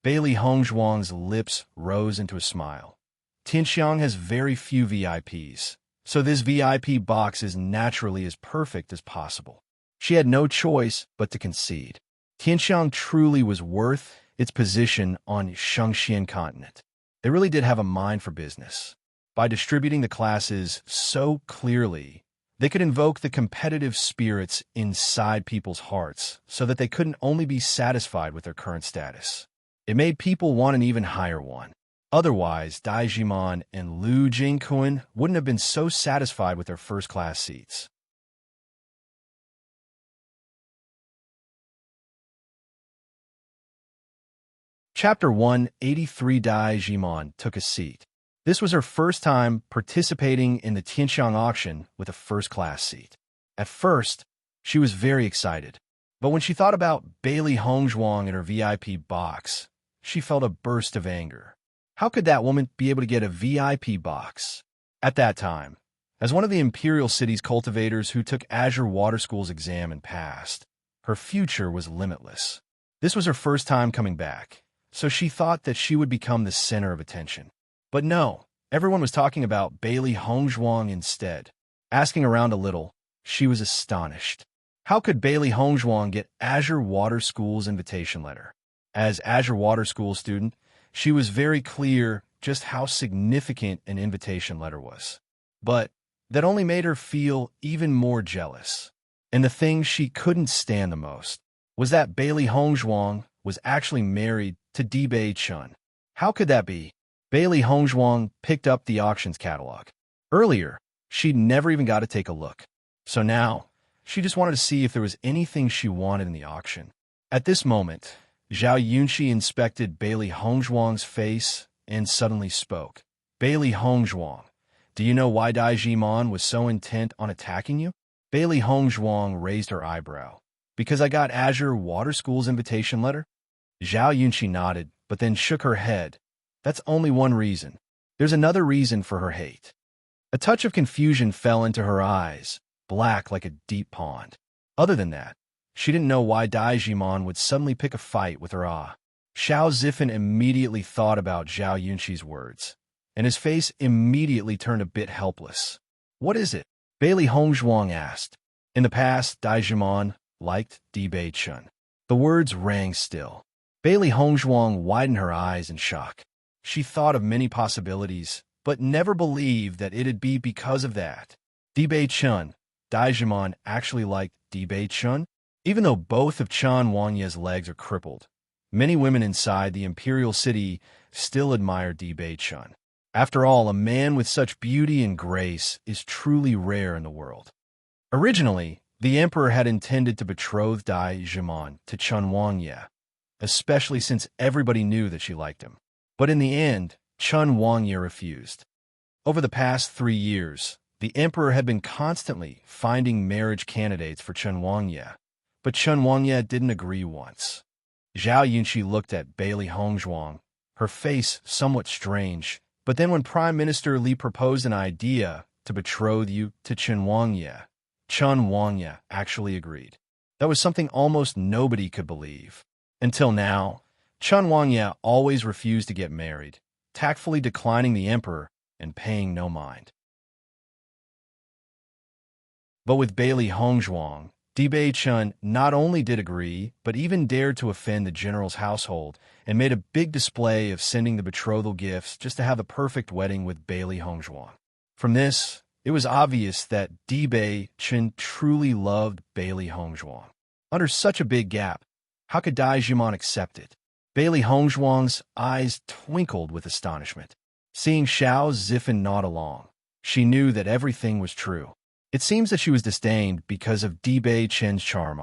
Bailey Hongzhuang's lips rose into a smile. Tianxiang has very few VIPs, so this VIP box is naturally as perfect as possible. She had no choice but to concede. Tianxiang truly was worth its position on Shangxian continent. They really did have a mind for business. By distributing the classes so clearly, they could invoke the competitive spirits inside people's hearts so that they couldn't only be satisfied with their current status. It made people want an even higher one. Otherwise, Daijimon and Lu Jingquan wouldn't have been so satisfied with their first-class seats. Chapter 183. Daijimon took a seat. This was her first time participating in the Tianxiang auction with a first-class seat. At first, she was very excited, but when she thought about Bailey Hongzhuang in her VIP box, she felt a burst of anger. How could that woman be able to get a VIP box? At that time, as one of the Imperial City's cultivators who took Azure Water School's exam and passed, her future was limitless. This was her first time coming back, so she thought that she would become the center of attention. But no, everyone was talking about Bailey Hongzhuang instead. Asking around a little, she was astonished. How could Bailey Hongzhuang get Azure Water School's invitation letter? As Azure Water School student, she was very clear just how significant an invitation letter was. But that only made her feel even more jealous. And the thing she couldn't stand the most was that Bailey Hongzhuang was actually married to Dibei Chun. How could that be? Bailey Hongzhuang picked up the auctions catalog. Earlier, she'd never even got to take a look. So now, she just wanted to see if there was anything she wanted in the auction. At this moment, Zhao Yunqi inspected Bailey Hongzhuang's face and suddenly spoke. Bailey Hongzhuang, do you know why Daijimon was so intent on attacking you? Bailey Hongzhuang raised her eyebrow. Because I got Azure Water School's invitation letter? Zhao Yunqi nodded, but then shook her head. That's only one reason. There's another reason for her hate. A touch of confusion fell into her eyes, black like a deep pond. Other than that, she didn't know why Daijimon would suddenly pick a fight with her ah. Xiao Zifen immediately thought about Zhao Yunqi's words, and his face immediately turned a bit helpless. What is it? Bailey Hongzhuang asked. In the past, Daijimon liked Dibei Chun. The words rang still. Bailey Hongzhuang widened her eyes in shock. She thought of many possibilities, but never believed that it'd be because of that. Dibei Chun, Daijimon actually liked Dibei Chun? Even though both of Chun Wangye's legs are crippled, many women inside the Imperial City still admire Dibei Chun. After all, a man with such beauty and grace is truly rare in the world. Originally, the Emperor had intended to betroth Daijimon to Chun Wangye, especially since everybody knew that she liked him. But in the end, Chun Wangye refused. Over the past 3 years, the Emperor had been constantly finding marriage candidates for Chun Wangye, but Chun Wangye didn't agree once. Zhao Yunqi looked at Bailey Hongzhuang, her face somewhat strange, but then when Prime Minister Li proposed an idea to betroth you to Chun Wangye actually agreed. That was something almost nobody could believe. Until now, Chun Wangye always refused to get married, tactfully declining the Emperor and paying no mind. But with Bailey Hongzhuang, Dibei Chun not only did agree, but even dared to offend the general's household and made a big display of sending the betrothal gifts just to have the perfect wedding with Bailey Hongzhuang. From this, it was obvious that Dibei Chun truly loved Bailey Hongzhuang. Under such a big gap, how could Daijimon accept it? Bailey Hongzhuang's eyes twinkled with astonishment. Seeing Xiao Zifen nod along, she knew that everything was true. It seems that she was disdained because of Dibei Chun's charm.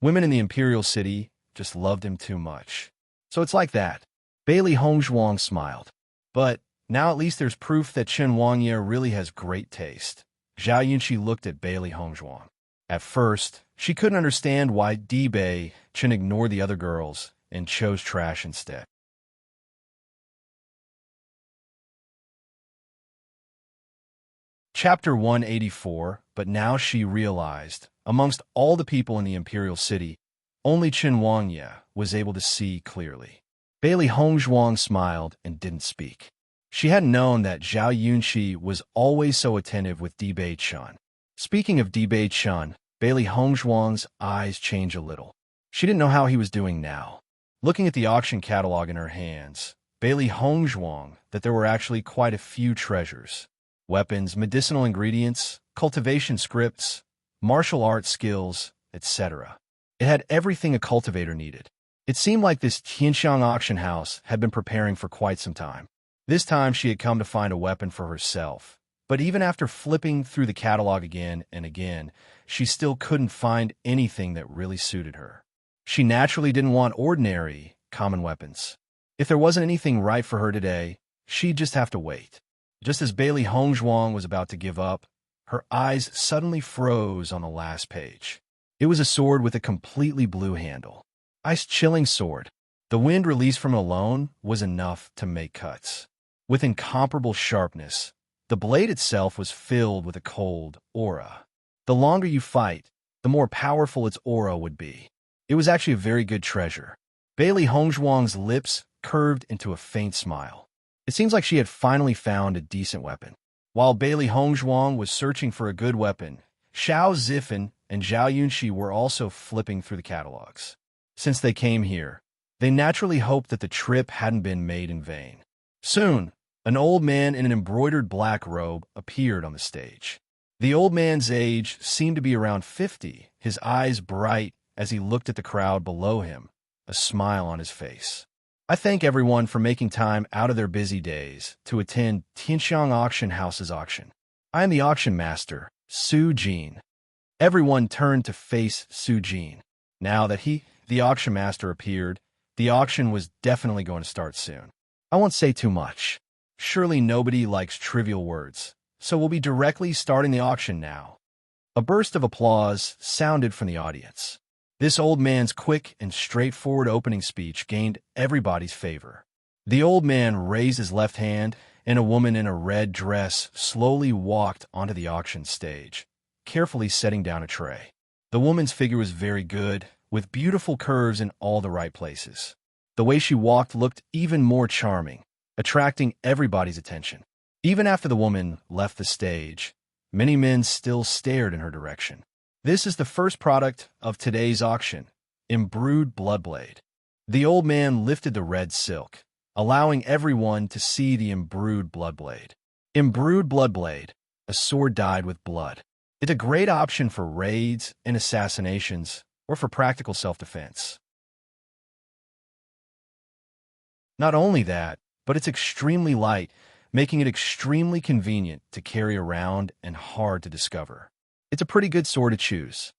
Women in the Imperial City just loved him too much. So it's like that. Bailey Hongzhuang smiled. But now at least there's proof that Chun Wangye really has great taste. Zhao Yunqi looked at Bailey Hongzhuang. At first, she couldn't understand why Dibei Chun ignored the other girls and chose trash instead. Chapter 184, but now she realized, amongst all the people in the Imperial City, only Chun Wangye was able to see clearly. Bailey Hongzhuang smiled and didn't speak. She hadn't known that Zhao Yunqi was always so attentive with Dibei Chun. Speaking of Dibei Chun, Bailey Hongzhuang's eyes changed a little. She didn't know how he was doing now. Looking at the auction catalog in her hands, Bailey Hongzhuang that there were actually quite a few treasures. Weapons, medicinal ingredients, cultivation scripts, martial arts skills, etc. It had everything a cultivator needed. It seemed like this Tianxiang auction house had been preparing for quite some time. This time she had come to find a weapon for herself. But even after flipping through the catalog again and again, she still couldn't find anything that really suited her. She naturally didn't want ordinary, common weapons. If there wasn't anything right for her today, she'd just have to wait. Just as Bailey Hongzhuang was about to give up, her eyes suddenly froze on the last page. It was a sword with a completely blue handle. Ice-chilling sword. The wind released from it alone was enough to make cuts. With incomparable sharpness, the blade itself was filled with a cold aura. The longer you fight, the more powerful its aura would be. It was actually a very good treasure. Bailey Hongzhuang's lips curved into a faint smile. It seems like she had finally found a decent weapon. While Bailey Hongzhuang was searching for a good weapon, Xiao Zifan and Zhao Yunxi were also flipping through the catalogs. Since they came here, they naturally hoped that the trip hadn't been made in vain. Soon, an old man in an embroidered black robe appeared on the stage. The old man's age seemed to be around 50, his eyes bright as he looked at the crowd below him, a smile on his face. I thank everyone for making time out of their busy days to attend Tianxiang Auction House's auction. I am the auction master, Su Jin. Everyone turned to face Su Jin. Now that the auction master, appeared, the auction was definitely going to start soon. I won't say too much. Surely nobody likes trivial words, so we'll be directly starting the auction now. A burst of applause sounded from the audience. This old man's quick and straightforward opening speech gained everybody's favor. The old man raised his left hand, and a woman in a red dress slowly walked onto the auction stage, carefully setting down a tray. The woman's figure was very good, with beautiful curves in all the right places. The way she walked looked even more charming, attracting everybody's attention. Even after the woman left the stage, many men still stared in her direction. This is the first product of today's auction, Embrued Bloodblade. The old man lifted the red silk, allowing everyone to see the embrued Bloodblade. Embrued Bloodblade, a sword dyed with blood. It's a great option for raids and assassinations, or for practical self-defense. Not only that, but it's extremely light, making it extremely convenient to carry around and hard to discover. It's a pretty good sword to choose.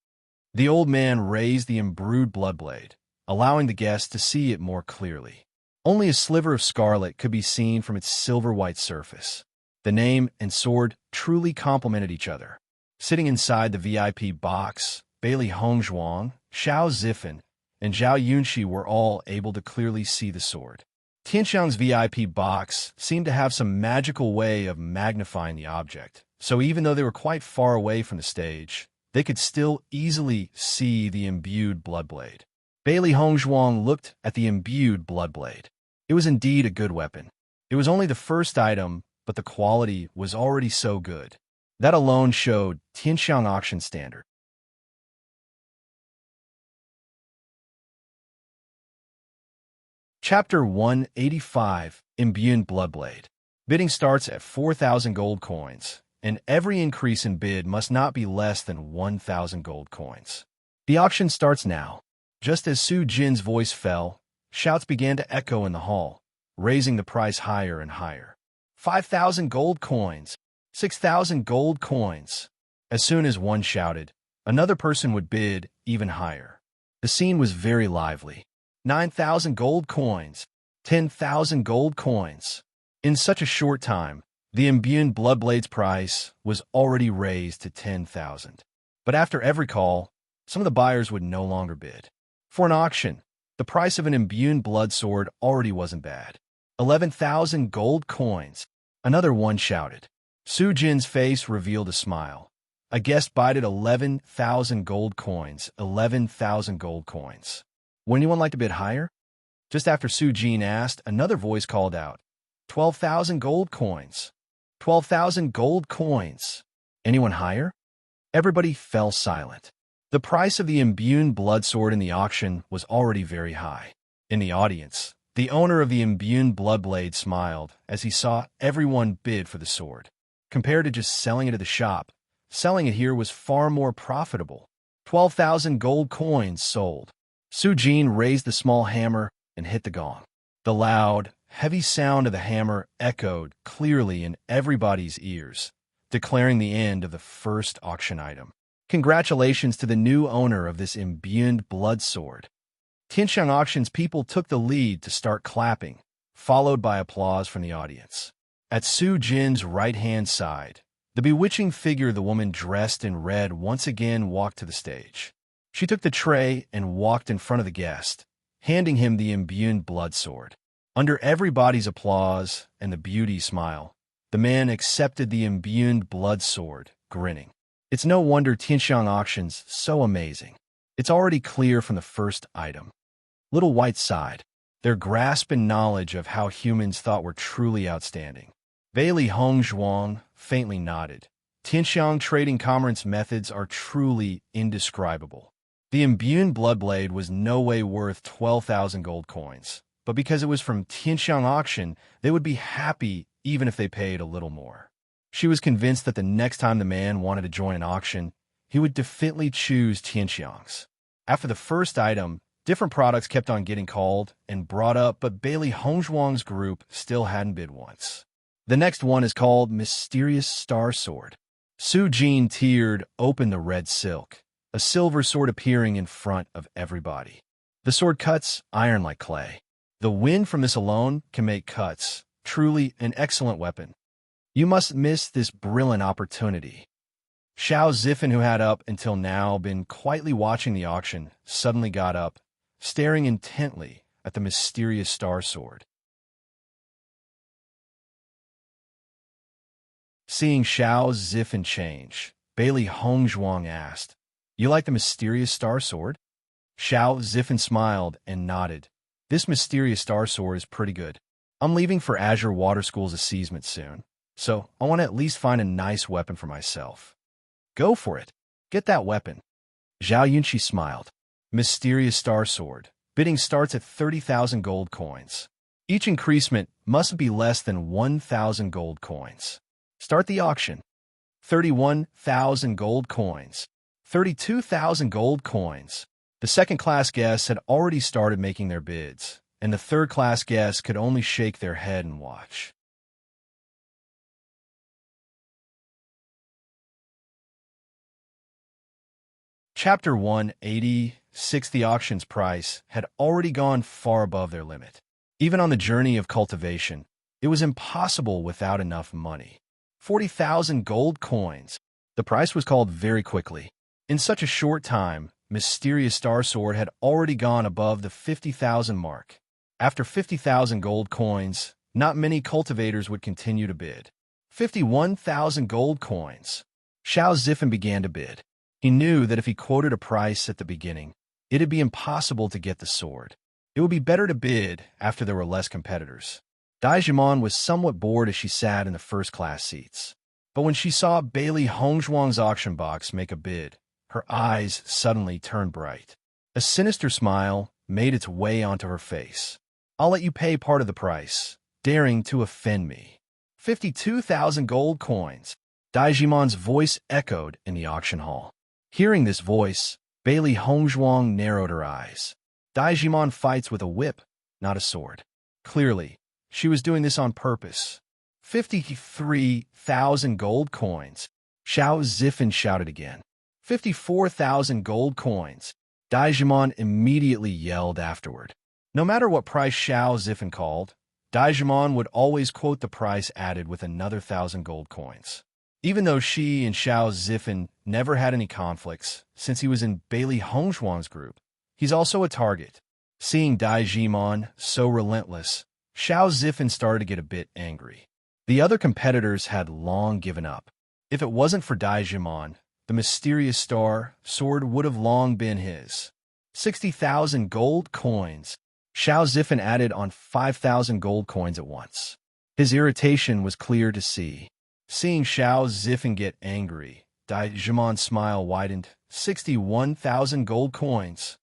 The old man raised the embrued Bloodblade, allowing the guests to see it more clearly. Only a sliver of scarlet could be seen from its silver-white surface. The name and sword truly complemented each other. Sitting inside the VIP box, Bailey Hongzhuang, Xiao Zifan, and Zhao Yunxi were all able to clearly see the sword. Tianxiang's VIP box seemed to have some magical way of magnifying the object, so even though they were quite far away from the stage, they could still easily see the imbued Bloodblade. Bailey Hongzhuang looked at the imbued Bloodblade. It was indeed a good weapon. It was only the first item, but the quality was already so good. That alone showed Tianxiang auction standard. Chapter 185, Imbued Bloodblade. Bidding starts at 4,000 gold coins, and every increase in bid must not be less than 1,000 gold coins. The auction starts now. Just as Su Jin's voice fell, shouts began to echo in the hall, raising the price higher and higher. 5,000 gold coins, 6,000 gold coins. As soon as one shouted, another person would bid even higher. The scene was very lively. 9,000 gold coins, 10,000 gold coins. In such a short time, the imbued Bloodblade's price was already raised to 10,000. But after every call, some of the buyers would no longer bid. For an auction, the price of an imbued blood sword already wasn't bad. 11,000 gold coins. Another one shouted. Su Jin's face revealed a smile. A guest bidded 11,000 gold coins, 11,000 gold coins. Would anyone like to bid higher? Just after Su Jin asked, another voice called out, 12,000 gold coins. 12,000 gold coins. Anyone higher? Everybody fell silent. The price of the imbued blood sword in the auction was already very high. In the audience, The owner of the imbued bloodblade smiled as he saw everyone bid for the sword. Compared to just selling it at the shop, selling it here was far more profitable. 12,000 gold coins sold. Su-jin raised the small hammer and hit the gong. The loud, heavy sound of the hammer echoed clearly in everybody's ears, declaring the end of the first auction item. Congratulations to the new owner of this imbued blood sword. Tianxiang Auction's people took the lead to start clapping, followed by applause from the audience. At Su-jin's right-hand side, the bewitching figure of the woman dressed in red once again walked to the stage. She took the tray and walked in front of the guest, handing him the imbued blood sword. Under everybody's applause and the beauty's smile, the man accepted the imbued blood sword, grinning. It's no wonder Tianxiang Auction's so amazing. It's already clear from the first item. Little White sighed. Their grasp and knowledge of how humans thought were truly outstanding. Bailey Hongzhuang faintly nodded. Tianxiang trading commerce methods are truly indescribable. The imbued bloodblade was no way worth 12,000 gold coins, but because it was from Tianxiang Auction, they would be happy even if they paid a little more. She was convinced that the next time the man wanted to join an auction, he would definitely choose Tianxiang's. After the first item, different products kept on getting called and brought up, but Bailey Hongzhuang's group still hadn't bid once. The next one is called Mysterious Star Sword. Su-jin teared open the red silk, a silver sword appearing in front of everybody. The sword cuts iron like clay. The wind from this alone can make cuts. Truly an excellent weapon. You must miss this brilliant opportunity. Xiao Zifen, who had up until now been quietly watching the auction, suddenly got up, staring intently at the mysterious star sword. Seeing Xiao Zifen change, Bailey Hongzhuang asked, "You like the mysterious star sword?" Xiao Zifen smiled and nodded. "This mysterious star sword is pretty good. I'm leaving for Azure Water School's assessment soon, so I want to at least find a nice weapon for myself." "Go for it. Get that weapon." Zhao Yunqi smiled. Mysterious Star Sword. Bidding starts at 30,000 gold coins. Each increasement must be less than 1,000 gold coins. Start the auction. 31,000 gold coins. 32,000 gold coins. The second-class guests had already started making their bids, and the third-class guests could only shake their head and watch. Chapter 186. The auction's price had already gone far above their limit. Even on the journey of cultivation, it was impossible without enough money. 40,000 gold coins. The price was called very quickly. In such a short time, Mysterious Star Sword had already gone above the 50,000 mark. After 50,000 gold coins, not many cultivators would continue to bid. 51,000 gold coins. Xiao Zifen began to bid. He knew that if he quoted a price at the beginning, it'd be impossible to get the sword. It would be better to bid after there were less competitors. Daijimon was somewhat bored as she sat in the first-class seats. But when she saw Bailey Hongzhuang's auction box make a bid, her eyes suddenly turned bright. A sinister smile made its way onto her face. "I'll let you pay part of the price, daring to offend me." 52,000 gold coins. Daijimon's voice echoed in the auction hall. Hearing this voice, Bailey Hongzhuang narrowed her eyes. Daijimon fights with a whip, not a sword. Clearly, she was doing this on purpose. 53,000 gold coins. Xiao Zifen shouted again. 54,000 gold coins. Daijimon immediately yelled afterward. No matter what price Xiao Zifen called, Daijimon would always quote the price added with another 1,000 gold coins. Even though she and Xiao Zifen never had any conflicts, since he was in Bailey Hongzhuang's group, he's also a target. Seeing Daijimon so relentless, Xiao Zifen started to get a bit angry. The other competitors had long given up. If it wasn't for Daijimon, the mysterious star sword would have long been his. 60,000 gold coins. Xiao Zifen added on 5,000 gold coins at once. His irritation was clear to see. Seeing Xiao Zifen get angry, Daijimon's smile widened. 61,000 gold coins.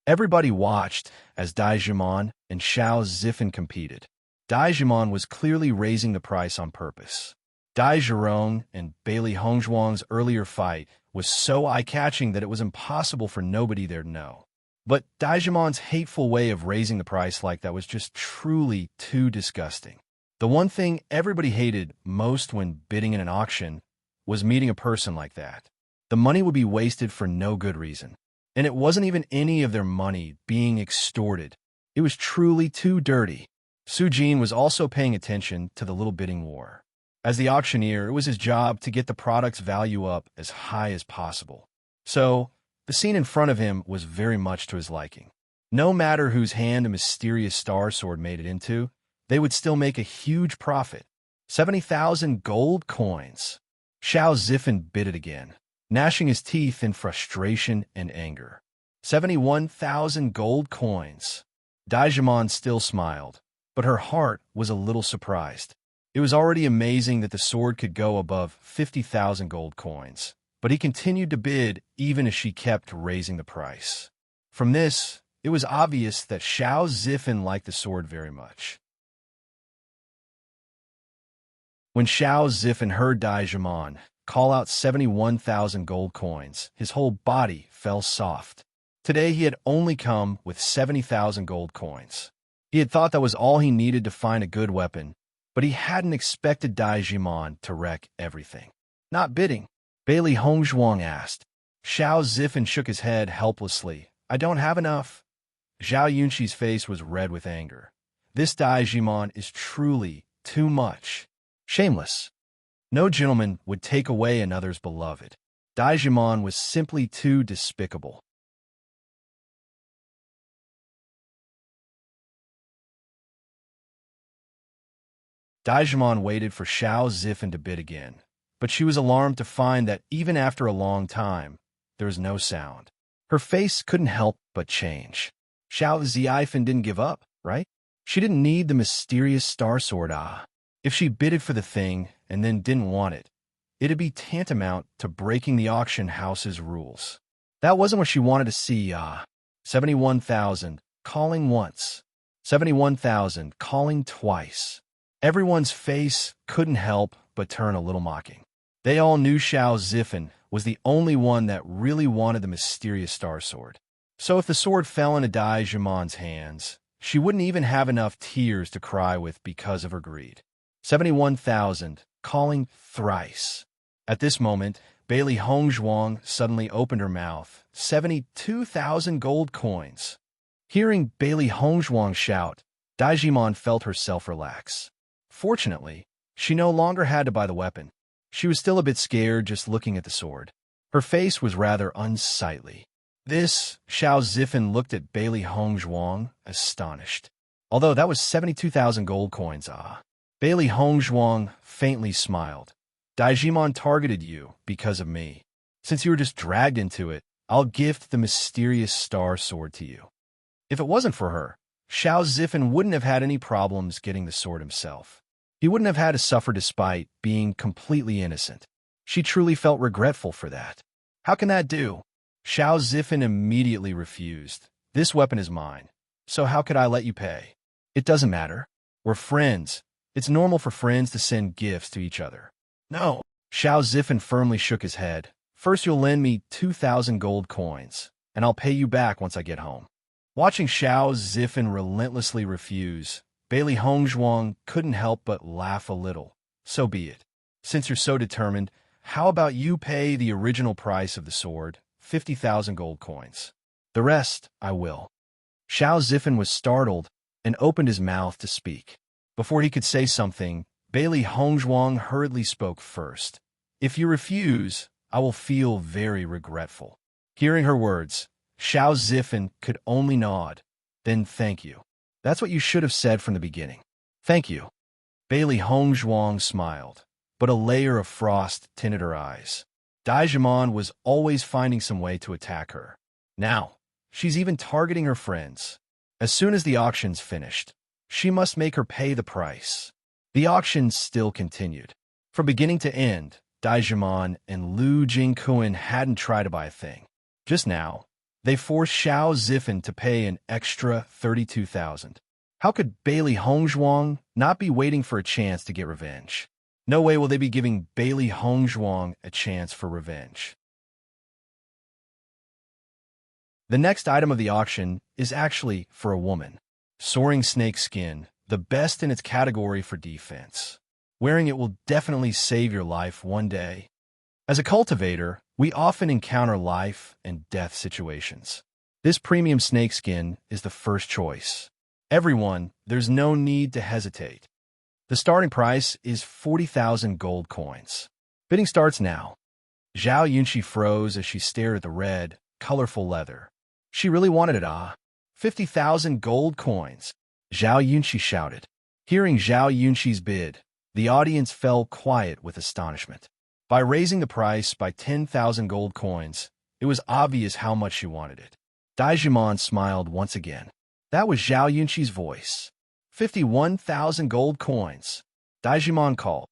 Everybody watched as Daijimon and Xiao Zifen competed. Daijimon was clearly raising the price on purpose. Dai Zhirong and Bailey Hongzhuang's earlier fight was so eye-catching that it was impossible for nobody there to know. But Daijimon's hateful way of raising the price like that was just truly too disgusting. The one thing everybody hated most when bidding in an auction was meeting a person like that. The money would be wasted for no good reason. And it wasn't even any of their money being extorted. It was truly too dirty. Su Jin was also paying attention to the little bidding war. As the auctioneer, it was his job to get the product's value up as high as possible. So, the scene in front of him was very much to his liking. No matter whose hand a mysterious star sword made it into, they would still make a huge profit. 70,000 gold coins. Xiao Zifen bid it again, gnashing his teeth in frustration and anger. 71,000 gold coins. Daijimon still smiled, but her heart was a little surprised. It was already amazing that the sword could go above 50,000 gold coins, but he continued to bid even as she kept raising the price. From this, it was obvious that Xiao Zifen liked the sword very much. When Xiao Zifen heard Daijimon call out 71,000 gold coins, his whole body fell soft. Today he had only come with 70,000 gold coins. He had thought that was all he needed to find a good weapon, but he hadn't expected Daijimon to wreck everything. Not bidding, Bailey Hongzhuang asked. Xiao Zifen shook his head helplessly. I don't have enough. Zhao Yunqi's face was red with anger. This Daijimon is truly too much. Shameless. No gentleman would take away another's beloved. Daijimon was simply too despicable. Daijimon waited for Xiao Zifen to bid again, but she was alarmed to find that even after a long time, there was no sound. Her face couldn't help but change. Xiao Zifen didn't give up, right? She didn't need the mysterious star sword. If she bidded for the thing and then didn't want it, it'd be tantamount to breaking the auction house's rules. That wasn't what she wanted to see. 71,000, calling once. 71,000, calling twice. Everyone's face couldn't help but turn a little mocking. They all knew Xiao Zifen was the only one that really wanted the mysterious star sword. So if the sword fell into Daijimon's hands, she wouldn't even have enough tears to cry with because of her greed. 71,000, calling thrice. At this moment, Bailey Hongzhuang suddenly opened her mouth. 72,000 gold coins. Hearing Bailey Hongzhuang shout, Daijimon felt herself relax. Fortunately, she no longer had to buy the weapon. She was still a bit scared just looking at the sword. Her face was rather unsightly. This, Xiao Zifen looked at Bailey Hongzhuang, astonished. Although that was 72,000 gold coins, Bailey Hongzhuang faintly smiled. Daijimon targeted you because of me. Since you were just dragged into it, I'll gift the mysterious star sword to you. If it wasn't for her, Xiao Zifen wouldn't have had any problems getting the sword himself. He wouldn't have had to suffer despite being completely innocent. She truly felt regretful for that. How can that do? Xiao Zifen immediately refused. This weapon is mine, so how could I let you pay? It doesn't matter. We're friends. It's normal for friends to send gifts to each other. No. Xiao Zifen firmly shook his head. First you'll lend me 2,000 gold coins, and I'll pay you back once I get home. Watching Xiao Zifen relentlessly refuse, Bailey Hongzhuang couldn't help but laugh a little. So be it. Since you're so determined, how about you pay the original price of the sword, 50,000 gold coins. The rest, I will. Xiao Zifen was startled and opened his mouth to speak. Before he could say something, Bailey Hongzhuang hurriedly spoke first. If you refuse, I will feel very regretful. Hearing her words, Xiao Zifen could only nod. Then thank you. That's what you should have said from the beginning. Thank you. Bailey Hongzhuang smiled, but a layer of frost tinted her eyes. Daijimon was always finding some way to attack her. Now, she's even targeting her friends. As soon as the auction's finished, she must make her pay the price. The auction still continued. From beginning to end, Daijimon and Lu Jingquan hadn't tried to buy a thing. Just now, They forced Xiao Zifen to pay an extra 32,000. How could Bailey Hongzhuang not be waiting for a chance to get revenge? No way will they be giving Bailey Hongzhuang a chance for revenge. The next item of the auction is actually for a woman. Soaring snake skin, the best in its category for defense. Wearing it will definitely save your life one day. As a cultivator, we often encounter life and death situations. This premium snakeskin is the first choice. Everyone, there's no need to hesitate. The starting price is 40,000 gold coins. Bidding starts now. Zhao Yunqi froze as she stared at the red, colorful leather. She really wanted it, 50,000 gold coins. Zhao Yunqi shouted. Hearing Zhao Yunqi's bid, the audience fell quiet with astonishment. By raising the price by 10,000 gold coins, it was obvious how much she wanted it. Daijimon smiled once again. That was Zhao Yunqi's voice. 51,000 gold coins. Daijimon called.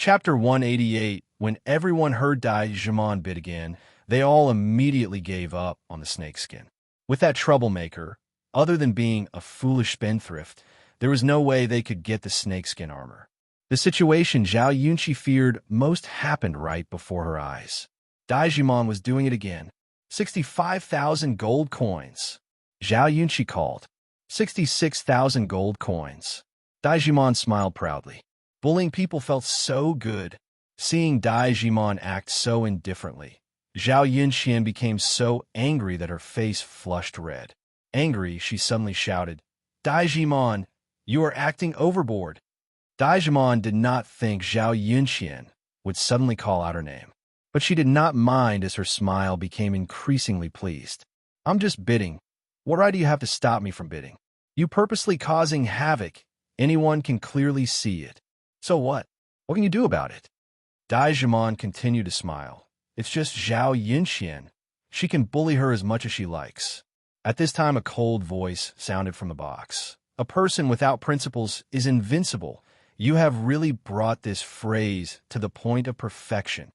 Chapter 188. When everyone heard Daijimon bid again, they all immediately gave up on the snakeskin. With that troublemaker, other than being a foolish spendthrift, there was no way they could get the snakeskin armor. The situation Zhao Yunqi feared most happened right before her eyes. Daijimon was doing it again. 65,000 gold coins. Zhao Yunqi called. 66,000 gold coins. Daijimon smiled proudly. Bullying people felt so good. Seeing Daijimon act so indifferently, Zhao Yunqian became so angry that her face flushed red. Angry, she suddenly shouted, Daijimon, you are acting overboard. Daijimon did not think Zhao Yunqian would suddenly call out her name, but she did not mind as her smile became increasingly pleased. I'm just bidding. What right do you have to stop me from bidding? You purposely causing havoc. Anyone can clearly see it. So what? What can you do about it? Daijimon continued to smile. It's just Zhao Yunqian. She can bully her as much as she likes. At this time, a cold voice sounded from the box. A person without principles is invincible. You have really brought this phrase to the point of perfection.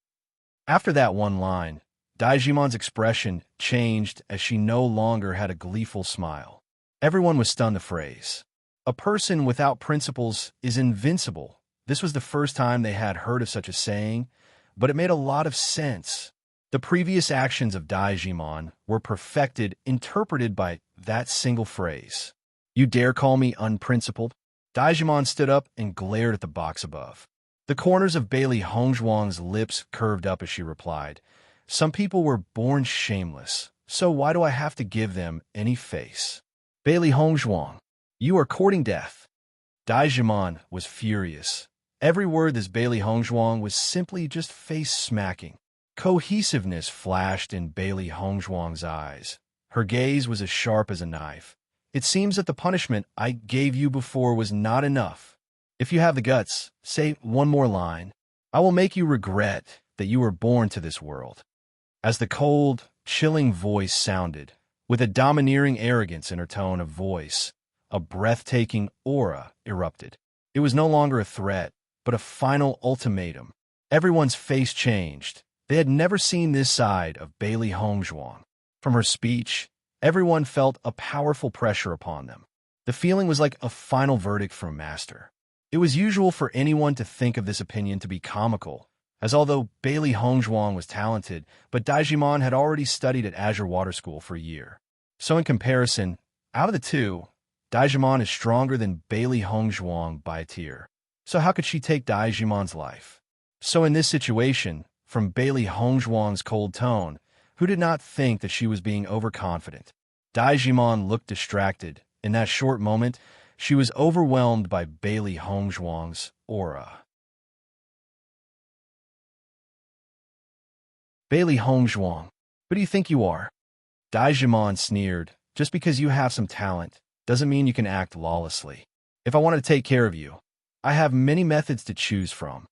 After that one line, Daijimon's expression changed as she no longer had a gleeful smile. Everyone was stunned. The phrase, a person without principles is invincible. This was the first time they had heard of such a saying, but it made a lot of sense. The previous actions of Daijimon were perfected, interpreted by that single phrase. You dare call me unprincipled? Daijimon stood up and glared at the box above. The corners of Bailey Hongzhuang's lips curved up as she replied, Some people were born shameless, so why do I have to give them any face? Bailey Hongzhuang, you are courting death. Daijimon was furious. Every word this Bailey Hongzhuang was simply just face-smacking. Cohesiveness flashed in Bailey Hongzhuang's eyes. Her gaze was as sharp as a knife. It seems that the punishment I gave you before was not enough. If you have the guts, say one more line. I will make you regret that you were born to this world. As the cold, chilling voice sounded, with a domineering arrogance in her tone of voice, a breathtaking aura erupted. It was no longer a threat, but a final ultimatum. Everyone's face changed. They had never seen this side of Bailey Hongzhuang. From her speech, everyone felt a powerful pressure upon them. The feeling was like a final verdict from a master. It was usual for anyone to think of this opinion to be comical, as although Bailey Hongzhuang was talented, but Daijimon had already studied at Azure Water School for a year. So in comparison, out of the two, Daijimon is stronger than Bailey Hongzhuang by a tier. So how could she take Daijimon's life? So in this situation, from Bailey Hongzhuang's cold tone, who did not think that she was being overconfident? Daijimon looked distracted. In that short moment, she was overwhelmed by Bailey Hongzhuang's aura. Bailey Hongzhuang, who do you think you are? Daijimon sneered. Just because you have some talent doesn't mean you can act lawlessly. If I wanted to take care of you, I have many methods to choose from.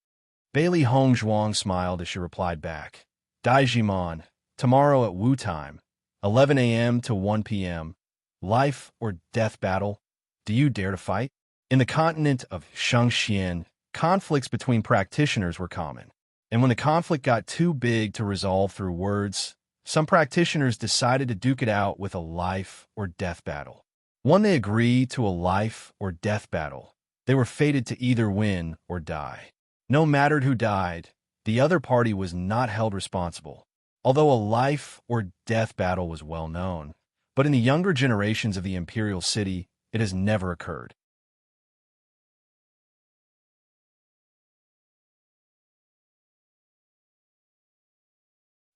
Bailey Hongzhuang smiled as she replied back. Daijimon, tomorrow at Wu time, 11 a.m. to 1 p.m., life or death battle, do you dare to fight? In the continent of Shangxian, conflicts between practitioners were common. And when the conflict got too big to resolve through words, some practitioners decided to duke it out with a life or death battle. When they agreed to a life or death battle, they were fated to either win or die. No matter who died, the other party was not held responsible, although a life or death battle was well known. But in the younger generations of the imperial city, it has never occurred.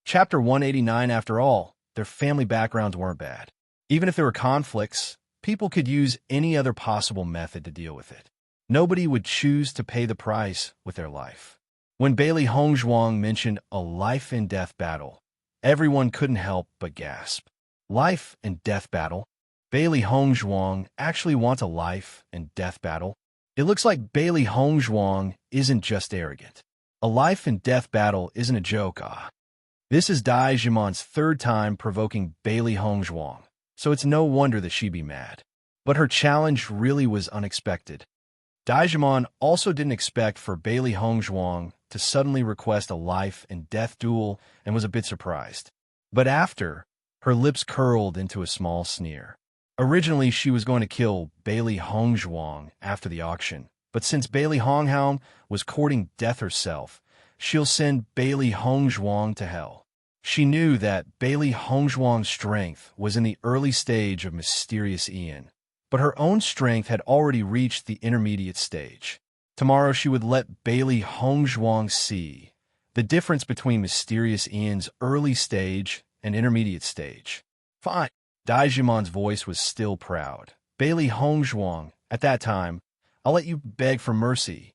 Chapter 189. After all, their family backgrounds weren't bad. Even if there were conflicts, people could use any other possible method to deal with it. Nobody would choose to pay the price with their life. When Bailey Hongzhuang mentioned a life and death battle, everyone couldn't help but gasp. Life and death battle? Bailey Hongzhuang actually wants a life and death battle? It looks like Bailey Hongzhuang isn't just arrogant. A life and death battle isn't a joke, This is Dai Jimon's third time provoking Bailey Hongzhuang, so it's no wonder that she'd be mad. But her challenge really was unexpected. Dai Jimon also didn't expect for Bailey Hongzhuang to suddenly request a life and death duel and was a bit surprised. But after, her lips curled into a small sneer. Originally, she was going to kill Bailey Hongzhuang after the auction, but since Bailey Honghound was courting death herself, she'll send Bailey Hongzhuang to hell. She knew that Bailey Hongzhuang's strength was in the early stage of Mysterious Ian, but her own strength had already reached the intermediate stage. Tomorrow she would let Bailey Hongzhuang see the difference between Mysterious Ian's early stage and intermediate stage. Fine. Dai Jimon's voice was still proud. Bailey Hongzhuang, at that time, I'll let you beg for mercy.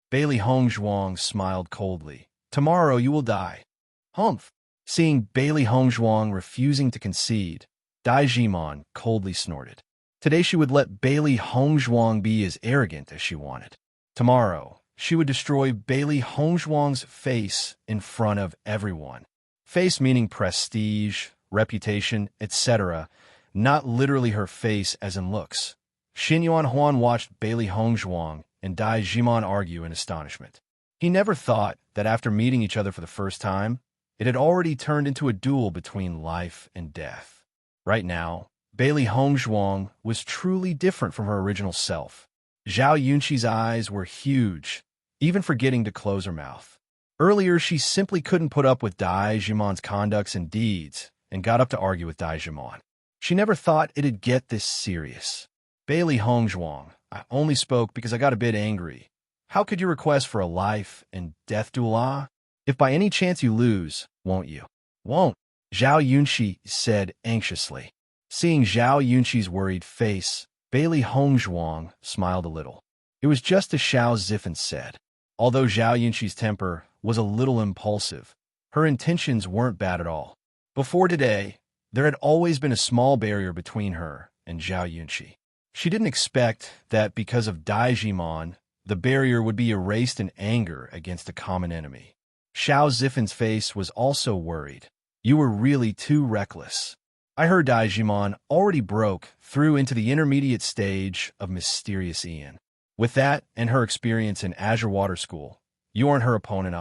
Bailey Hongzhuang smiled coldly. Tomorrow you will die. Humph. Seeing Bailey Hongzhuang refusing to concede, Dai Jimon coldly snorted. Today she would let Bailey Hongzhuang be as arrogant as she wanted. Tomorrow, she would destroy Bailey Hongzhuang's face in front of everyone. Face meaning prestige, reputation, etc., not literally her face as in looks. Xin Yuanhuan watched Bailey Hongzhuang and Dai Jimon argue in astonishment. He never thought that after meeting each other for the first time, it had already turned into a duel between life and death. Right now, Bailey Hongzhuang was truly different from her original self. Zhao Yunqi's eyes were huge, even forgetting to close her mouth. Earlier, she simply couldn't put up with Dai Jimon's conducts and deeds, and got up to argue with Dai Jimon. She never thought it'd get this serious. Bailey Hongzhuang, I only spoke because I got a bit angry. How could you request for a life and death duel? If by any chance you lose, won't you? Won't, Zhao Yunqi said anxiously. Seeing Zhao Yunqi's worried face, Bailey Hongzhuang smiled a little. It was just as Xiao Zifen said. Although Zhao Yunqi's temper was a little impulsive, her intentions weren't bad at all. Before today, there had always been a small barrier between her and Zhao Yunqi. She didn't expect that because of Dai Jimon, the barrier would be erased in anger against a common enemy. Xiao Zifen's face was also worried. You were really too reckless. I heard Dai Jimon already broke through into the intermediate stage of Mysterious Ian. With that and her experience in Azure Water School, you aren't her opponent,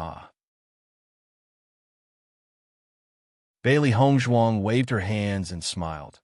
Bailey Hongzhuang waved her hands and smiled.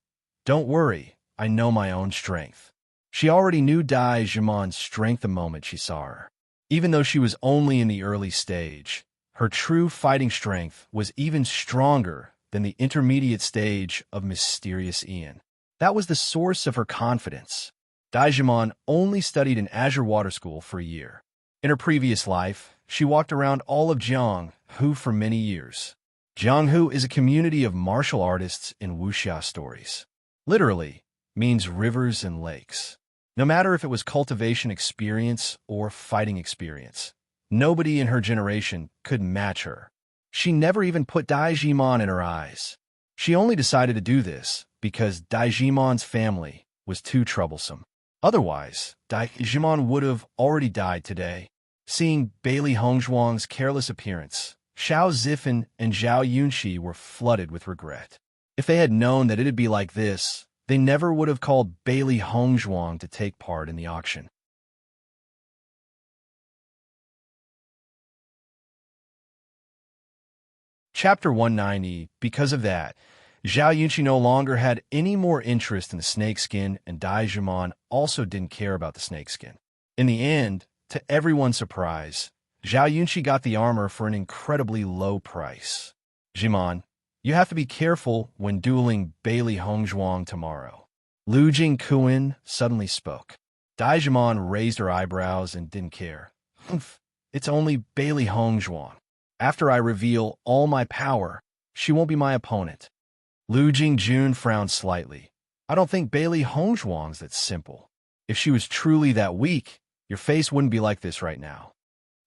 Don't worry, I know my own strength. She already knew Dai Jimon's strength the moment she saw her. Even though she was only in the early stage, her true fighting strength was even stronger than the intermediate stage of Mysterious Ian. That was the source of her confidence. Dai Jimon only studied in Azure Water School for a year. In her previous life, she walked around all of Jianghu for many years. Jianghu is a community of martial artists in wuxia stories. Literally, means rivers and lakes. No matter if it was cultivation experience or fighting experience, nobody in her generation could match her. She never even put Dai Jimon in her eyes. She only decided to do this because Dai Jimon's family was too troublesome. Otherwise, Dai Jimon would have already died today. Seeing Bailey Hongzhuang's careless appearance, Xiao Zifen and Zhao Yunqi were flooded with regret. If they had known that it'd be like this, they never would have called Bailey Hongzhuang to take part in the auction. Chapter 190. Because of that, Zhao Yunqi no longer had any more interest in the snakeskin, and Dai Zhimon also didn't care about the snakeskin. In the end, to everyone's surprise, Zhao Yunqi got the armor for an incredibly low price. Zhimon, you have to be careful when dueling Bailey Hongzhuang tomorrow. Lu Jingquan suddenly spoke. Dai Zhimon raised her eyebrows and didn't care. Humph, it's only Bailey Hongzhuang. After I reveal all my power, she won't be my opponent. Lu Jingjun frowned slightly. I don't think Bailey Hongzhuang's that simple. If she was truly that weak, your face wouldn't be like this right now.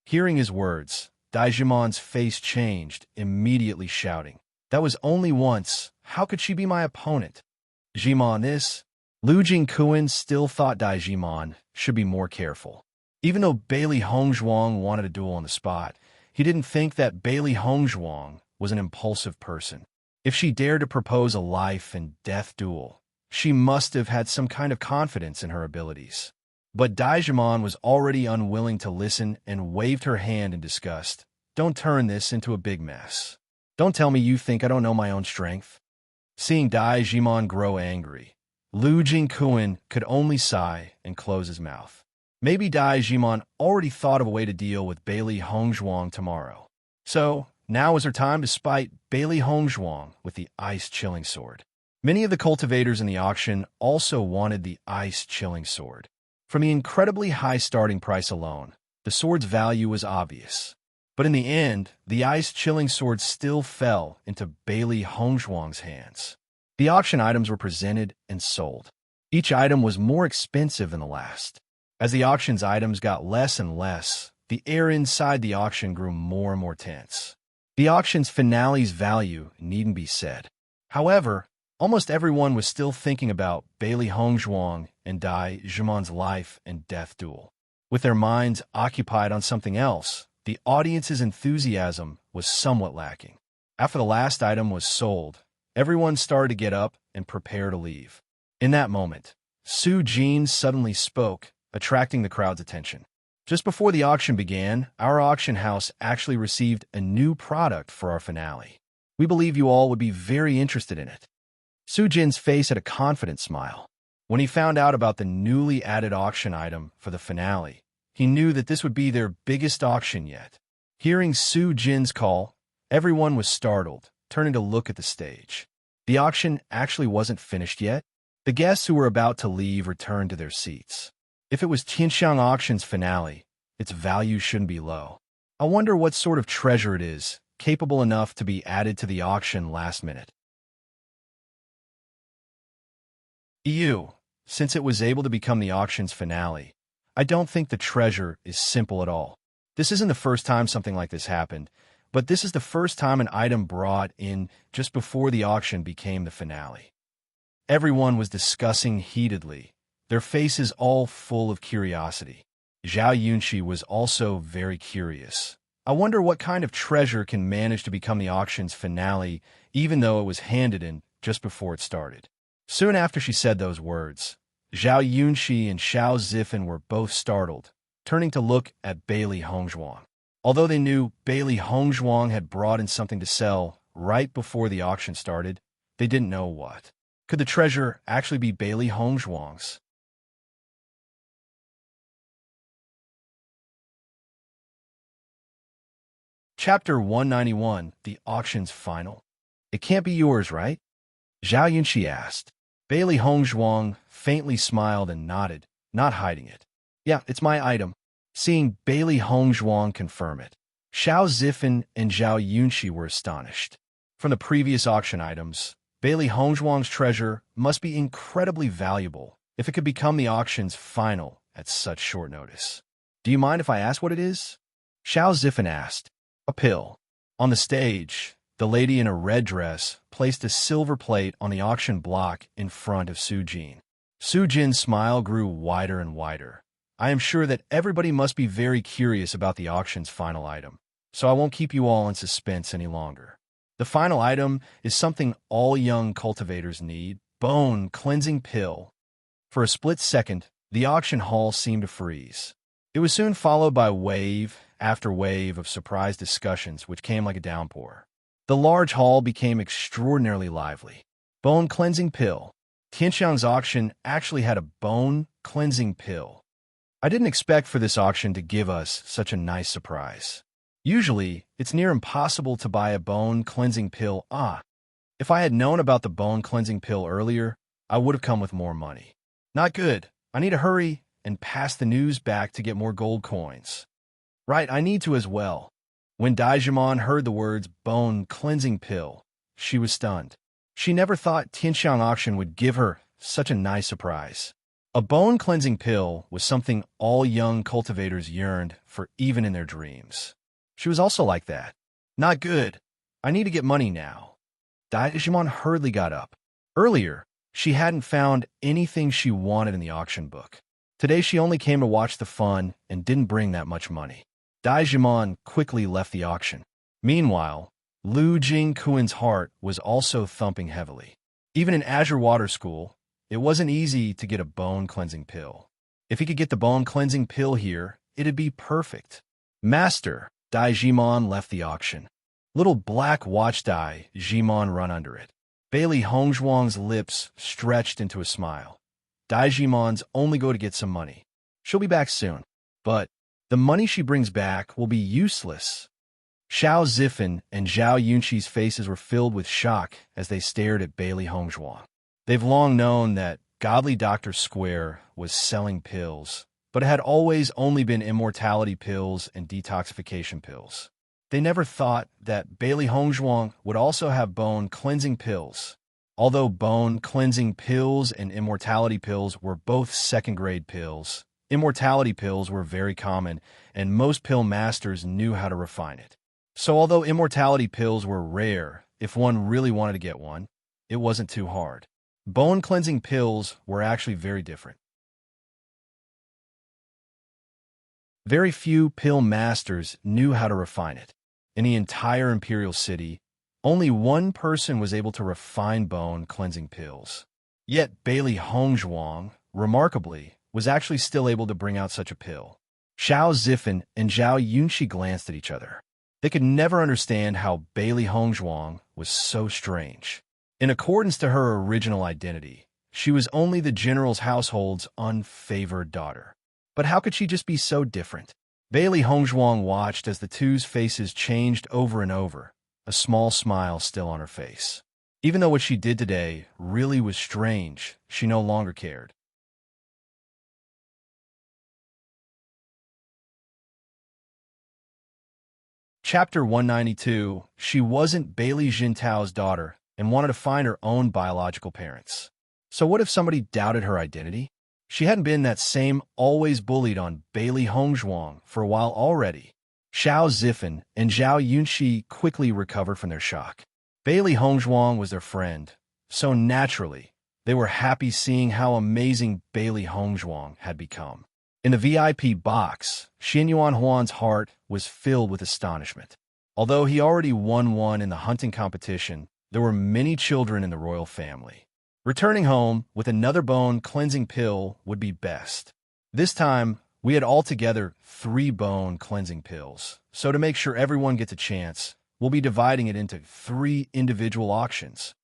Hearing his words, Dai Zhimon's face changed, immediately shouting. That was only once. How could she be my opponent? Zhimon this? Lu Jingquan still thought Dai Zhimon should be more careful. Even though Bailey Hongzhuang wanted a duel on the spot, he didn't think that Bailey Hongzhuang was an impulsive person. If she dared to propose a life and death duel, she must have had some kind of confidence in her abilities. But Dai Zhimon was already unwilling to listen and waved her hand in disgust. Don't turn this into a big mess. Don't tell me you think I don't know my own strength. Seeing Dai Zhimon grow angry, Lu Jingquan could only sigh and close his mouth. Maybe Dai Zhimon already thought of a way to deal with Bailey Hongzhuang tomorrow. So, now is her time to spite Bailey Hongzhuang with the ice-chilling sword. Many of the cultivators in the auction also wanted the ice-chilling sword. From the incredibly high starting price alone, the sword's value was obvious. But in the end, the ice-chilling sword still fell into Bailey Hongzhuang's hands. The auction items were presented and sold. Each item was more expensive than the last. As the auction's items got less and less, the air inside the auction grew more and more tense. The auction's finale's value needn't be said. However, almost everyone was still thinking about Bailey Hongzhuang and Dai Zhimon's life and death duel. With their minds occupied on something else, the audience's enthusiasm was somewhat lacking. After the last item was sold, everyone started to get up and prepare to leave. In that moment, Su Jin suddenly spoke, attracting the crowd's attention. Just before the auction began, our auction house actually received a new product for our finale. We believe you all would be very interested in it. Su Jin's face had a confident smile. When he found out about the newly added auction item for the finale, he knew that this would be their biggest auction yet. Hearing Su Jin's call, everyone was startled, turning to look at the stage. The auction actually wasn't finished yet. The guests who were about to leave returned to their seats. If it was Tianxiang Auction's finale, its value shouldn't be low. I wonder what sort of treasure it is, capable enough to be added to the auction last minute. Since it was able to become the auction's finale, I don't think the treasure is simple at all. This isn't the first time something like this happened, but this is the first time an item brought in just before the auction became the finale. Everyone was discussing heatedly, their faces all full of curiosity. Zhao Yunqi was also very curious. I wonder what kind of treasure can manage to become the auction's finale, even though it was handed in just before it started. Soon after she said those words, Zhao Yunqi and Xiao Zifen were both startled, turning to look at Bailey Hongzhuang. Although they knew Bailey Hongzhuang had brought in something to sell right before the auction started, they didn't know what. Could the treasure actually be Bailey Hongzhuang's? Chapter 191, The Auction's Final. It can't be yours, right? Zhao Yunqi asked. Bailey Hongzhuang faintly smiled and nodded, not hiding it. Yeah, it's my item. Seeing Bailey Hongzhuang confirm it, Xiao Zifen and Zhao Yunqi were astonished. From the previous auction items, Bailey Hongzhuang's treasure must be incredibly valuable if it could become the auction's final at such short notice. Do you mind if I ask what it is? Xiao Zifen asked. A pill. On the stage, the lady in a red dress placed a silver plate on the auction block in front of Su Jin. Su Jin's smile grew wider and wider. I am sure that everybody must be very curious about the auction's final item, so I won't keep you all in suspense any longer. The final item is something all young cultivators need, bone cleansing pill. For a split second, the auction hall seemed to freeze. It was soon followed by wave after wave of surprise discussions which came like a downpour. The large hall became extraordinarily lively. Bone cleansing pill. Tianxiang's auction actually had a bone cleansing pill. I didn't expect for this auction to give us such a nice surprise. Usually, it's near impossible to buy a bone cleansing pill. If I had known about the bone cleansing pill earlier, I would have come with more money. Not good. I need to hurry and pass the news back to get more gold coins. Right, I need to as well. When Daijimon heard the words bone cleansing pill, she was stunned. She never thought Tianxiang auction would give her such a nice surprise. A bone cleansing pill was something all young cultivators yearned for even in their dreams. She was also like that. Not good. I need to get money now. Daijimon hurriedly got up. Earlier, she hadn't found anything she wanted in the auction book. Today she only came to watch the fun and didn't bring that much money. Daijimon quickly left the auction. Meanwhile, Lu Jingquan's heart was also thumping heavily. Even in Azure Water School, it wasn't easy to get a bone cleansing pill. If he could get the bone cleansing pill here, it'd be perfect. Master, Daijimon left the auction. Little black watch Daijimon run under it. Bailey Hongzhuang's lips stretched into a smile. Daijimon's only go to get some money. She'll be back soon. But the money she brings back will be useless. Xiao Zifen and Zhao Yunqi's faces were filled with shock as they stared at Bailey Hongzhuang. They've long known that Godly Doctor Square was selling pills, but it had always only been immortality pills and detoxification pills. They never thought that Bailey Hongzhuang would also have bone cleansing pills. Although bone cleansing pills and immortality pills were both second-grade pills, immortality pills were very common, and most pill masters knew how to refine it. So although immortality pills were rare, if one really wanted to get one, it wasn't too hard. Bone cleansing pills were actually very different. Very few pill masters knew how to refine it. In the entire Imperial City, only one person was able to refine bone cleansing pills. Yet Bailey Hongzhuang, remarkably, was actually still able to bring out such a pill. Xiao Zifen and Zhao Yunqi glanced at each other. They could never understand how Bailey Hongzhuang was so strange. In accordance to her original identity, she was only the general's household's unfavored daughter. But how could she just be so different? Bailey Hongzhuang watched as the two's faces changed over and over, a small smile still on her face. Even though what she did today really was strange, she no longer cared. Chapter 192. She wasn't Bailey Jintao's daughter and wanted to find her own biological parents. So what if somebody doubted her identity? She hadn't been that same always bullied on Bailey Hongzhuang for a while already. Xiao Zifen and Zhao Yunqi quickly recovered from their shock. Bailey Hongzhuang was their friend, so naturally, they were happy seeing how amazing Bailey Hongzhuang had become. In the VIP box, Xin Yuanhuan's heart was filled with astonishment. Although he already won one in the hunting competition, there were many children in the royal family. Returning home with another bone cleansing pill would be best. This time, we had altogether 3 bone cleansing pills, so to make sure everyone gets a chance, we'll be dividing it into 3 individual auctions.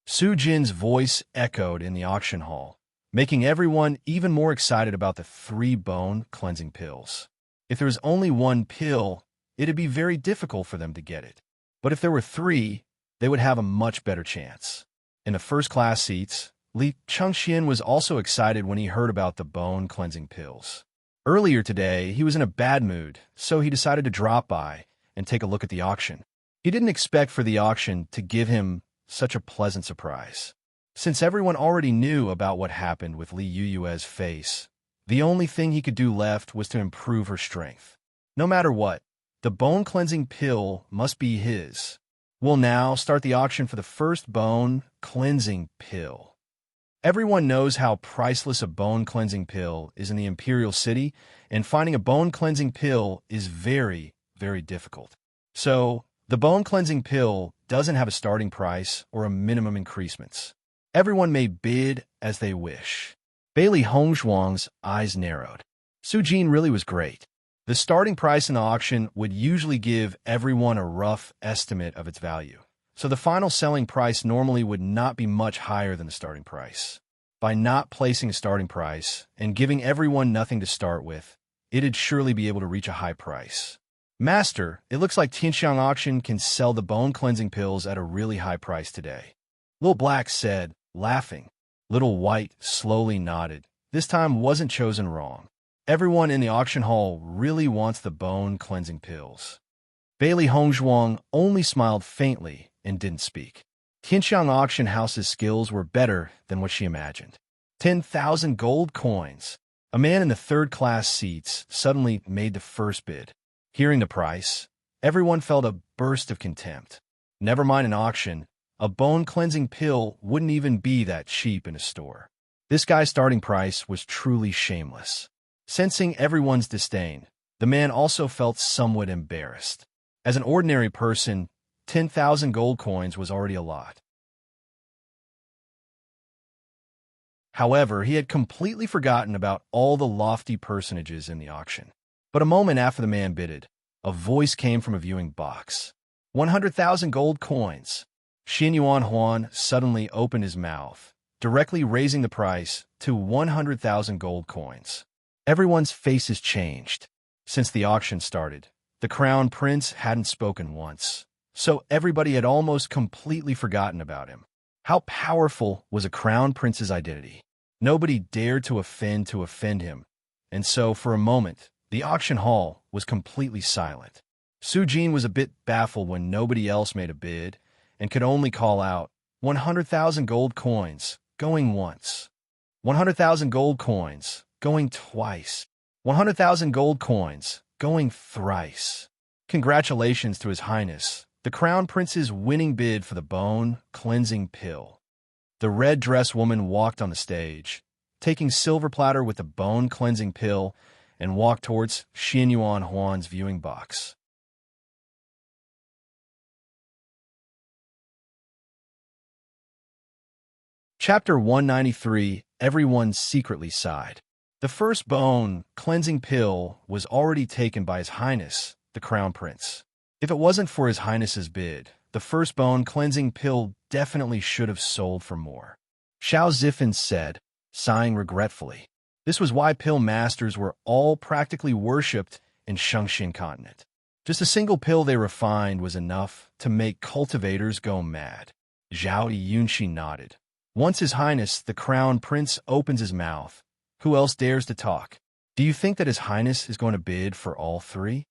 Su Jin's voice echoed in the auction hall, making everyone even more excited about the 3 bone cleansing pills. If there was only one pill, it'd be very difficult for them to get it. But if there were 3, they would have a much better chance. In the first-class seats, Li Chengxian was also excited when he heard about the bone cleansing pills. Earlier today, he was in a bad mood, so he decided to drop by and take a look at the auction. He didn't expect for the auction to give him such a pleasant surprise. Since everyone already knew about what happened with Li Yuyue's face, the only thing he could do left was to improve her strength. No matter what, the bone cleansing pill must be his. We'll now start the auction for the first bone cleansing pill. Everyone knows how priceless a bone cleansing pill is in the Imperial City, and finding a bone cleansing pill is very, very difficult. So, the bone cleansing pill doesn't have a starting price or a minimum increasements. Everyone may bid as they wish. Bailey Hongzhuang's eyes narrowed. Su Jin really was great. The starting price in the auction would usually give everyone a rough estimate of its value, so the final selling price normally would not be much higher than the starting price. By not placing a starting price and giving everyone nothing to start with, it'd surely be able to reach a high price. Master, it looks like Tianxiang Auction can sell the bone cleansing pills at a really high price today. Little Black said, laughing. Little White slowly nodded. This time wasn't chosen wrong. Everyone in the auction hall really wants the bone cleansing pills. Bailey Hongzhuang only smiled faintly and didn't speak. Tianxiang Auction House's skills were better than what she imagined. 10,000 gold coins. A man in the third-class seats suddenly made the first bid. Hearing the price, everyone felt a burst of contempt. Never mind an auction, a bone-cleansing pill wouldn't even be that cheap in a store. This guy's starting price was truly shameless. Sensing everyone's disdain, the man also felt somewhat embarrassed. As an ordinary person, 10,000 gold coins was already a lot. However, he had completely forgotten about all the lofty personages in the auction. But a moment after the man bidded, a voice came from a viewing box. 100,000 gold coins. Xin Yuan Huan suddenly opened his mouth, directly raising the price to 100,000 gold coins. Everyone's faces changed. Since the auction started, the crown prince hadn't spoken once, so everybody had almost completely forgotten about him. How powerful was a crown prince's identity? Nobody dared to offend him, and so for a moment, the auction hall was completely silent. Su Jin was a bit baffled when nobody else made a bid and could only call out, 100,000 gold coins, going once. 100,000 gold coins, going twice. 100,000 gold coins, going thrice. Congratulations to His Highness, the Crown Prince's winning bid for the bone cleansing pill. The red dress woman walked on the stage, taking silver platter with the bone cleansing pill, and walked towards Xin Yuan Huan's viewing box. Chapter 193, Everyone secretly sighed. The first bone cleansing pill was already taken by His Highness, the Crown Prince. If it wasn't for His Highness's bid, the first bone cleansing pill definitely should have sold for more. Xiao Zifan said, sighing regretfully. This was why pill masters were all practically worshipped in Shengxin continent. Just a single pill they refined was enough to make cultivators go mad. Zhao Yunxi nodded. Once His Highness, the Crown Prince, opens his mouth, who else dares to talk? Do you think that His Highness is going to bid for all three?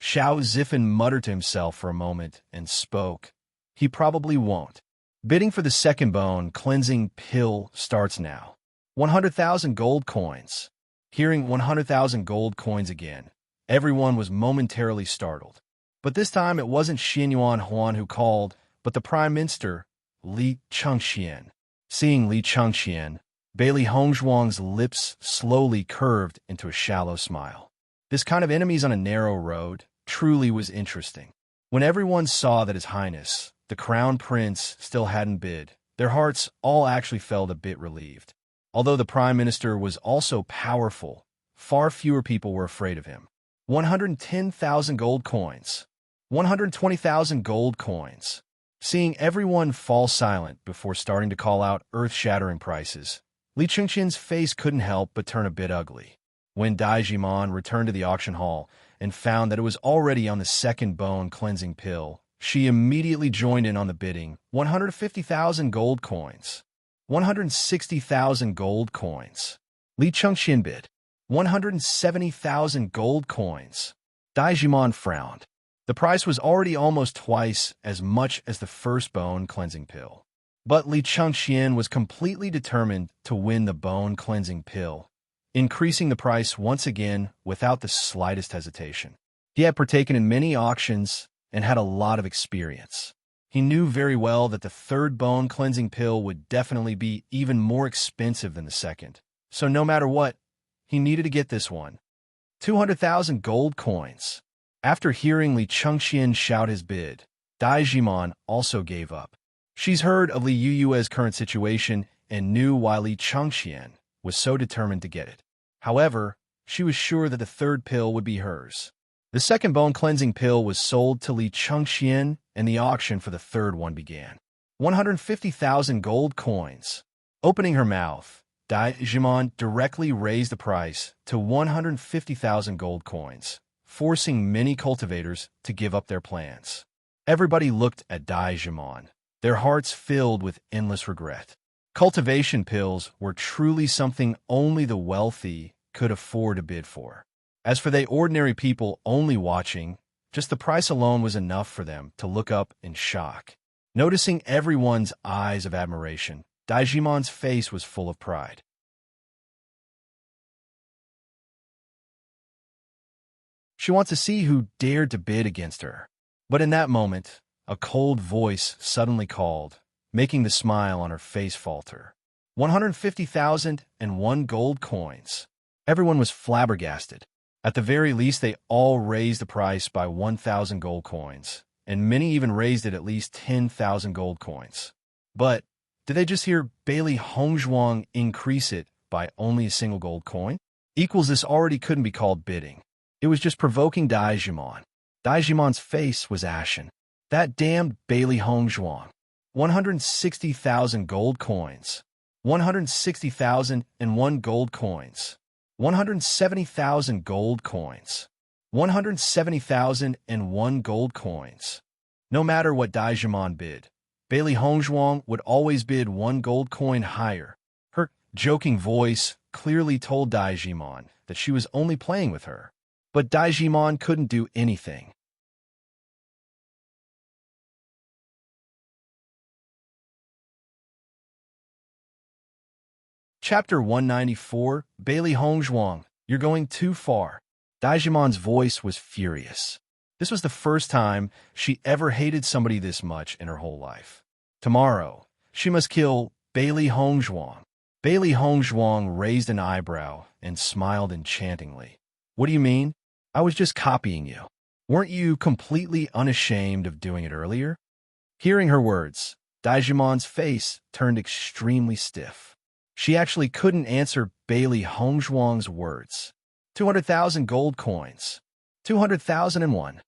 Xiao Zifan muttered to himself for a moment and spoke. He probably won't. Bidding for the second bone cleansing pill starts now. 100,000 gold coins. Hearing 100,000 gold coins again, everyone was momentarily startled. But this time it wasn't Xin Yuan Huan who called, but the Prime Minister, Li Chengxian. Seeing Li Chengxian, Bailey Hongzhuang's lips slowly curved into a shallow smile. This kind of enemies on a narrow road truly was interesting. When everyone saw that His Highness, the Crown Prince, still hadn't bid, their hearts all actually felt a bit relieved. Although the Prime Minister was also powerful, far fewer people were afraid of him. 110,000 gold coins. 120,000 gold coins. Seeing everyone fall silent before starting to call out earth-shattering prices, Li Chengxian's face couldn't help but turn a bit ugly. When Dai Jimon returned to the auction hall and found that it was already on the second bone cleansing pill, she immediately joined in on the bidding. 150,000 gold coins. 160,000 gold coins. Li Chengxian bid. 170,000 gold coins. Dai Jimon frowned. The price was already almost twice as much as the first bone cleansing pill. But Li Chengxian was completely determined to win the bone cleansing pill, increasing the price once again without the slightest hesitation. He had partaken in many auctions and had a lot of experience. He knew very well that the third bone cleansing pill would definitely be even more expensive than the second. So no matter what, he needed to get this one. 200,000 gold coins. After hearing Li Chengxian shout his bid, Dai Jimon also gave up. She's heard of Li Yuyue's current situation and knew why Li Chengxian was so determined to get it. However, she was sure that the third pill would be hers. The second bone-cleansing pill was sold to Li Chengxian, and the auction for the third one began. 150,000 gold coins. Opening her mouth, Dai Jimon directly raised the price to 150,000 gold coins, forcing many cultivators to give up their plans. Everybody looked at Dai Jimon, their hearts filled with endless regret. Cultivation pills were truly something only the wealthy could afford to bid for. As for the ordinary people only watching, just the price alone was enough for them to look up in shock. Noticing everyone's eyes of admiration, Daijimon's face was full of pride. She wanted to see who dared to bid against her. But in that moment, a cold voice suddenly called, making the smile on her face falter. 150,001 gold coins. Everyone was flabbergasted. At the very least, they all raised the price by 1,000 gold coins, and many even raised it at least 10,000 gold coins. But did they just hear Bailey Hongzhuang increase it by only a single gold coin? Equals this already couldn't be called bidding. It was just provoking Daijimon. Daijimon's face was ashen. That damned Bailey Hongzhuang. 160,000 gold coins. 160,001 gold coins. 170,000 gold coins. 170,001 gold coins. No matter what Daijimon bid, Bailey Hongzhuang would always bid 1 gold coin higher. Her joking voice clearly told Daijimon that she was only playing with her. But Daijimon couldn't do anything. Chapter 194, Bailey Hongzhuang, you're going too far. Daijimon's voice was furious. This was the first time she ever hated somebody this much in her whole life. Tomorrow, she must kill Bailey Hongzhuang. Bailey Hongzhuang raised an eyebrow and smiled enchantingly. What do you mean? I was just copying you. Weren't you completely unashamed of doing it earlier? Hearing her words, Daijimon's face turned extremely stiff. She actually couldn't answer Bailey Hongzhuang's words. 200,000 gold coins. 200,001.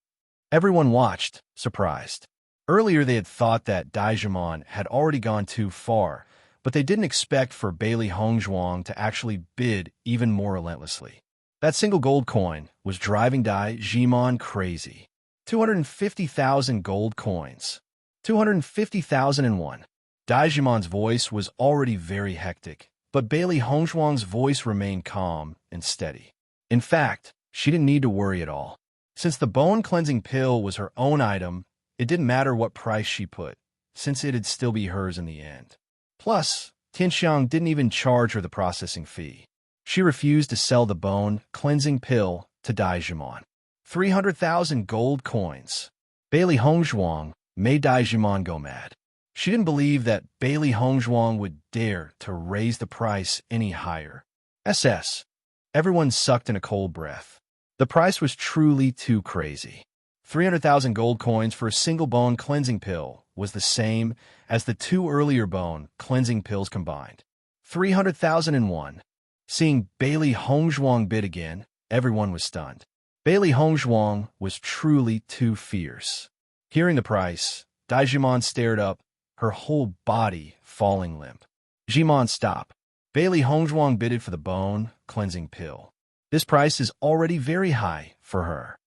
Everyone watched, surprised. Earlier they had thought that Daijimon had already gone too far, but they didn't expect for Bailey Hongzhuang to actually bid even more relentlessly. That single gold coin was driving Daijimon crazy. 250,000 gold coins. 250,001. Daijimon's voice was already very hectic, but Bailey Hongzhuang's voice remained calm and steady. In fact, she didn't need to worry at all. Since the bone-cleansing pill was her own item, it didn't matter what price she put, since it'd still be hers in the end. Plus, Tianxiang didn't even charge her the processing fee. She refused to sell the bone-cleansing pill to Daijimon. 300,000 gold coins. Bailey Hongzhuang made Daijimon go mad. She didn't believe that Bailey Hongzhuang would dare to raise the price any higher. Everyone sucked in a cold breath. The price was truly too crazy. 300,000 gold coins for a single bone cleansing pill was the same as the 2 earlier bone cleansing pills combined. 300,001. Seeing Bailey Hongzhuang bid again, everyone was stunned. Bailey Hongzhuang was truly too fierce. Hearing the price, Daijimon stared up, her whole body falling limp. Jimon, stop. Bailey Hongzhuang bidded for the bone-cleansing pill. This price is already very high for her.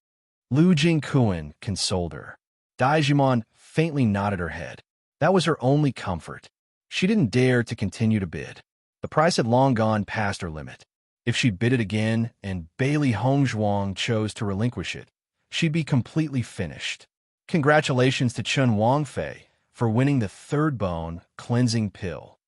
Lu Jingkuan consoled her. Daijimon faintly nodded her head. That was her only comfort. She didn't dare to continue to bid. The price had long gone past her limit. If she bid it again and Bailey Hongzhuang chose to relinquish it, she'd be completely finished. Congratulations to Chun Wangfei for winning the 3rd bone cleansing pill.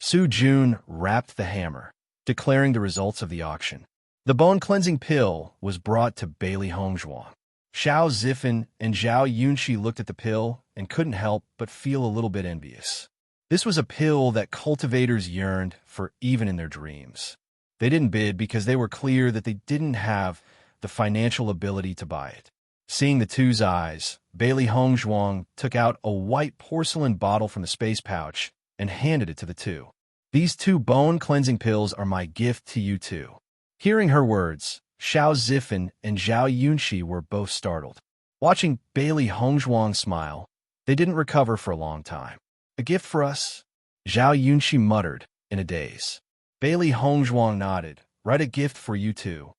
Su Jun rapped the hammer, declaring the results of the auction. The bone cleansing pill was brought to Bailey Hongzhuang. Xiao Zifen and Zhao Yunxi looked at the pill and couldn't help but feel a little bit envious. This was a pill that cultivators yearned for even in their dreams. They didn't bid because they were clear that they didn't have the financial ability to buy it. Seeing the two's eyes, Bailey Hongzhuang took out a white porcelain bottle from the space pouch and handed it to the two. These 2 bone-cleansing pills are my gift to you two. Hearing her words, Xiao Zifan and Zhao Yunxi were both startled. Watching Bailey Hongzhuang smile, they didn't recover for a long time. A gift for us? Zhao Yunxi muttered, in a daze. Bailey Hongzhuang nodded. Write a gift for you too.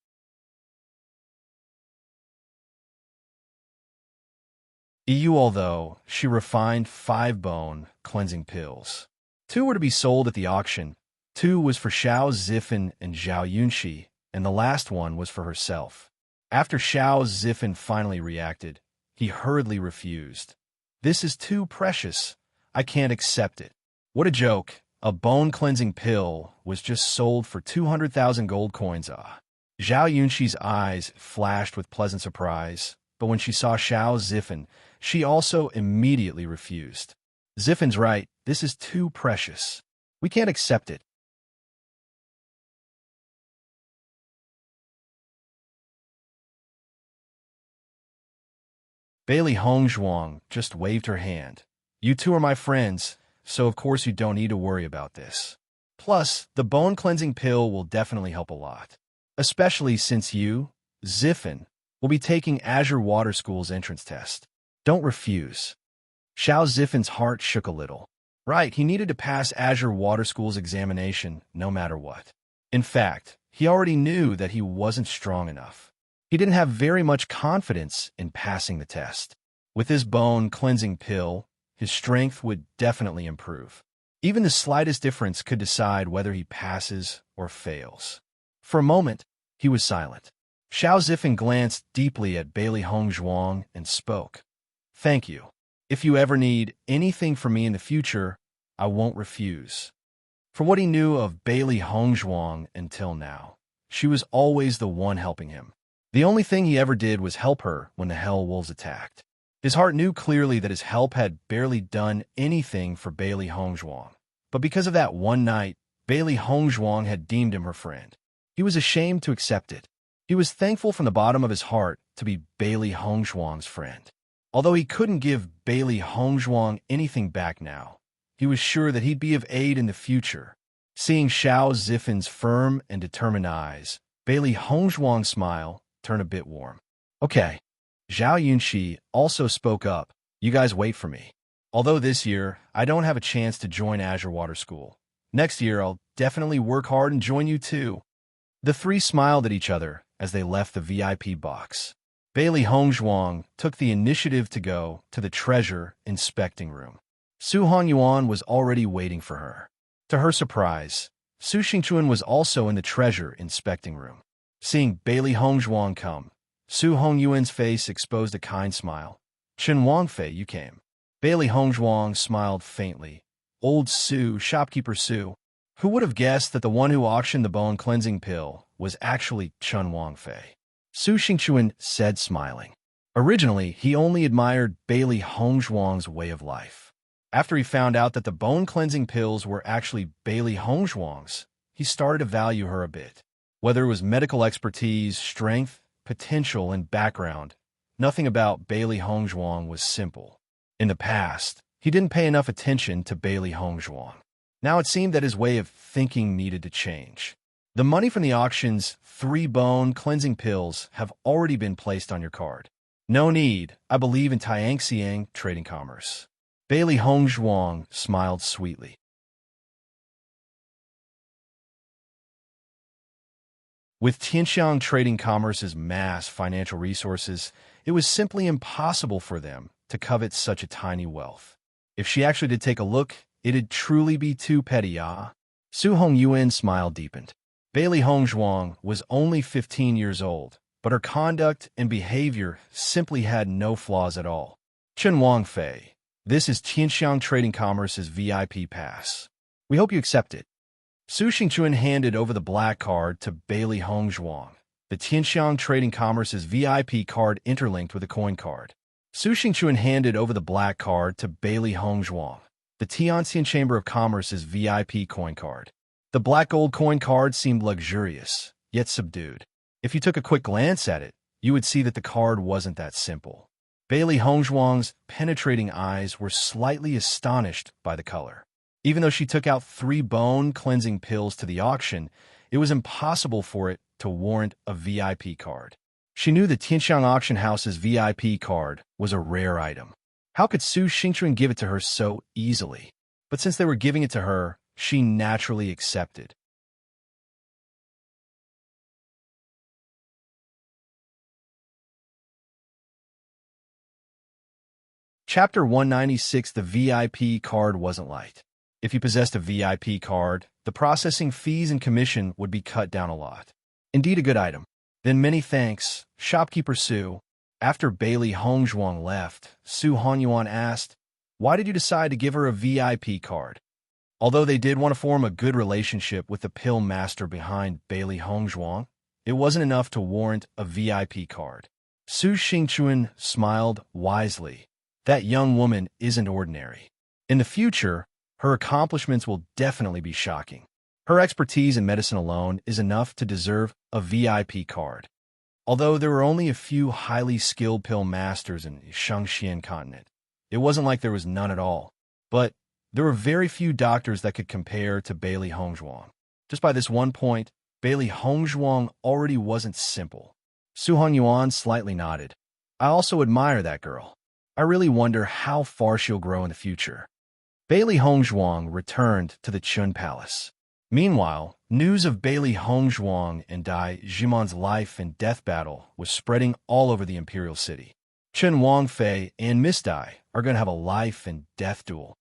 Although she refined 5 bone cleansing pills. 2 were to be sold at the auction. 2 was for Xiao Zifan and Zhao Yunxi, and the last one was for herself. After Xiao Zifan finally reacted, he hurriedly refused. This is too precious. I can't accept it. What a joke. A bone-cleansing pill was just sold for 200,000 gold coins. Zhao Yunxi's eyes flashed with pleasant surprise, but when she saw Xiao Zifan, she also immediately refused. Zifan's right. This is too precious. We can't accept it. Bailey Hongzhuang just waved her hand. You two are my friends, so of course you don't need to worry about this. Plus, the bone-cleansing pill will definitely help a lot. Especially since you, Zifan, will be taking Azure Water School's entrance test. Don't refuse. Xiao Zifan's heart shook a little. Right, he needed to pass Azure Water School's examination no matter what. In fact, he already knew that he wasn't strong enough. He didn't have very much confidence in passing the test. With his bone-cleansing pill, his strength would definitely improve. Even the slightest difference could decide whether he passes or fails. For a moment, he was silent. Xiao Zifan glanced deeply at Bailey Hongzhuang and spoke. Thank you. If you ever need anything from me in the future, I won't refuse. For what he knew of Bailey Hongzhuang until now, she was always the one helping him. The only thing he ever did was help her when the Hell Wolves attacked. His heart knew clearly that his help had barely done anything for Bailey Hongzhuang. But because of that one night, Bailey Hongzhuang had deemed him her friend. He was ashamed to accept it. He was thankful from the bottom of his heart to be Bailey Hongzhuang's friend. Although he couldn't give Bailey Hongzhuang anything back now, he was sure that he'd be of aid in the future. Seeing Xiao Zifan's firm and determined eyes, Bailey Hongzhuang's smile turned a bit warm. Okay. Zhao Yunxi also spoke up. You guys wait for me. Although this year, I don't have a chance to join Azure Water School. Next year, I'll definitely work hard and join you too. The 3 smiled at each other as they left the VIP box. Bailey Hongzhuang took the initiative to go to the treasure inspecting room. Su Hongyuan was already waiting for her. To her surprise, Su Xingchuan was also in the treasure inspecting room. Seeing Bailey Hongzhuang come, Su Hongyuan's face exposed a kind smile. Chen Wangfei, you came. Bailey Hongzhuang smiled faintly. Old Su, shopkeeper Su. Who would have guessed that the one who auctioned the bone-cleansing pill was actually Chen Wangfei? Su Xingchuan said, smiling. Originally, he only admired Bailey Hongzhuang's way of life. After he found out that the bone-cleansing pills were actually Bailey Hongzhuang's, he started to value her a bit. Whether it was medical expertise, strength, potential, and background, nothing about Bailey Hongzhuang was simple. In the past, he didn't pay enough attention to Bailey Hongzhuang. Now it seemed that his way of thinking needed to change. The money from the auction's 3 bone-cleansing pills have already been placed on your card. No need. I believe in Tianxiang trading commerce. Bailey Hongzhuang smiled sweetly. With Tianxiang Trading Commerce's mass financial resources, it was simply impossible for them to covet such a tiny wealth. If she actually did take a look, it'd truly be too petty, Su Hongyuan's smile deepened. Bailey Hongzhuang was only 15 years old, but her conduct and behavior simply had no flaws at all. Chen Wangfei, this is Tianxiang Trading Commerce's VIP pass. We hope you accept it. Su Xingchuan handed over the black card to Bailey Hongzhuang. The Tianxiang Trading Commerce's VIP card interlinked with a coin card. Su Xingchuan handed over the black card to Bailey Hongzhuang. The Tianxian Chamber of Commerce's VIP coin card. The black gold coin card seemed luxurious, yet subdued. If you took a quick glance at it, you would see that the card wasn't that simple. Bailey Hongzhuang's penetrating eyes were slightly astonished by the color. Even though she took out 3 bone-cleansing pills to the auction, it was impossible for it to warrant a VIP card. She knew the Tianxiang auction house's VIP card was a rare item. How could Su Xingchuan give it to her so easily? But since they were giving it to her, she naturally accepted. Chapter 196. The VIP card wasn't light. If you possessed a VIP card, the processing fees and commission would be cut down a lot. Indeed a good item. Then many thanks, shopkeeper Su. After Bailey Hongzhuang left, Su Hanyuan asked, "Why did you decide to give her a VIP card?" Although they did want to form a good relationship with the pill master behind Bailey Hongzhuang, it wasn't enough to warrant a VIP card. Su Xingchuan smiled wisely. That young woman isn't ordinary. In the future, her accomplishments will definitely be shocking. Her expertise in medicine alone is enough to deserve a VIP card. Although there were only a few highly skilled pill masters in the Shangxian continent, it wasn't like there was none at all. But there were very few doctors that could compare to Bailey Hongzhuang. Just by this one point, Bailey Hongzhuang already wasn't simple. Su Hanyuan slightly nodded. I also admire that girl. I really wonder how far she'll grow in the future. Bailey Hongzhuang returned to the Chun Palace. Meanwhile, news of Bailey Hongzhuang and Dai Jimon's life and death battle was spreading all over the imperial city. Chen Wangfei and Miss Dai are going to have a life and death duel.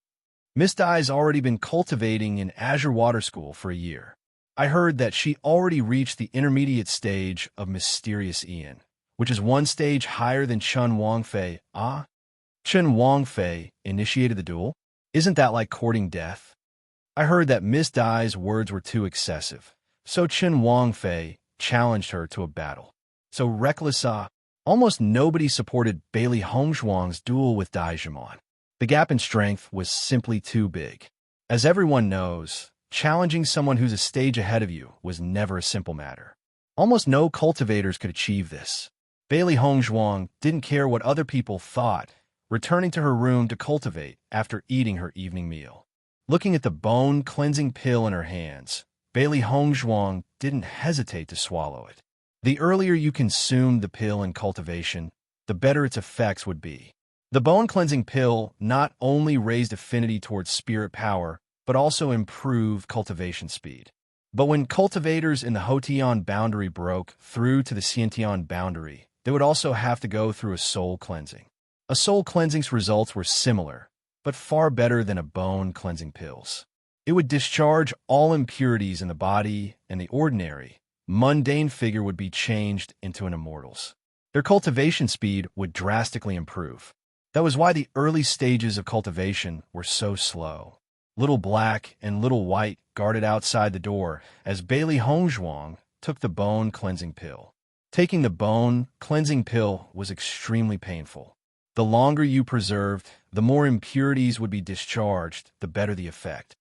Miss Dai's already been cultivating in Azure Water School for a year. I heard that she already reached the intermediate stage of Mysterious Ian, which is one stage higher than Chen Wangfei. Ah? Chen Wangfei initiated the duel? Isn't that like courting death? I heard that Miss Dai's words were too excessive, so Chen Wangfei challenged her to a battle. So reckless, almost nobody supported Bailey Hongzhuang's duel with Dai Jimon. The gap in strength was simply too big. As everyone knows, challenging someone who's a stage ahead of you was never a simple matter. Almost no cultivators could achieve this. Bailey Hongzhuang didn't care what other people thought, returning to her room to cultivate after eating her evening meal. Looking at the bone-cleansing pill in her hands, Bailey Hongzhuang didn't hesitate to swallow it. The earlier you consumed the pill in cultivation, the better its effects would be. The bone-cleansing pill not only raised affinity towards spirit power, but also improved cultivation speed. But when cultivators in the Hotian boundary broke through to the Xiantian boundary, they would also have to go through a soul cleansing. A soul cleansing's results were similar, but far better than a bone-cleansing pills. It would discharge all impurities in the body, and the ordinary, mundane figure would be changed into an immortal's. Their cultivation speed would drastically improve. That was why the early stages of cultivation were so slow. Little Black and Little White guarded outside the door as Bailey Hongzhuang took the bone-cleansing pill. Taking the bone-cleansing pill was extremely painful. The longer you preserved, the more impurities would be discharged, the better the effect.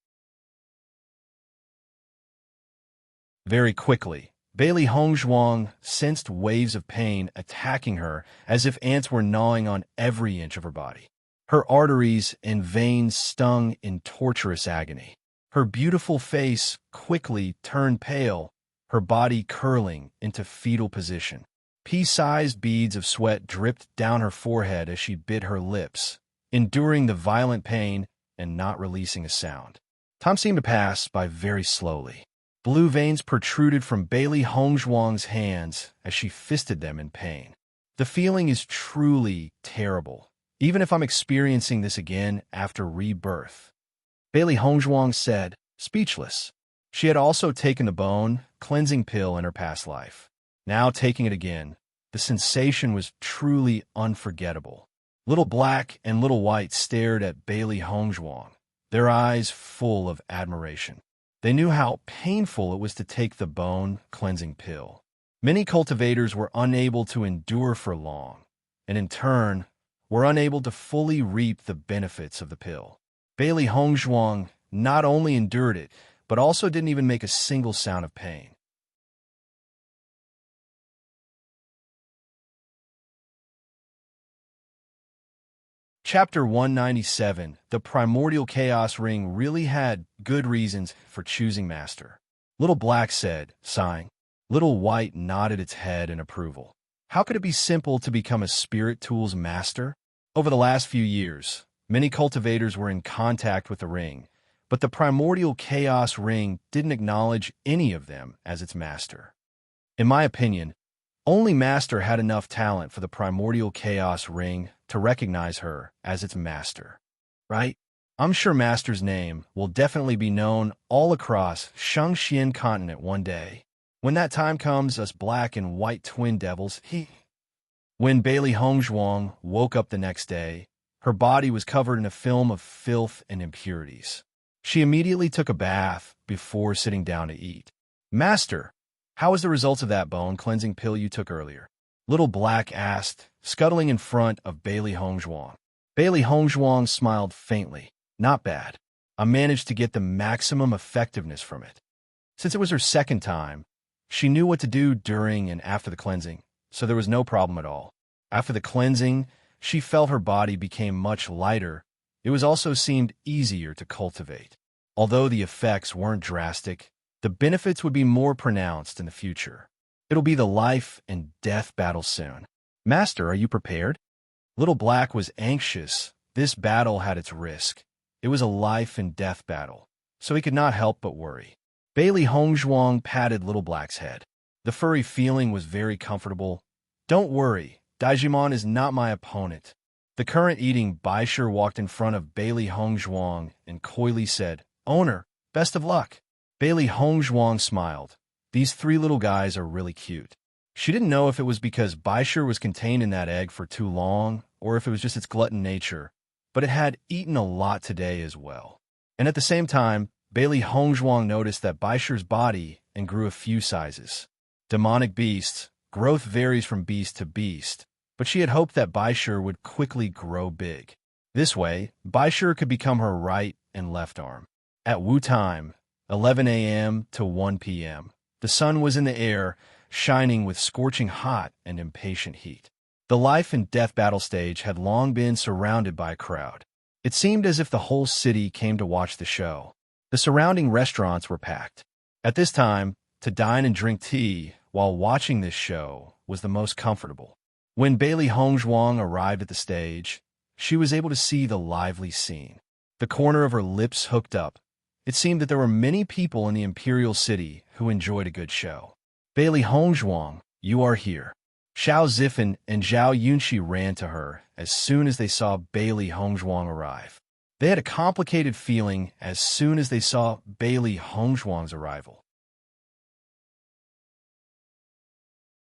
Very quickly, Bailey Hongzhuang sensed waves of pain attacking her as if ants were gnawing on every inch of her body. Her arteries and veins stung in torturous agony. Her beautiful face quickly turned pale, her body curling into fetal position. Pea-sized beads of sweat dripped down her forehead as she bit her lips, enduring the violent pain and not releasing a sound. Time seemed to pass by very slowly. Blue veins protruded from Bailey Hongzhuang's hands as she fisted them in pain. The feeling is truly terrible, even if I'm experiencing this again after rebirth. Bailey Hongzhuang said, speechless. She had also taken the bone-cleansing pill in her past life. Now taking it again, the sensation was truly unforgettable. Little Black and Little White stared at Bailey Hongzhuang, their eyes full of admiration. They knew how painful it was to take the bone-cleansing pill. Many cultivators were unable to endure for long, and in turn, were unable to fully reap the benefits of the pill. Bailey Hongzhuang not only endured it, but also didn't even make a single sound of pain. Chapter 197. The primordial chaos ring really had good reasons for choosing master. Little Black said, sighing. Little White nodded its head in approval. How could it be simple to become a spirit tools master? Over the last few years, many cultivators were in contact with the ring, but the primordial chaos ring didn't acknowledge any of them as its master. In my opinion, only Master had enough talent for the primordial chaos ring to recognize her as its master. Right? I'm sure Master's name will definitely be known all across Shangxian continent one day. When that time comes, us black and white twin devils, When Bailey Hongzhuang woke up the next day, her body was covered in a film of filth and impurities. She immediately took a bath before sitting down to eat. Master, how was the results of that bone-cleansing pill you took earlier? Little Black asked, scuttling in front of Bailey Hongzhuang. Bailey Hongzhuang smiled faintly. Not bad. I managed to get the maximum effectiveness from it. Since it was her second time, she knew what to do during and after the cleansing, so there was no problem at all. After the cleansing, she felt her body became much lighter. It was also seemed easier to cultivate. Although the effects weren't drastic, the benefits would be more pronounced in the future. It'll be the life and death battle soon. Master, are you prepared? Little Black was anxious. This battle had its risk. It was a life and death battle, so he could not help but worry. Bailey Hongzhuang patted Little Black's head. The furry feeling was very comfortable. Don't worry, Daijimon is not my opponent. The current eating Baisher walked in front of Bailey Hongzhuang and coyly said, Owner, best of luck. Bailey Hongzhuang smiled. These three little guys are really cute. She didn't know if it was because Baisher was contained in that egg for too long or if it was just its glutton nature, but it had eaten a lot today as well. And at the same time, Bailey Hongzhuang noticed that Baisher's body and grew a few sizes. Demonic beasts, growth varies from beast to beast, but she had hoped that Baisher would quickly grow big. This way, Baisher could become her right and left arm. At Wu time, 11 a.m. to 1 p.m., the sun was in the air, shining with scorching hot and impatient heat. The life and death battle stage had long been surrounded by a crowd. It seemed as if the whole city came to watch the show. The surrounding restaurants were packed. At this time, to dine and drink tea while watching this show was the most comfortable. When Bailey Hongzhuang arrived at the stage, she was able to see the lively scene. The corner of her lips hooked up. It seemed that there were many people in the imperial city who enjoyed a good show. Bailey Hongzhuang, you are here. Xiao Zifen and Zhao Yunxi ran to her as soon as they saw Bailey Hongzhuang arrive. They had a complicated feeling as soon as they saw Bailey Hongzhuang's arrival.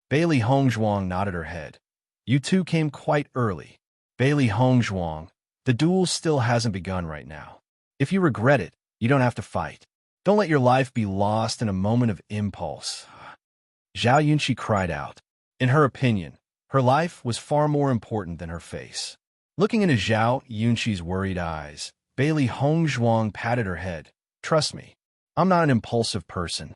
Bailey Hongzhuang nodded her head. You two came quite early. Bailey Hongzhuang, the duel still hasn't begun right now. If you regret it, you don't have to fight. Don't let your life be lost in a moment of impulse. Zhao Yunxi cried out. In her opinion, her life was far more important than her face. Looking into Zhao Yunxi's worried eyes, Bailey Hongzhuang patted her head. Trust me, I'm not an impulsive person.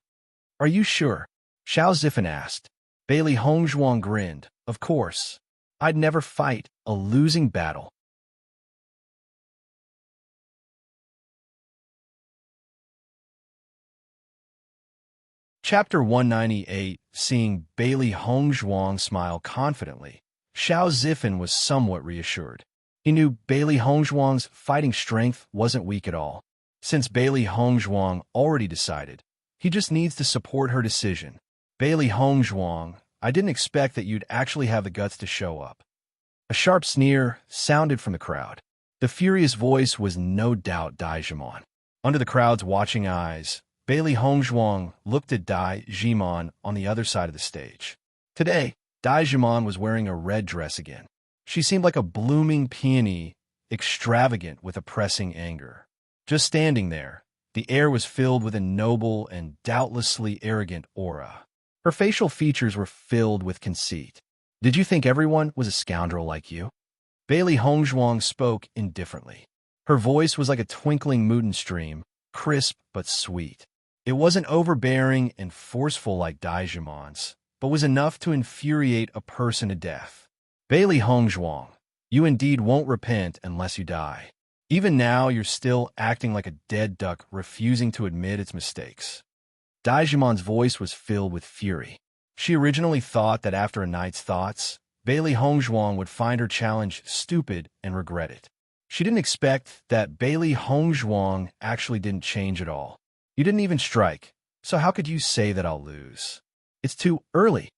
Are you sure? Xiao Zifen asked. Bailey Hongzhuang grinned. Of course. I'd never fight a losing battle. Chapter 198, seeing Bailey Hongzhuang smile confidently, Xiao Zifen was somewhat reassured. He knew Bailey Hongzhuang's fighting strength wasn't weak at all. Since Bailey Hongzhuang already decided, he just needs to support her decision. Bailey Hongzhuang, I didn't expect that you'd actually have the guts to show up. A sharp sneer sounded from the crowd. The furious voice was no doubt Daijimon. Under the crowd's watching eyes, Bailey Hongzhuang looked at Daijimon on the other side of the stage. Today, Daijimon was wearing a red dress again. She seemed like a blooming peony, extravagant with oppressing anger. Just standing there, the air was filled with a noble and doubtlessly arrogant aura. Her facial features were filled with conceit. Did you think everyone was a scoundrel like you? Bailey Hongzhuang spoke indifferently. Her voice was like a twinkling mountain stream, crisp but sweet. It wasn't overbearing and forceful like Daijimon's, but was enough to infuriate a person to death. Bailey Hongzhuang, you indeed won't repent unless you die. Even now, you're still acting like a dead duck, refusing to admit its mistakes. Daijimon's voice was filled with fury. She originally thought that after a night's thoughts, Bailey Hongzhuang would find her challenge stupid and regret it. She didn't expect that Bailey Hongzhuang actually didn't change at all. You didn't even strike, so how could you say that I'll lose? It's too early.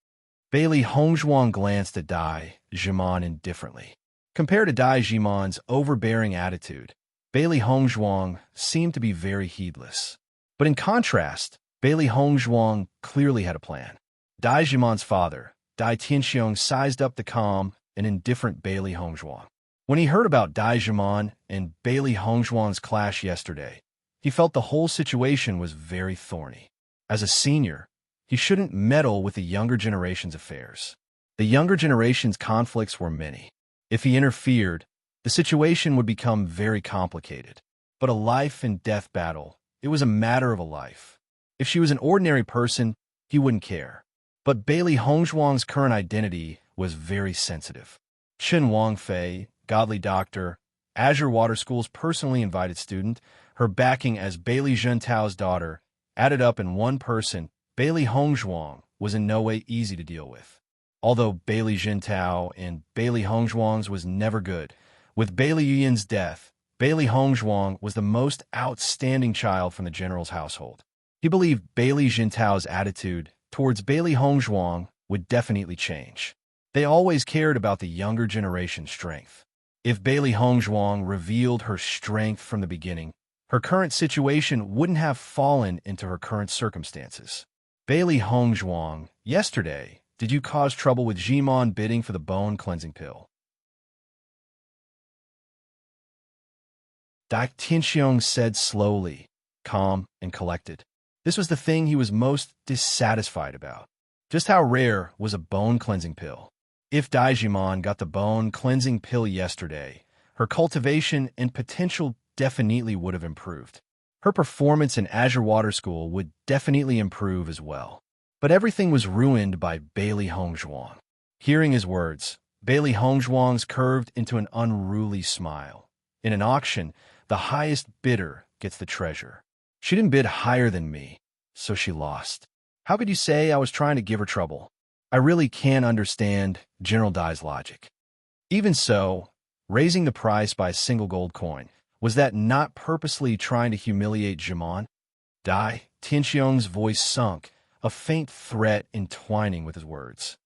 Bailey Hongzhuang glanced at Dai Jimon indifferently. Compared to Dai Jimon's overbearing attitude, Bailey Hongzhuang seemed to be very heedless. But in contrast, Bailey Hongzhuang clearly had a plan. Dai Jimon's father, Dai Tianxiong, sized up the calm and indifferent Bailey Hongzhuang. When he heard about Dai Jimon and Bailey Hongzhuang's clash yesterday, he felt the whole situation was very thorny. As a senior, he shouldn't meddle with the younger generation's affairs. The younger generation's conflicts were many. If he interfered, the situation would become very complicated. But a life and death battle, it was a matter of a life. If she was an ordinary person, he wouldn't care. But Bailey Hongzhuang's current identity was very sensitive. Chen Wangfei, godly doctor, Azure Water School's personally invited student, her backing as Bailey Zhentao's daughter, added up in one person, Bailey Hongzhuang was in no way easy to deal with. Although Bailey Zhentao and Bailey Hongzhuang's was never good, with Bailey Yuyan's death, Bailey Hongzhuang was the most outstanding child from the general's household. He believed Bailey Zhentao's attitude towards Bailey Hongzhuang would definitely change. They always cared about the younger generation's strength. If Bailey Hongzhuang revealed her strength from the beginning, her current situation wouldn't have fallen into her current circumstances. Bailey Hongzhuang, yesterday, did you cause trouble with Jimon bidding for the bone cleansing pill? Dai Tianxiong said slowly, calm and collected. This was the thing he was most dissatisfied about. Just how rare was a bone cleansing pill? If Dai Jimon got the bone cleansing pill yesterday, her cultivation and potential definitely would have improved. Her performance in Azure Water School would definitely improve as well. But everything was ruined by Bailey Hongzhuang. Hearing his words, Bailey Hongzhuang's curved into an unruly smile. In an auction, the highest bidder gets the treasure. She didn't bid higher than me, so she lost. How could you say I was trying to give her trouble? I really can't understand General Dai's logic. Even so, raising the price by a single gold coin, was that not purposely trying to humiliate Jimon? Dai Tianxiong's voice sunk, a faint threat entwining with his words.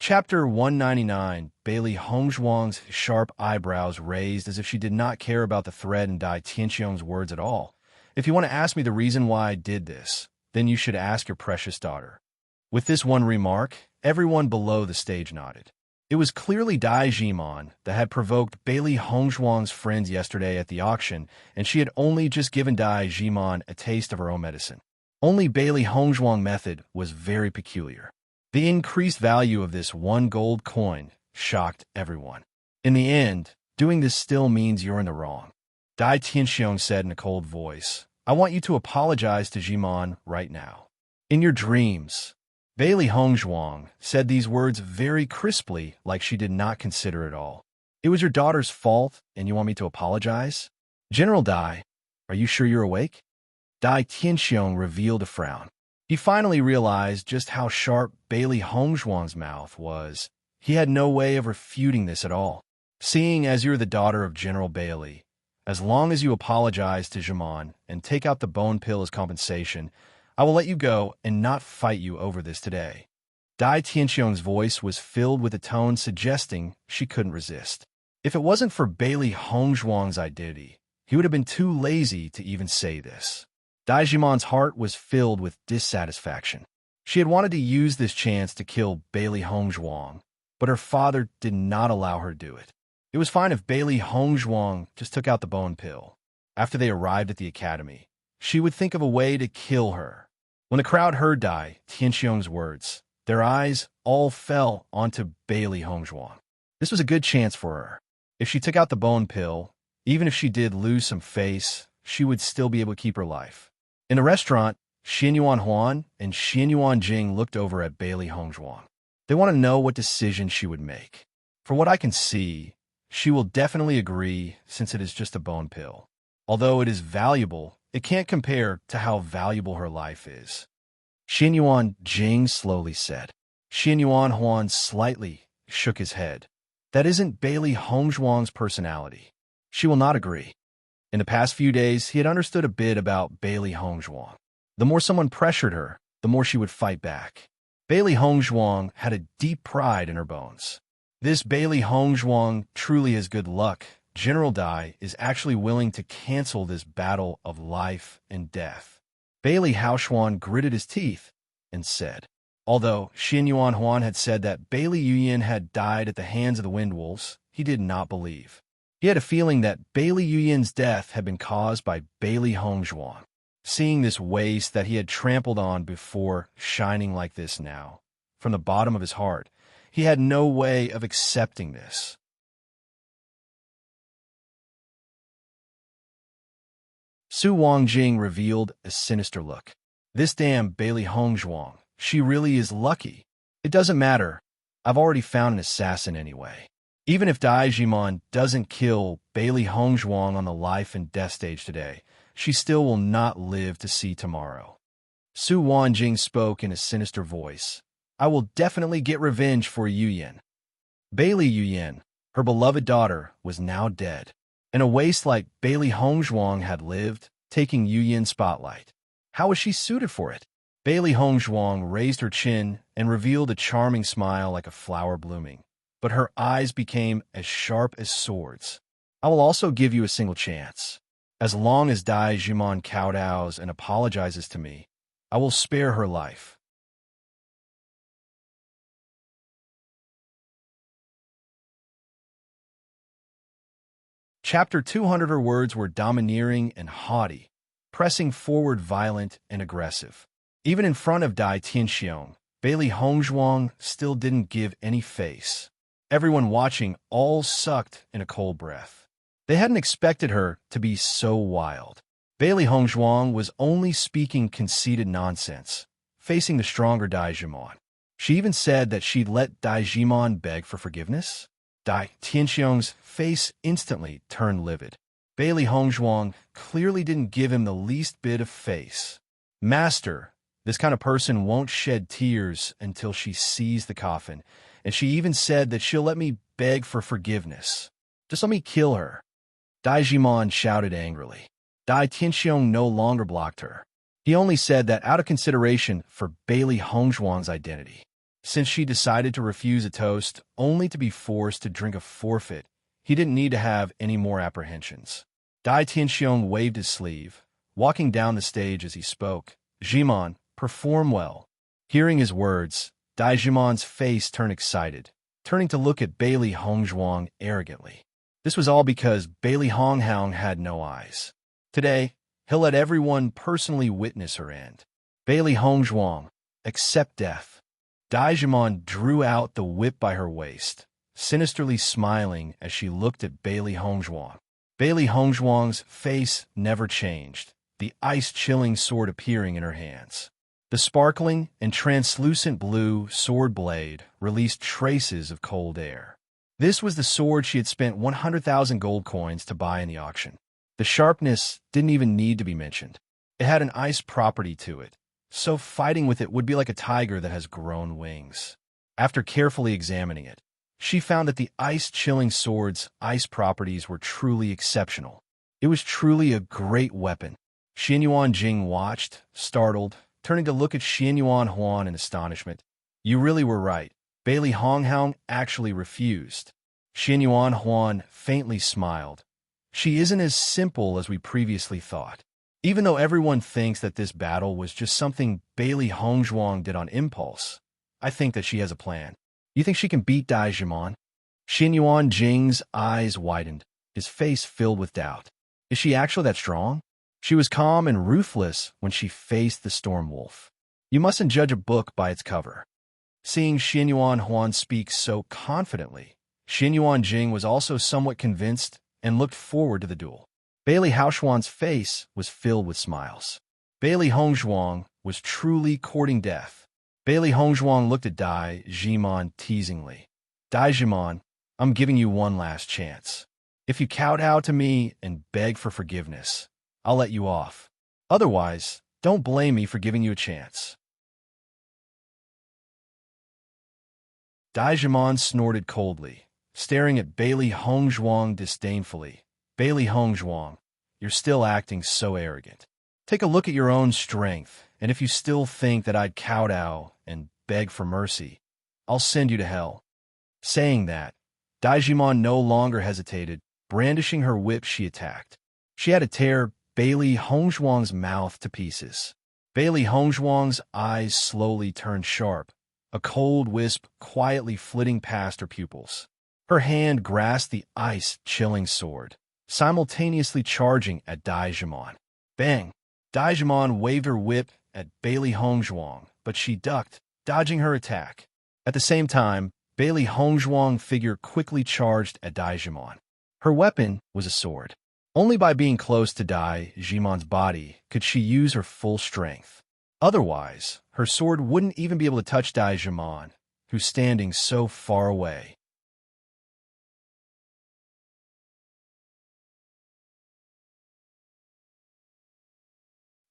Chapter 199. Bailey Hongzhuang's sharp eyebrows raised as if she did not care about the threat in Dai Tianxiong's words at all. If you want to ask me the reason why I did this, then you should ask your precious daughter. With this one remark, everyone below the stage nodded. It was clearly Dai Jimon that had provoked Bailey Hongzhuang's friends yesterday at the auction, and she had only just given Dai Jimon a taste of her own medicine. Only Bailey Hongzhuang's method was very peculiar. The increased value of this one gold coin shocked everyone. In the end, doing this still means you're in the wrong. Dai Tianxiong said in a cold voice, I want you to apologize to Jimon right now. In your dreams. Bailey Hongzhuang said these words very crisply, like she did not consider it all. It was your daughter's fault, and you want me to apologize? General Dai, are you sure you're awake? Dai Tianxiong revealed a frown. He finally realized just how sharp Bailey Hongzhuang's mouth was. He had no way of refuting this at all. Seeing as you're the daughter of General Bailey, as long as you apologize to Jimon and take out the bone pill as compensation, I will let you go and not fight you over this today. Dai Tianxiong's voice was filled with a tone suggesting she couldn't resist. If it wasn't for Bailey Hongzhuang's identity, he would have been too lazy to even say this. Dai Jimon's heart was filled with dissatisfaction. She had wanted to use this chance to kill Bailey Hongzhuang, but her father did not allow her to do it. It was fine if Bailey Hongzhuang just took out the bone pill. After they arrived at the academy, she would think of a way to kill her. When the crowd heard Dai Tianxiong's words, their eyes all fell onto Bailey Hongzhuang. This was a good chance for her. If she took out the bone pill, even if she did lose some face, she would still be able to keep her life. In the restaurant, Xianyuan Huan and Xianyuan Jing looked over at Bailey Hongzhuang. They want to know what decision she would make. For what I can see, She will definitely agree since it is just a bone pill. Although it is valuable, it can't compare to how valuable her life is. Xianyuan Jing slowly said. Xianyuan Huan slightly shook his head. That isn't Bailey Hongzhuang's personality. She will not agree. In the past few days, he had understood a bit about Bailey Hongzhuang. The more someone pressured her, the more she would fight back. Bailey Hongzhuang had a deep pride in her bones. This Bailey Hongzhuang truly has good luck. General Dai is actually willing to cancel this battle of life and death. Bailey Haoshuan gritted his teeth and said, although Xianyuan Huan had said that Bailey Yuyan had died at the hands of the Wind Wolves, he did not believe. He had a feeling that Bailey Yuyan's death had been caused by Bailey Hongzhuang. Seeing this waste that he had trampled on before shining like this now, from the bottom of his heart, he had no way of accepting this. Su Wangjing revealed a sinister look. This damn Bailey Hongzhuang, she really is lucky. It doesn't matter. I've already found an assassin anyway. Even if Dai Jimon doesn't kill Bailey Hongzhuang on the life and death stage today, she still will not live to see tomorrow. Su Wanjing spoke in a sinister voice. I will definitely get revenge for Yuyan. Bailey Yuyan, her beloved daughter, was now dead. In a waste like Bailey Hongzhuang had lived, taking Yuyan's spotlight. How was she suited for it? Bailey Hongzhuang raised her chin and revealed a charming smile like a flower blooming. But her eyes became as sharp as swords. I will also give you a single chance. As long as Dai Jimon kowtows and apologizes to me, I will spare her life. Chapter 200. Her words were domineering and haughty, pressing forward violent and aggressive. Even in front of Dai Tianxiong, Bailey Hongzhuang still didn't give any face. Everyone watching all sucked in a cold breath. They hadn't expected her to be so wild. Bailey Hongzhuang was only speaking conceited nonsense, facing the stronger Dai Jimon. She even said that she'd let Dai Jimon beg for forgiveness. Dai Tianxiong's face instantly turned livid. Bailey Hongzhuang clearly didn't give him the least bit of face. Master, this kind of person won't shed tears until she sees the coffin, and she even said that she'll let me beg for forgiveness. Just let me kill her. Dai Jimon shouted angrily. Dai Tianxiong no longer blocked her. He only said that out of consideration for Bailey Hongzhuang's identity. Since she decided to refuse a toast only to be forced to drink a forfeit, he didn't need to have any more apprehensions. Dai Tianxiong waved his sleeve, walking down the stage as he spoke. Jimon, perform well. Hearing his words, Dai Jimon's face turned excited, turning to look at Bailey Hongzhuang arrogantly. This was all because Bailey Hongzhuang had no eyes. Today, he'll let everyone personally witness her end. Bailey Hongzhuang, accept death. Dai Jimon drew out the whip by her waist, sinisterly smiling as she looked at Bailey Hongzhuang. Bailey Hongzhuang's face never changed, the ice-chilling sword appearing in her hands. The sparkling and translucent blue sword blade released traces of cold air. This was the sword she had spent 100,000 gold coins to buy in the auction. The sharpness didn't even need to be mentioned. It had an ice property to it, so fighting with it would be like a tiger that has grown wings. After carefully examining it, she found that the ice-chilling sword's ice properties were truly exceptional. It was truly a great weapon. Xianyuan Jing watched, startled, turning to look at Xianyuan Huan in astonishment. You really were right. Bailey Hongzhuang actually refused. Xianyuan Huan faintly smiled. She isn't as simple as we previously thought. Even though everyone thinks that this battle was just something Bailey Hongzhuang did on impulse, I think that she has a plan. You think she can beat Dai Jimon? Xianyuan Jing's eyes widened, his face filled with doubt. Is she actually that strong? She was calm and ruthless when she faced the Storm Wolf. You mustn't judge a book by its cover. Seeing Xianyuan Huan speak so confidently, Xianyuan Jing was also somewhat convinced and looked forward to the duel. Bailey Haoshuan's face was filled with smiles. Bailey Hongzhuang was truly courting death. Bailey Hongzhuang looked at Dai Jimon teasingly. Dai Jimon, I'm giving you one last chance. If you kowtow to me and beg for forgiveness, I'll let you off. Otherwise, don't blame me for giving you a chance." Daijimon snorted coldly, staring at Bailey Hongzhuang disdainfully. "Bailey Hongzhuang, you're still acting so arrogant. Take a look at your own strength, and if you still think that I'd kowtow and beg for mercy, I'll send you to hell." Saying that, Daijimon no longer hesitated. Brandishing her whip, she attacked. She had to tear Bailey Hongzhuang's mouth to pieces. Bailey Hongzhuang's eyes slowly turned sharp, a cold wisp quietly flitting past her pupils. Her hand grasped the ice-chilling sword, simultaneously charging at Daijimon. Bang! Daijimon waved her whip at Bailey Hongzhuang, but she ducked, dodging her attack. At the same time, Bailey Hongzhuang figure quickly charged at Daijimon. Her weapon was a sword. Only by being close to Daijimon's body could she use her full strength. Otherwise, her sword wouldn't even be able to touch Daijimon, who's standing so far away.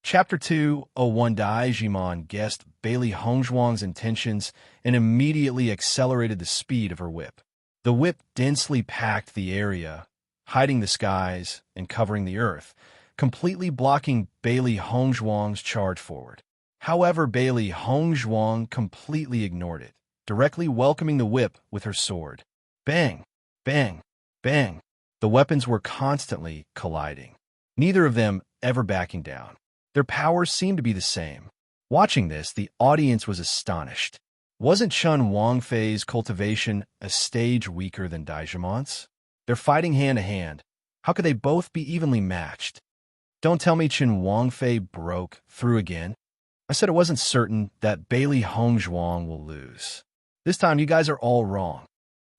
Chapter 2:01 Daijimon guessed Bailey Hongzhuang's intentions and immediately accelerated the speed of her whip. The whip densely packed the area, hiding the skies and covering the earth, completely blocking Bailey Hongzhuang's charge forward. However, Bailey Hongzhuang completely ignored it, directly welcoming the whip with her sword. Bang! Bang! Bang! The weapons were constantly colliding, neither of them ever backing down. Their powers seemed to be the same. Watching this, the audience was astonished. Wasn't Chun Wangfei's cultivation a stage weaker than Daijimon's? They're fighting hand-to-hand. How could they both be evenly matched? Don't tell me Chun Wangfei broke through again. I said it wasn't certain that Bailey Hongzhuang will lose. This time you guys are all wrong.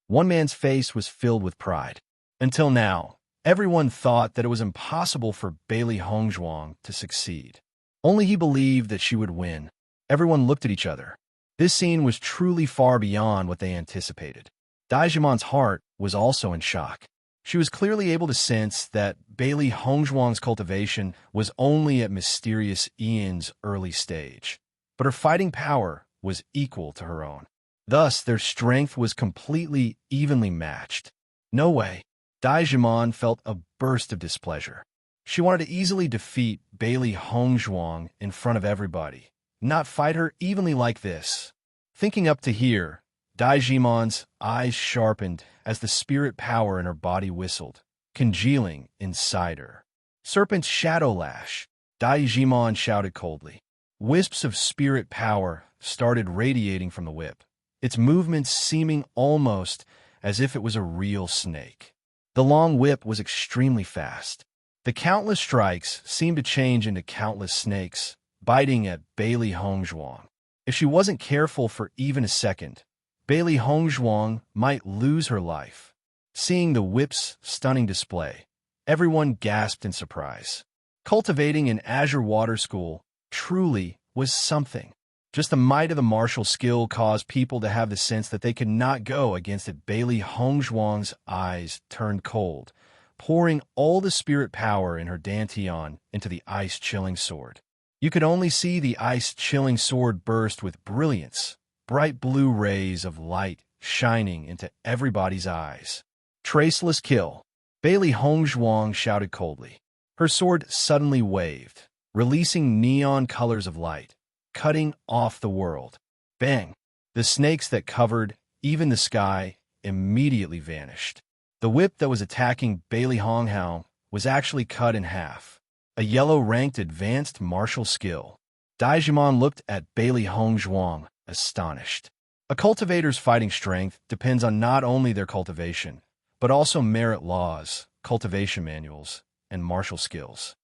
One man's face was filled with pride. Until now, everyone thought that it was impossible for Bailey Hongzhuang to succeed. Only he believed that she would win. Everyone looked at each other. This scene was truly far beyond what they anticipated. Daijimon's heart was also in shock. She was clearly able to sense that Bailey Hongzhuang's cultivation was only at Mysterious Ian's early stage, but her fighting power was equal to her own. Thus, their strength was completely evenly matched. No way. Daijimon felt a burst of displeasure. She wanted to easily defeat Bailey Hongzhuang in front of everybody, not fight her evenly like this. Thinking up to here, Daijimon's eyes sharpened as the spirit power in her body whistled, congealing inside her. Serpent's shadow lash, Daijimon shouted coldly. Wisps of spirit power started radiating from the whip, its movements seeming almost as if it was a real snake. The long whip was extremely fast. The countless strikes seemed to change into countless snakes, biting at Bailey Hongzhuang. If she wasn't careful for even a second, Bailey Hongzhuang might lose her life. Seeing the whip's stunning display, everyone gasped in surprise. Cultivating in Azure Water School truly was something. Just the might of the martial skill caused people to have the sense that they could not go against it. Bailey Hongzhuang's eyes turned cold, pouring all the spirit power in her dantian into the ice-chilling sword. You could only see the ice-chilling sword burst with brilliance, bright blue rays of light shining into everybody's eyes. Traceless kill, Bailey Hongzhuang shouted coldly. Her sword suddenly waved, releasing neon colors of light, cutting off the world. Bang! The snakes that covered even the sky immediately vanished. The whip that was attacking Bailey Hongzhuang was actually cut in half. A yellow-ranked advanced martial skill. Daijimon looked at Bailey Hongzhuang, astonished. A cultivator's fighting strength depends on not only their cultivation, but also merit laws, cultivation manuals, and martial skills.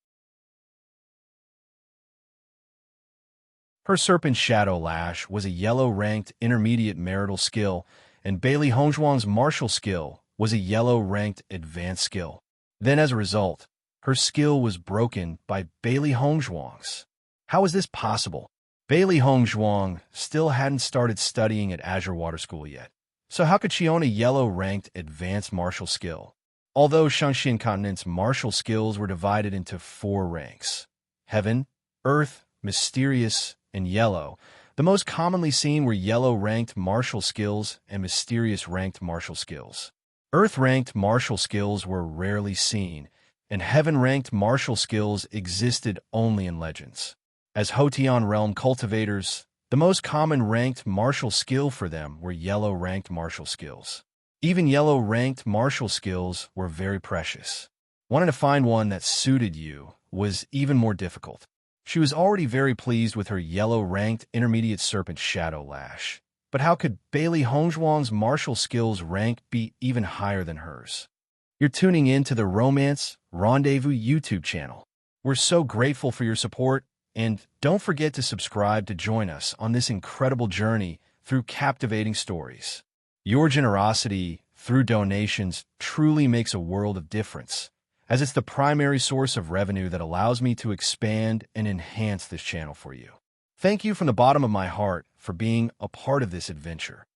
Her Serpent Shadow Lash was a yellow-ranked intermediate marital skill, and Bailey Hongzhuang's martial skill was a yellow-ranked advanced skill. Then, as a result, her skill was broken by Bailey Hongzhuang's. How is this possible? Bailey Hongzhuang still hadn't started studying at Azure Water School yet, So how could she own a yellow-ranked advanced martial skill? Although Shanshin Continent's martial skills were divided into 4 ranks: Heaven, Earth, Mysterious, and Yellow, the most commonly seen were yellow-ranked martial skills and mysterious-ranked martial skills. Earth-ranked martial skills were rarely seen, and Heaven-ranked martial skills existed only in legends. As Hotian realm cultivators, the most common ranked martial skill for them were yellow-ranked martial skills. Even yellow-ranked martial skills were very precious. Wanting to find one that suited you was even more difficult. She was already very pleased with her yellow-ranked intermediate serpent Shadow Lash. But how could Bailey Hongzhuang's martial skills rank be even higher than hers? You're tuning in to the Romance Rendezvous YouTube channel. We're so grateful for your support, and don't forget to subscribe to join us on this incredible journey through captivating stories. Your generosity through donations truly makes a world of difference, as it's the primary source of revenue that allows me to expand and enhance this channel for you. Thank you from the bottom of my heart for being a part of this adventure.